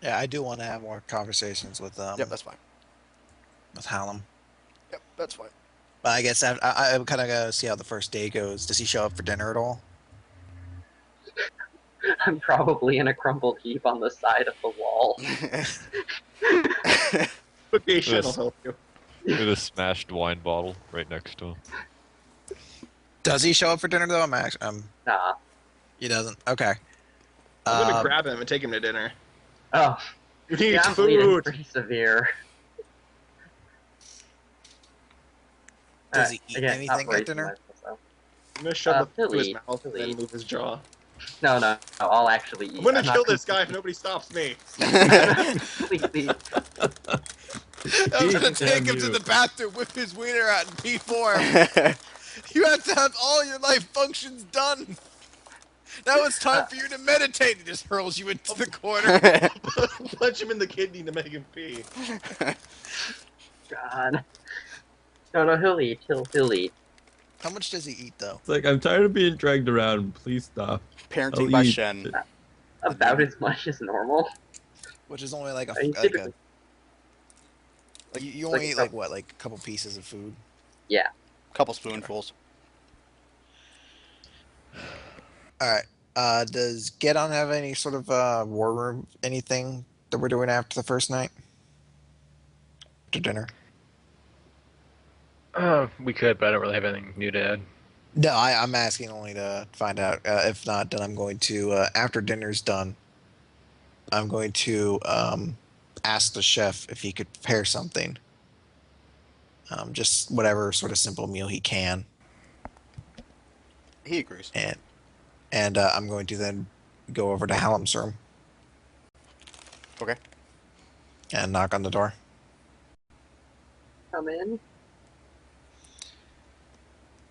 [SPEAKER 6] Yeah, I do want to have more conversations with
[SPEAKER 1] Yep, that's fine.
[SPEAKER 6] with Hallam.
[SPEAKER 1] Yep, that's fine.
[SPEAKER 6] But I guess I kind of gotta see how the first day goes. Does he show up for dinner at all?
[SPEAKER 7] I'm probably in a crumpled heap on the side of the wall.
[SPEAKER 3] Brachiation will
[SPEAKER 5] Yes.
[SPEAKER 3] help you.
[SPEAKER 5] With a smashed wine bottle right next to him.
[SPEAKER 6] Does he show up for dinner though?
[SPEAKER 7] Nah.
[SPEAKER 6] He doesn't. Okay.
[SPEAKER 3] I'm gonna
[SPEAKER 6] Um,
[SPEAKER 3] grab him and take him to dinner.
[SPEAKER 7] Oh,
[SPEAKER 3] You need
[SPEAKER 7] yeah, I'm bleeding
[SPEAKER 3] food.
[SPEAKER 7] pretty severe.
[SPEAKER 6] Does he eat
[SPEAKER 7] Again,
[SPEAKER 6] anything
[SPEAKER 7] not
[SPEAKER 6] at
[SPEAKER 7] bracing
[SPEAKER 6] dinner?
[SPEAKER 7] myself.
[SPEAKER 3] I'm gonna shove the
[SPEAKER 7] he'll
[SPEAKER 3] food in his
[SPEAKER 7] eat.
[SPEAKER 3] mouth
[SPEAKER 7] He'll
[SPEAKER 3] and then
[SPEAKER 7] eat.
[SPEAKER 3] move his jaw.
[SPEAKER 7] No, I'll actually eat.
[SPEAKER 3] I'm gonna
[SPEAKER 7] not
[SPEAKER 3] kill this guy if nobody stops me.
[SPEAKER 7] completely.
[SPEAKER 6] I'm gonna
[SPEAKER 2] Damn
[SPEAKER 6] take him to
[SPEAKER 2] you.
[SPEAKER 6] the bathroom, whip his wiener out, and pee for him. You have to have all your life functions done. Now it's time for you to meditate. He just hurls you into the corner.
[SPEAKER 3] Punch him in the kidney to make him pee.
[SPEAKER 7] God. No, he'll eat. He'll eat.
[SPEAKER 6] How much does he eat though?
[SPEAKER 2] It's like, I'm tired of being dragged around. Please stop.
[SPEAKER 1] Parenting
[SPEAKER 2] I'll
[SPEAKER 1] by
[SPEAKER 2] eat.
[SPEAKER 1] Shen.
[SPEAKER 7] About as much as normal.
[SPEAKER 6] Which is only like a
[SPEAKER 7] I mean,
[SPEAKER 6] like
[SPEAKER 7] typically,
[SPEAKER 6] you
[SPEAKER 7] like
[SPEAKER 6] only
[SPEAKER 7] a
[SPEAKER 6] eat like
[SPEAKER 7] couple-
[SPEAKER 6] what, like a couple pieces of food?
[SPEAKER 7] yeah.
[SPEAKER 1] Couple spoonfuls.
[SPEAKER 6] All right. Does Gedon have any sort of war room, anything that we're doing after the first night? After dinner?
[SPEAKER 4] We could, but I don't really have anything new to add.
[SPEAKER 6] No, I'm asking only to find out. If not, then I'm going to, after dinner's done, I'm going to ask the chef if he could prepare something. Just whatever sort of simple meal he can.
[SPEAKER 1] He agrees.
[SPEAKER 6] And I'm going to then go over to Hallam's room
[SPEAKER 1] Okay.
[SPEAKER 6] and knock on the door.
[SPEAKER 7] Come in.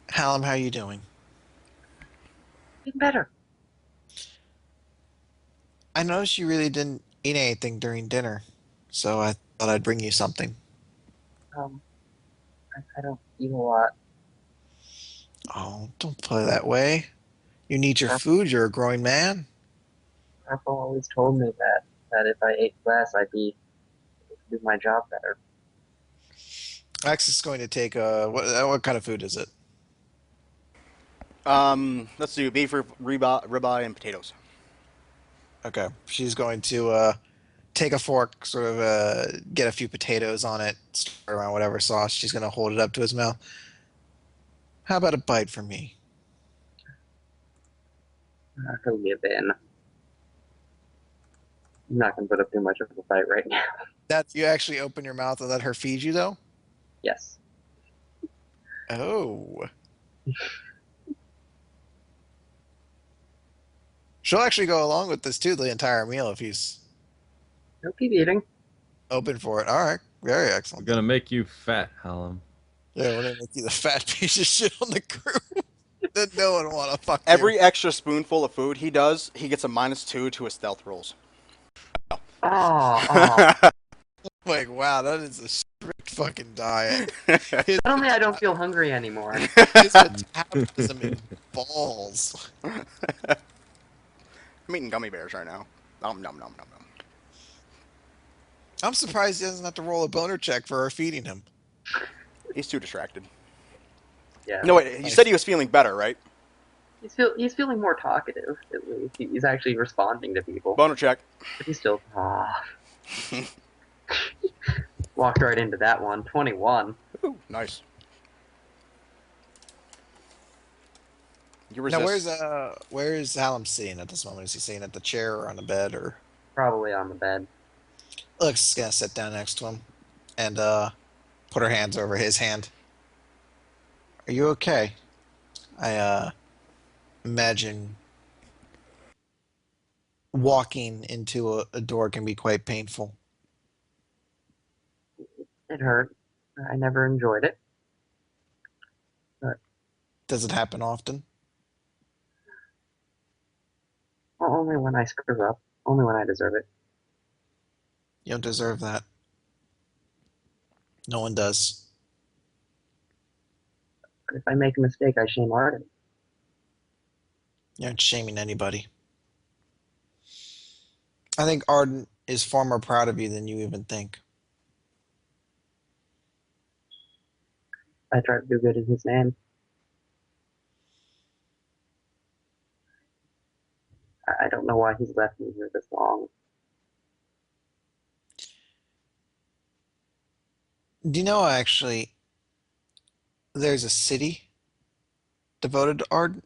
[SPEAKER 6] Hallam, how you doing?
[SPEAKER 7] Getting better.
[SPEAKER 6] I noticed you really didn't eat anything during dinner, so I thought I'd bring you something.
[SPEAKER 7] I don't eat a lot.
[SPEAKER 6] Oh, don't play that way. You need your food. You're a growing man.
[SPEAKER 7] Papa always told me that if I ate less, I'd be able to do my job better.
[SPEAKER 6] Max is going to take what kind of food is it?
[SPEAKER 1] Let's do beef, ribeye, and potatoes.
[SPEAKER 6] Okay, she's going to take a fork, sort of get a few potatoes on it, stir around whatever sauce. She's going to hold it up to his mouth. How about a bite for me?
[SPEAKER 7] He'll give in. I'm not gonna put up too much of a fight right now.
[SPEAKER 6] That you actually open your mouth and let her feed you, though?
[SPEAKER 7] Yes.
[SPEAKER 6] Oh. She'll actually go along with this too, the entire meal, if he's
[SPEAKER 7] He'll keep eating.
[SPEAKER 6] open for it. All right, very
[SPEAKER 2] We're
[SPEAKER 6] excellent.
[SPEAKER 2] gonna make you fat, Hallam.
[SPEAKER 6] Yeah, we're gonna make you the fat piece of shit on the crew that no one want to fuck you.
[SPEAKER 1] Every extra spoonful of food he does, he gets a -2 to his stealth rolls.
[SPEAKER 7] Oh.
[SPEAKER 6] Like, wow, that is a strict fucking diet.
[SPEAKER 7] Suddenly I don't feel hungry anymore.
[SPEAKER 6] His metabolism is balls.
[SPEAKER 1] I'm eating gummy bears right now. Nom nom nom nom nom.
[SPEAKER 6] I'm surprised he doesn't have to roll a boner check for her feeding him.
[SPEAKER 1] He's too distracted.
[SPEAKER 7] Yeah.
[SPEAKER 1] No, wait. You said he was feeling better, right?
[SPEAKER 7] He's feeling more talkative, at least. He's actually responding to people.
[SPEAKER 1] Boner check.
[SPEAKER 7] But he's still walked right into that one. 21.
[SPEAKER 1] Ooh, nice. You resist.
[SPEAKER 6] Now, where's Hallam sitting at this moment? Is he sitting at the chair or on the bed or?
[SPEAKER 7] Probably on the bed.
[SPEAKER 6] Looks gonna sit down next to him and put her hands over his hand. Are you okay? I imagine walking into a door can be quite painful.
[SPEAKER 7] It hurt. I never enjoyed it.
[SPEAKER 6] Does it happen often?
[SPEAKER 7] Well, only when I screw up. Only when I deserve it.
[SPEAKER 6] You don't deserve that. No one does.
[SPEAKER 7] But if I make a mistake, I shame Arden.
[SPEAKER 6] You aren't shaming anybody. I think Arden is far more proud of you than you even think.
[SPEAKER 7] I try to do good in his name. I don't know why he's left me here this long.
[SPEAKER 6] Do you know, actually, there's a city devoted to Arden?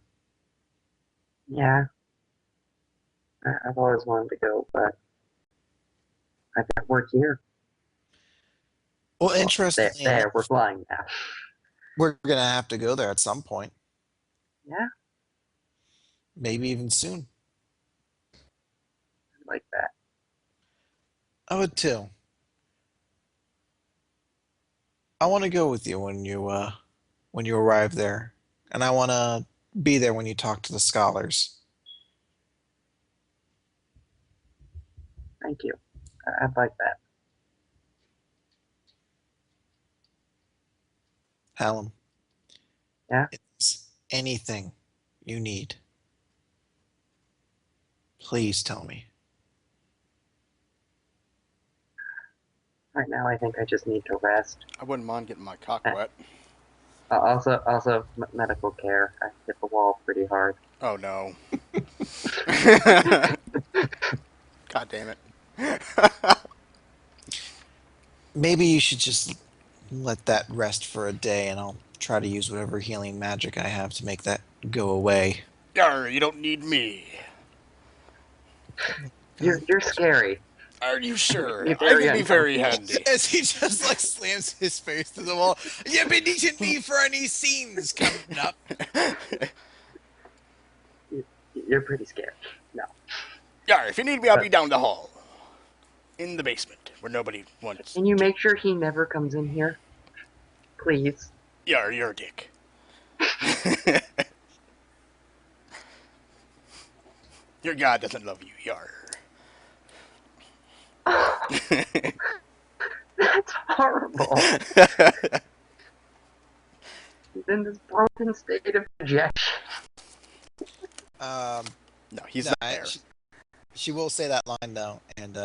[SPEAKER 7] Yeah. I've always wanted to go, but I've got work here.
[SPEAKER 6] Well, interestingly
[SPEAKER 7] There,
[SPEAKER 6] enough,
[SPEAKER 7] we're flying now.
[SPEAKER 6] we're going to have to go there at some point.
[SPEAKER 7] Yeah,
[SPEAKER 6] Maybe even soon.
[SPEAKER 7] like that.
[SPEAKER 6] I would too. I want to go with you when you arrive there, and I want to be there when you talk to the scholars.
[SPEAKER 7] Thank you. I'd like that.
[SPEAKER 6] Hallam.
[SPEAKER 7] Yeah?
[SPEAKER 6] It's anything you need. Please tell me.
[SPEAKER 7] Right now, I think I just need to rest.
[SPEAKER 1] I wouldn't mind getting my cock wet.
[SPEAKER 7] Also, medical care. I hit the wall pretty hard.
[SPEAKER 1] Oh no. God damn it.
[SPEAKER 6] Maybe you should just let that rest for a day, and I'll try to use whatever healing magic I have to make that go away.
[SPEAKER 1] Yarr, you don't need me.
[SPEAKER 7] You're scary.
[SPEAKER 1] Are you sure?
[SPEAKER 7] Be
[SPEAKER 1] I
[SPEAKER 7] very
[SPEAKER 1] can be very
[SPEAKER 7] uncomfortable.
[SPEAKER 1] handy.
[SPEAKER 6] As he just like slams his face to the wall. You've been needing me for any scenes coming up.
[SPEAKER 7] You're pretty scared. No.
[SPEAKER 1] Yeah, if you need me, I'll be down the hall. In the basement, where nobody wants...
[SPEAKER 7] Can you make sure he never comes in here? Please.
[SPEAKER 1] Yeah, you're a dick. Your God doesn't love you, yar.
[SPEAKER 7] That's horrible. He's in this broken state of rejection.
[SPEAKER 6] Um,
[SPEAKER 1] No, he's
[SPEAKER 6] no,
[SPEAKER 1] not there.
[SPEAKER 6] she will say that line though, and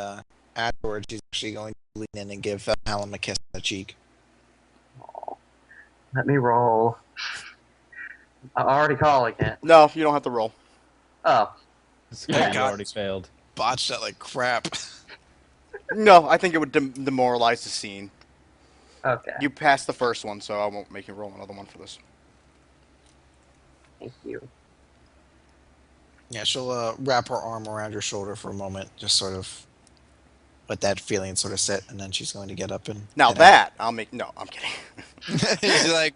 [SPEAKER 6] afterwards she's actually going to lean in and give Hallam a kiss on the cheek.
[SPEAKER 7] Let me roll. I'm already calling it.
[SPEAKER 1] No, you don't have to roll.
[SPEAKER 7] Oh.
[SPEAKER 4] This
[SPEAKER 6] Yeah,
[SPEAKER 4] game
[SPEAKER 6] God.
[SPEAKER 4] already failed.
[SPEAKER 6] Botched that like crap.
[SPEAKER 1] No, I think it would demoralize the scene.
[SPEAKER 7] Okay.
[SPEAKER 1] You passed the first one, so I won't make you roll another one for this.
[SPEAKER 7] Thank you.
[SPEAKER 6] Yeah, she'll wrap her arm around your shoulder for a moment, just sort of let that feeling sort of sit, and then she's going to get up and
[SPEAKER 1] Now
[SPEAKER 6] head
[SPEAKER 1] that, I'll make... No, I'm kidding.
[SPEAKER 6] out. She's like,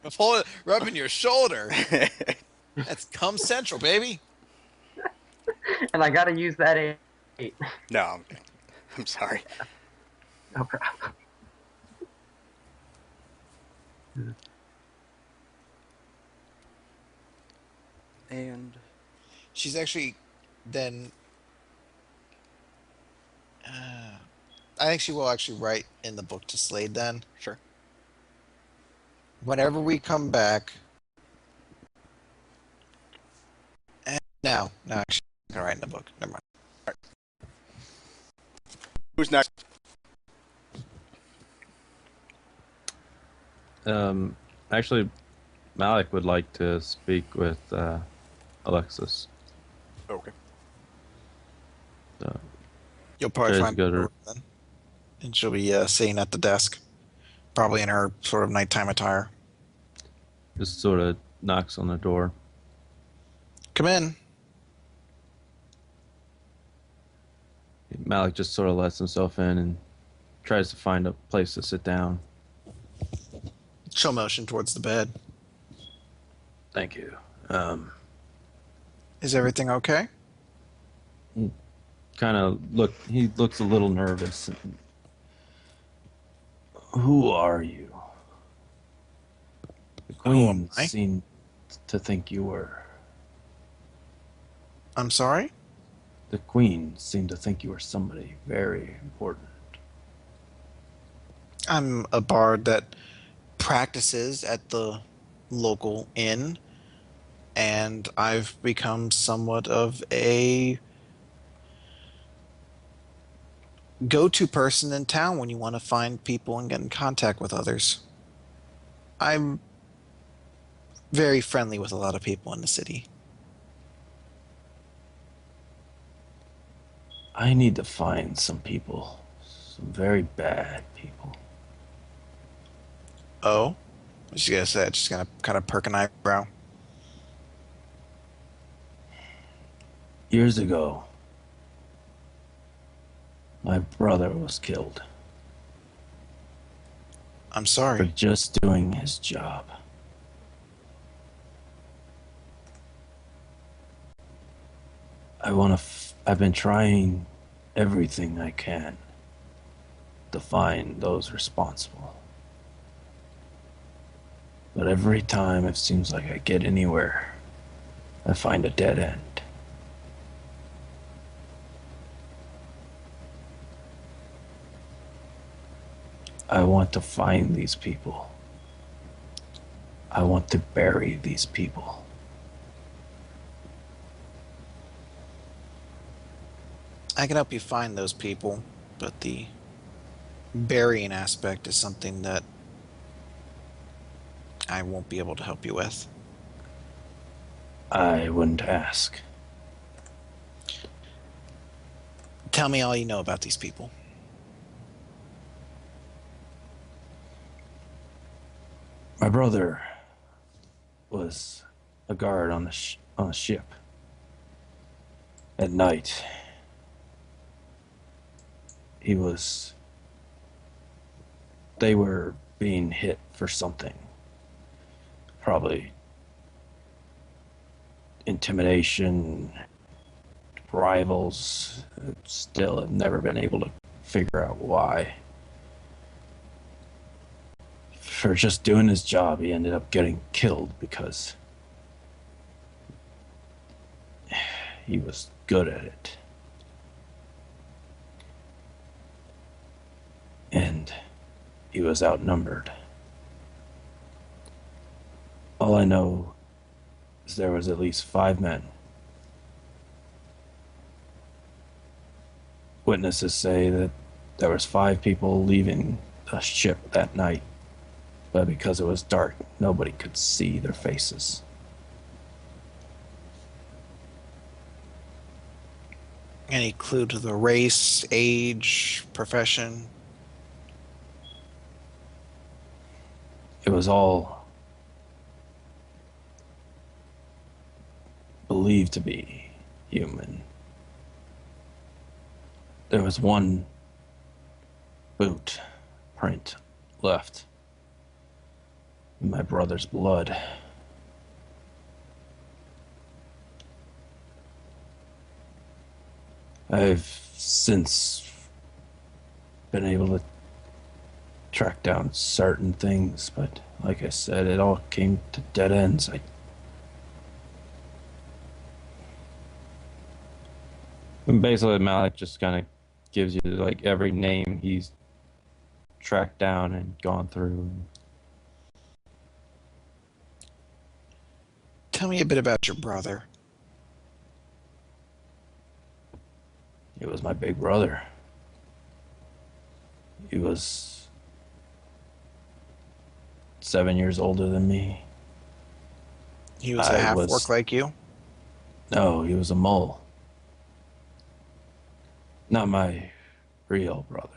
[SPEAKER 6] rubbing your shoulder. That's cum central, baby.
[SPEAKER 7] And I gotta use that 8.
[SPEAKER 1] No, I'm kidding. I'm sorry.
[SPEAKER 7] No problem.
[SPEAKER 1] And...
[SPEAKER 6] She's actually then. I think she will actually write in the book to Slade then.
[SPEAKER 1] Sure.
[SPEAKER 6] Whenever we come back. No, actually, I'm gonna write in the book. Never mind.
[SPEAKER 1] Who's next?
[SPEAKER 2] Actually, Malik would like to speak with Alexis.
[SPEAKER 1] Okay.
[SPEAKER 2] So,
[SPEAKER 6] You'll probably
[SPEAKER 2] Guys
[SPEAKER 6] find
[SPEAKER 2] go to-
[SPEAKER 6] her then, and she'll be sitting at the desk, probably in her sort of nighttime attire.
[SPEAKER 2] just sort of knocks on the door.
[SPEAKER 6] Come in.
[SPEAKER 2] Malik just sort of lets himself in and tries to find a place to sit down.
[SPEAKER 6] She'll motion towards the bed.
[SPEAKER 2] Thank you.
[SPEAKER 6] Is everything okay?
[SPEAKER 2] He looks a little nervous. Who are you? The
[SPEAKER 6] Who am
[SPEAKER 2] queen
[SPEAKER 6] I?
[SPEAKER 2] seemed to think you were.
[SPEAKER 6] I'm sorry?
[SPEAKER 2] The queen seemed to think you were somebody very important.
[SPEAKER 6] I'm a bard that practices at the local inn, and I've become somewhat of a go-to person in town when you want to find people and get in contact with others. I'm very friendly with a lot of people in the city.
[SPEAKER 2] I need to find some people. Some very bad people.
[SPEAKER 6] Oh? What's she gonna say? Just gonna kind of perk an eyebrow.
[SPEAKER 2] Years ago, my brother was killed
[SPEAKER 6] I'm
[SPEAKER 2] for
[SPEAKER 6] sorry.
[SPEAKER 2] just doing his job. I've been trying everything I can to find those responsible. But every time it seems like I get anywhere, I find a dead end. I want to find these people. I want to bury these people.
[SPEAKER 6] I can help you find those people, but the burying aspect is something that I won't be able to help you with.
[SPEAKER 2] I wouldn't ask.
[SPEAKER 6] Tell me all you know about these people.
[SPEAKER 2] My brother was a guard on a ship. At night, he was. They were being hit for something. Probably intimidation, rivals. Still have never been able to figure out why. For just doing his job, he ended up getting killed because he was good at it. And he was outnumbered. All I know is there was at least 5 men. Witnesses say that there was 5 people leaving the ship that night, but because it was dark, nobody could see their faces.
[SPEAKER 6] Any clue to the race, age, profession?
[SPEAKER 2] It was all believed to be human. There was one boot print left. My brother's blood. I've since been able to track down certain things, but like I said, it all came to dead ends. And basically, Malik just kind of gives you like every name he's tracked down and gone through.
[SPEAKER 6] Tell me a bit about your brother.
[SPEAKER 2] It was my big brother. He was 7 years older than me.
[SPEAKER 6] He was a half-orc like you?
[SPEAKER 2] No, he was a mole. Not my real brother.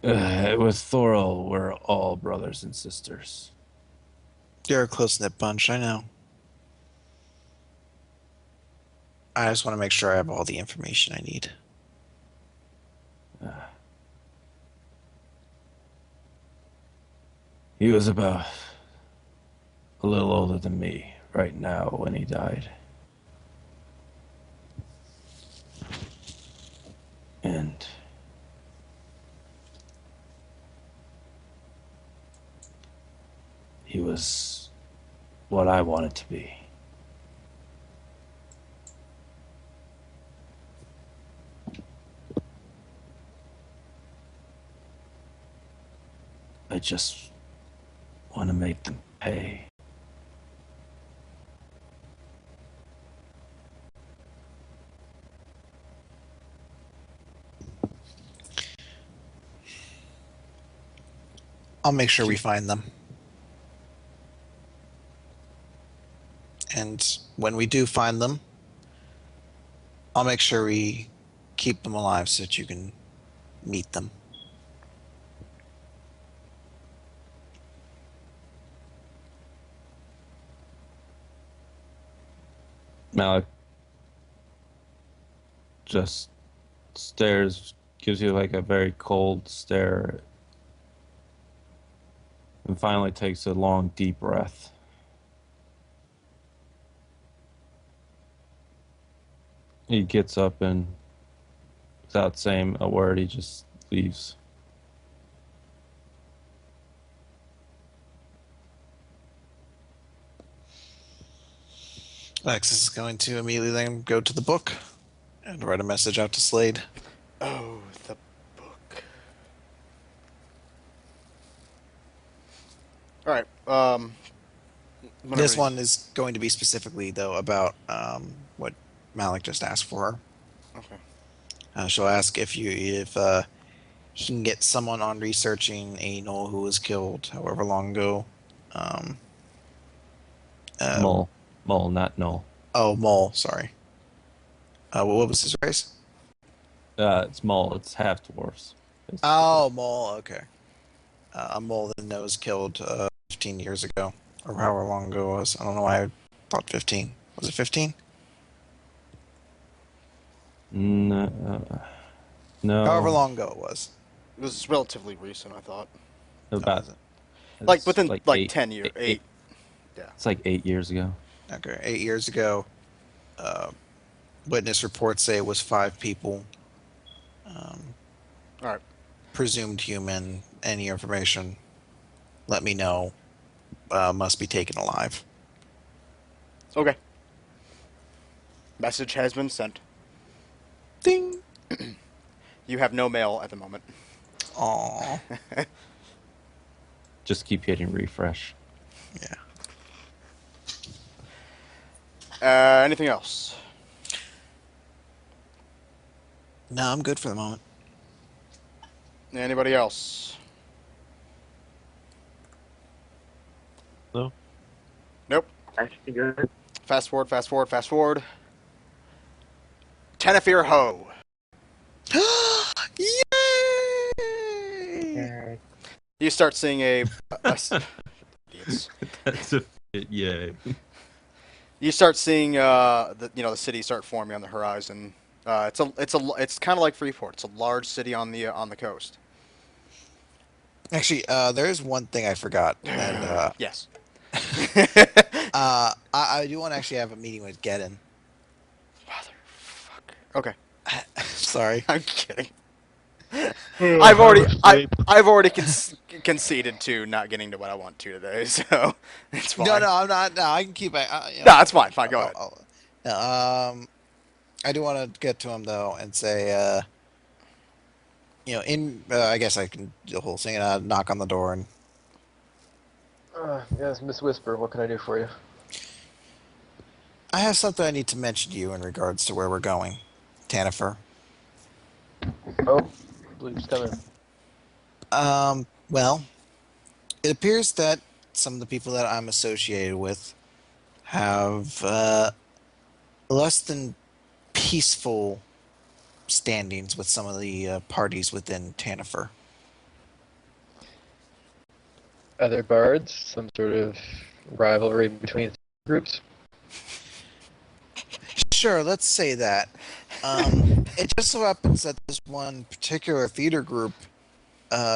[SPEAKER 2] With Thorol, we're all brothers and sisters.
[SPEAKER 6] You're a close-knit bunch, I know. I just want to make sure I have all the information I need.
[SPEAKER 2] He was about a little older than me right now when he died. And he was what I wanted to be. I just want to make them pay.
[SPEAKER 6] I'll make sure we find them. And when we do find them, I'll make sure we keep them alive so that you can meet them.
[SPEAKER 2] Malik just stares, gives you like a very cold stare, and finally takes a long, deep breath. He gets up and, without saying a word, he just leaves.
[SPEAKER 6] Alexis is going to immediately then go to the book and write a message out to Slade.
[SPEAKER 1] Oh, the book. All right.
[SPEAKER 6] This one is going to be specifically, though, about what Malik just asked for her.
[SPEAKER 1] Okay.
[SPEAKER 6] She'll ask if he can get someone on researching a Knoll who was killed however long ago.
[SPEAKER 2] Mole, not Null.
[SPEAKER 6] Oh, Mole, sorry. What was his race?
[SPEAKER 2] It's Mole. It's half dwarfs.
[SPEAKER 6] Oh, Mole, okay. A mole that was killed 15 years ago, or however long ago it was. I don't know why I thought 15. Was it 15?
[SPEAKER 8] No, no.
[SPEAKER 6] However long ago it was.
[SPEAKER 1] It was relatively recent, I thought.
[SPEAKER 8] About
[SPEAKER 6] was it?
[SPEAKER 1] Like
[SPEAKER 8] it's
[SPEAKER 1] within like
[SPEAKER 8] eight-
[SPEAKER 1] 10 years.
[SPEAKER 8] eight-
[SPEAKER 1] 8. Yeah.
[SPEAKER 8] It's like 8 years ago.
[SPEAKER 6] Okay, 8 years ago. Witness reports say it was 5 people.
[SPEAKER 1] All right.
[SPEAKER 6] Presumed human. Any information, let me know. Must be taken alive.
[SPEAKER 1] Okay. Message has been sent.
[SPEAKER 6] Ding.
[SPEAKER 1] You have no mail at the moment.
[SPEAKER 6] Aww.
[SPEAKER 8] Just keep hitting refresh.
[SPEAKER 6] Yeah.
[SPEAKER 1] Anything else?
[SPEAKER 6] No, I'm good for the moment.
[SPEAKER 1] Anybody else?
[SPEAKER 5] No.
[SPEAKER 1] Nope.
[SPEAKER 7] Actually good.
[SPEAKER 1] Fast forward, fast forward, fast forward. Tenefir Ho.
[SPEAKER 6] Yay!
[SPEAKER 1] You start seeing idiots.
[SPEAKER 8] That's a yay.
[SPEAKER 1] You start seeing the city start forming on the horizon. It's kind of like Freeport. It's a large city on the coast.
[SPEAKER 6] Actually, there's one thing I forgot, and
[SPEAKER 1] Yes.
[SPEAKER 6] I do want to actually have a meeting with Geddon.
[SPEAKER 1] Motherfucker. Okay.
[SPEAKER 6] Sorry.
[SPEAKER 1] I'm kidding. I've already conceded to not getting to what I want to today, so it's fine.
[SPEAKER 6] No, I'm not. No, I can keep it.
[SPEAKER 1] No, it's fine. Fine, go ahead.
[SPEAKER 6] I do want to get to him though and say, I guess I can do the whole thing and knock on the door and.
[SPEAKER 4] Yes, Miss Whisper, what can I do for you?
[SPEAKER 6] I have something I need to mention to you in regards to where we're going, Tanifer.
[SPEAKER 4] Oh, Blue's coming.
[SPEAKER 6] Well, it appears that some of the people that I'm associated with have less than peaceful standings with some of the parties within Tanifer.
[SPEAKER 4] Other bards? Some sort of rivalry between groups?
[SPEAKER 6] Sure, let's say that. It just so happens that this one particular theater group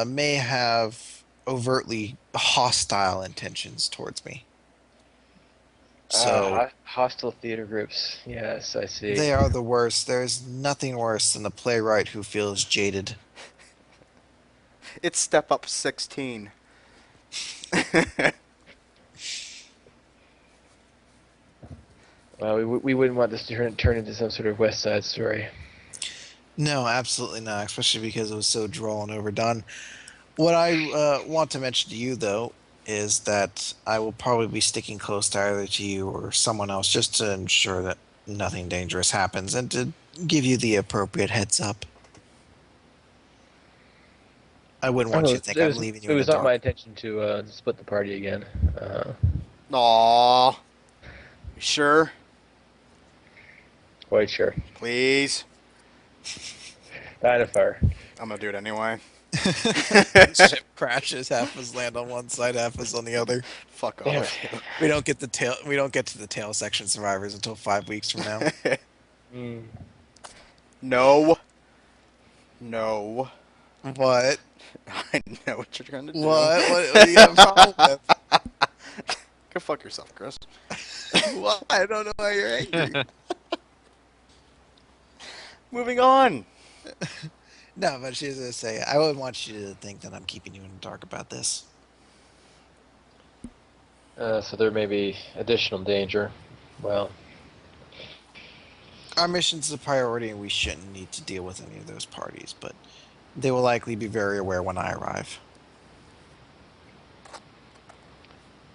[SPEAKER 6] may have overtly hostile intentions towards me. So
[SPEAKER 4] Hostile theater groups. Yes, I see.
[SPEAKER 6] they are the worst. There's nothing worse than a playwright who feels jaded.
[SPEAKER 1] It's Step Up 16.
[SPEAKER 4] Well, we wouldn't want this to turn into some sort of West Side Story.
[SPEAKER 6] No, absolutely not, especially because it was so droll and overdone. What I want to mention to you, though, is that I will probably be sticking close to either to you or someone else just to ensure that nothing dangerous happens and to give you the appropriate heads up. I wouldn't want you to think I'm leaving you
[SPEAKER 4] It
[SPEAKER 6] in
[SPEAKER 4] was
[SPEAKER 6] the
[SPEAKER 4] not
[SPEAKER 6] dark.
[SPEAKER 4] my intention to split the party again.
[SPEAKER 1] Aww. You sure?
[SPEAKER 4] Quite sure.
[SPEAKER 1] Please.
[SPEAKER 4] Dinosaur.
[SPEAKER 1] I'm gonna do it anyway.
[SPEAKER 6] Ship crashes. Half of us land on one side, half of us on the other.
[SPEAKER 1] Fuck
[SPEAKER 4] Damn
[SPEAKER 1] off.
[SPEAKER 6] We don't get to the tail section survivors until 5 weeks from now.
[SPEAKER 4] Mm.
[SPEAKER 1] No. No.
[SPEAKER 6] What?
[SPEAKER 1] I know what you're trying to do.
[SPEAKER 6] What do you have a problem with?
[SPEAKER 1] Go fuck yourself, Chris.
[SPEAKER 6] What? I don't know why you're angry.
[SPEAKER 1] Moving on.
[SPEAKER 6] No, but she's gonna say, I wouldn't want you to think that I'm keeping you in the dark about this.
[SPEAKER 4] So there may be additional danger. Well,
[SPEAKER 6] Our mission's a priority and we shouldn't need to deal with any of those parties, but they will likely be very aware when I arrive.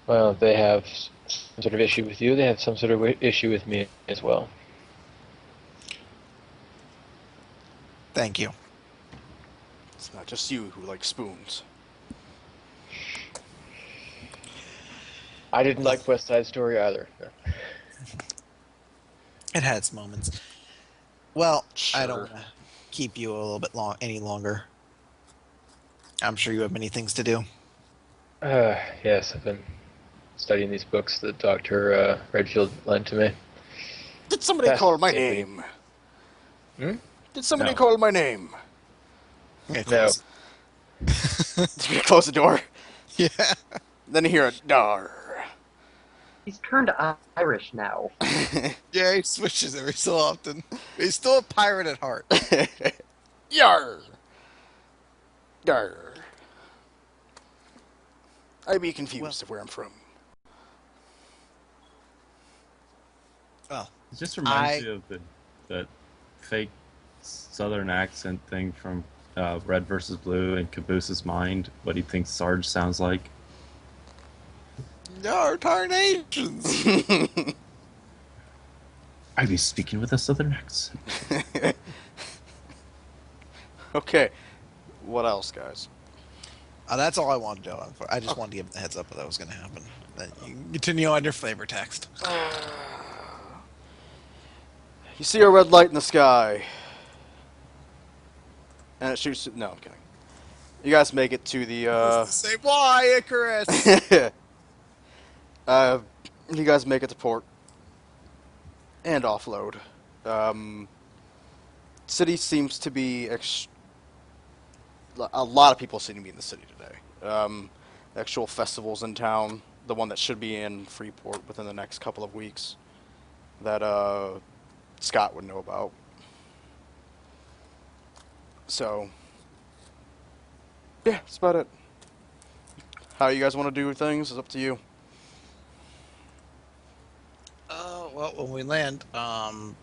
[SPEAKER 4] if they have some sort of issue with you, they have some sort of issue with me as well.
[SPEAKER 6] Thank you.
[SPEAKER 1] It's not just you who like spoons.
[SPEAKER 4] I didn't like West Side Story either.
[SPEAKER 6] It had its moments. Well, I don't
[SPEAKER 1] Sure.
[SPEAKER 6] want to keep you a little bit any longer. I'm sure you have many things to do.
[SPEAKER 4] Yes, I've been studying these books that Dr. Redfield lent to me.
[SPEAKER 1] Did somebody
[SPEAKER 4] That's
[SPEAKER 1] call my
[SPEAKER 4] safety.
[SPEAKER 1] name?
[SPEAKER 4] Hmm?
[SPEAKER 1] Did somebody
[SPEAKER 2] No.
[SPEAKER 1] call my name?
[SPEAKER 6] Okay,
[SPEAKER 4] No.
[SPEAKER 6] close.
[SPEAKER 1] Did you close the door?
[SPEAKER 6] Yeah.
[SPEAKER 1] Then you hear a dar.
[SPEAKER 7] He's turned Irish now.
[SPEAKER 6] Yeah, he switches every so often. He's still a pirate at heart.
[SPEAKER 1] Yar. Dar. I'd be confused of where I'm from.
[SPEAKER 6] Well,
[SPEAKER 2] It just reminds me of that fake Southern accent thing from Red versus Blue in Caboose's mind, what he thinks Sarge sounds like.
[SPEAKER 6] our tarnations.
[SPEAKER 2] I'd be speaking with a Southern accent.
[SPEAKER 1] Okay. What else, guys?
[SPEAKER 6] That's all I wanted to know. I just wanted to give the heads up that was going to happen. Then you can continue on your flavor text.
[SPEAKER 1] You see a red light in the sky. And it shoots... No, I'm kidding. You guys make it to the,
[SPEAKER 6] Say why, Icarus?
[SPEAKER 1] you guys make it to port. And offload. City seems to be... a lot of people seem to be in the city today. Actual festivals in town. The one that should be in Freeport within the next couple of weeks. That, Scott would know about. So, yeah, that's about it. How you guys want to do things is up to you.
[SPEAKER 6] Well, when we land, I'm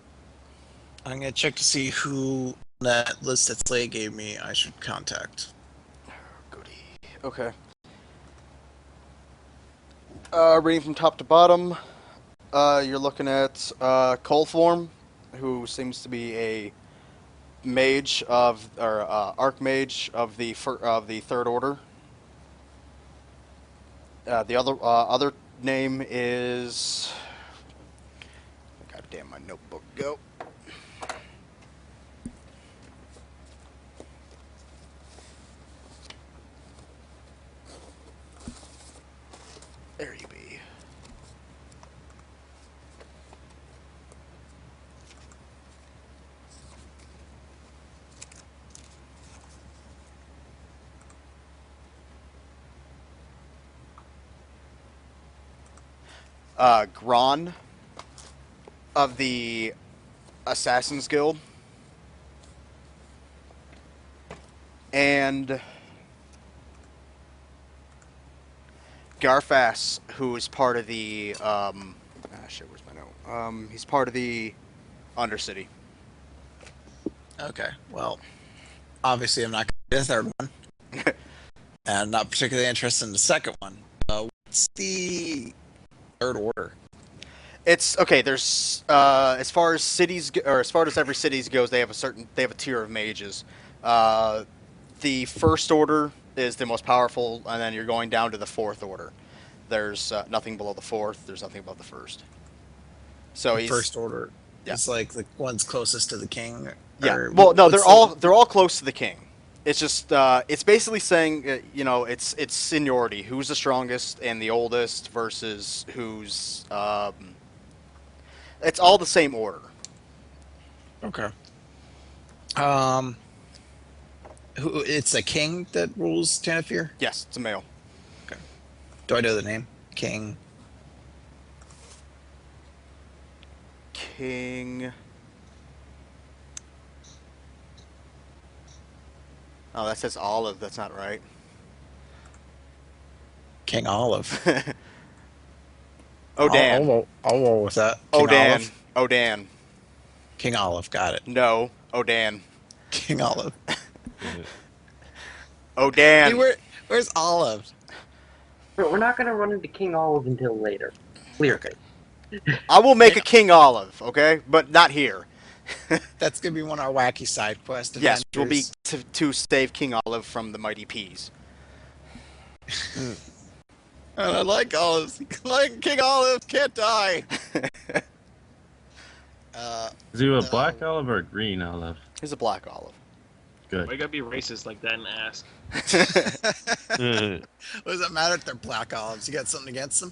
[SPEAKER 6] gonna check to see who that list that Slay gave me I should contact.
[SPEAKER 1] Goody. Okay. Reading from top to bottom, you're looking at Coalform, who seems to be a mage of, or archmage of the Third Order. The other name is. God damn, my notebook go. There you be. Gron of the Assassin's Guild. And Garfas, who is part of the, shit, where's my note? He's part of the Undercity.
[SPEAKER 6] Okay, well, obviously I'm not going to do the third one. And I'm not particularly interested in the second one. What's the Third Order?
[SPEAKER 1] It's okay. There's as far as cities or as far as every city goes, they have a tier of mages. The First Order is the most powerful, and then you're going down to the Fourth Order. There's nothing below the Fourth. There's nothing above the First. So
[SPEAKER 6] The
[SPEAKER 1] he's
[SPEAKER 6] First Order.
[SPEAKER 1] Yeah.
[SPEAKER 6] It's like the ones closest to the king.
[SPEAKER 1] yeah.
[SPEAKER 6] or
[SPEAKER 1] Well, no,
[SPEAKER 6] what's
[SPEAKER 1] they're all close to the king. It's just it's basically saying it's seniority. Who's the strongest and the oldest versus who's it's all the same order.
[SPEAKER 6] Okay. Who? It's a king that rules Tanafir?
[SPEAKER 1] Yes, it's a male.
[SPEAKER 6] Do I know the name? King.
[SPEAKER 1] King. Oh, that says Olive. That's not right.
[SPEAKER 6] King Olive.
[SPEAKER 1] Odan.
[SPEAKER 6] I'll roll with that. King
[SPEAKER 1] Odan.
[SPEAKER 6] Olive.
[SPEAKER 1] Odan.
[SPEAKER 6] King Olive. Got it.
[SPEAKER 1] No. Odan.
[SPEAKER 6] King Olive.
[SPEAKER 1] Odan.
[SPEAKER 6] Hey, where's Olive?
[SPEAKER 7] But we're not gonna run into King Olive until later. Clear.
[SPEAKER 6] Okay.
[SPEAKER 1] I will make a King Olive, okay? But not here.
[SPEAKER 6] That's gonna be one of our wacky side quests.
[SPEAKER 1] Yes, will be
[SPEAKER 6] adventures.
[SPEAKER 1] to save King Olive from the Mighty Peas.
[SPEAKER 6] And I like olives. Like King Olive can't die.
[SPEAKER 2] Is he a
[SPEAKER 6] No.
[SPEAKER 2] black olive or a green olive?
[SPEAKER 1] He's a black olive.
[SPEAKER 3] Why you
[SPEAKER 2] Good.
[SPEAKER 3] gotta be racist like that and ask?
[SPEAKER 6] What does it matter if they're black olives? You got something against them?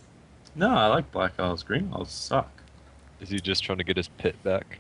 [SPEAKER 2] No, I like black olives. Green olives suck.
[SPEAKER 5] Is he just trying to get his pit back?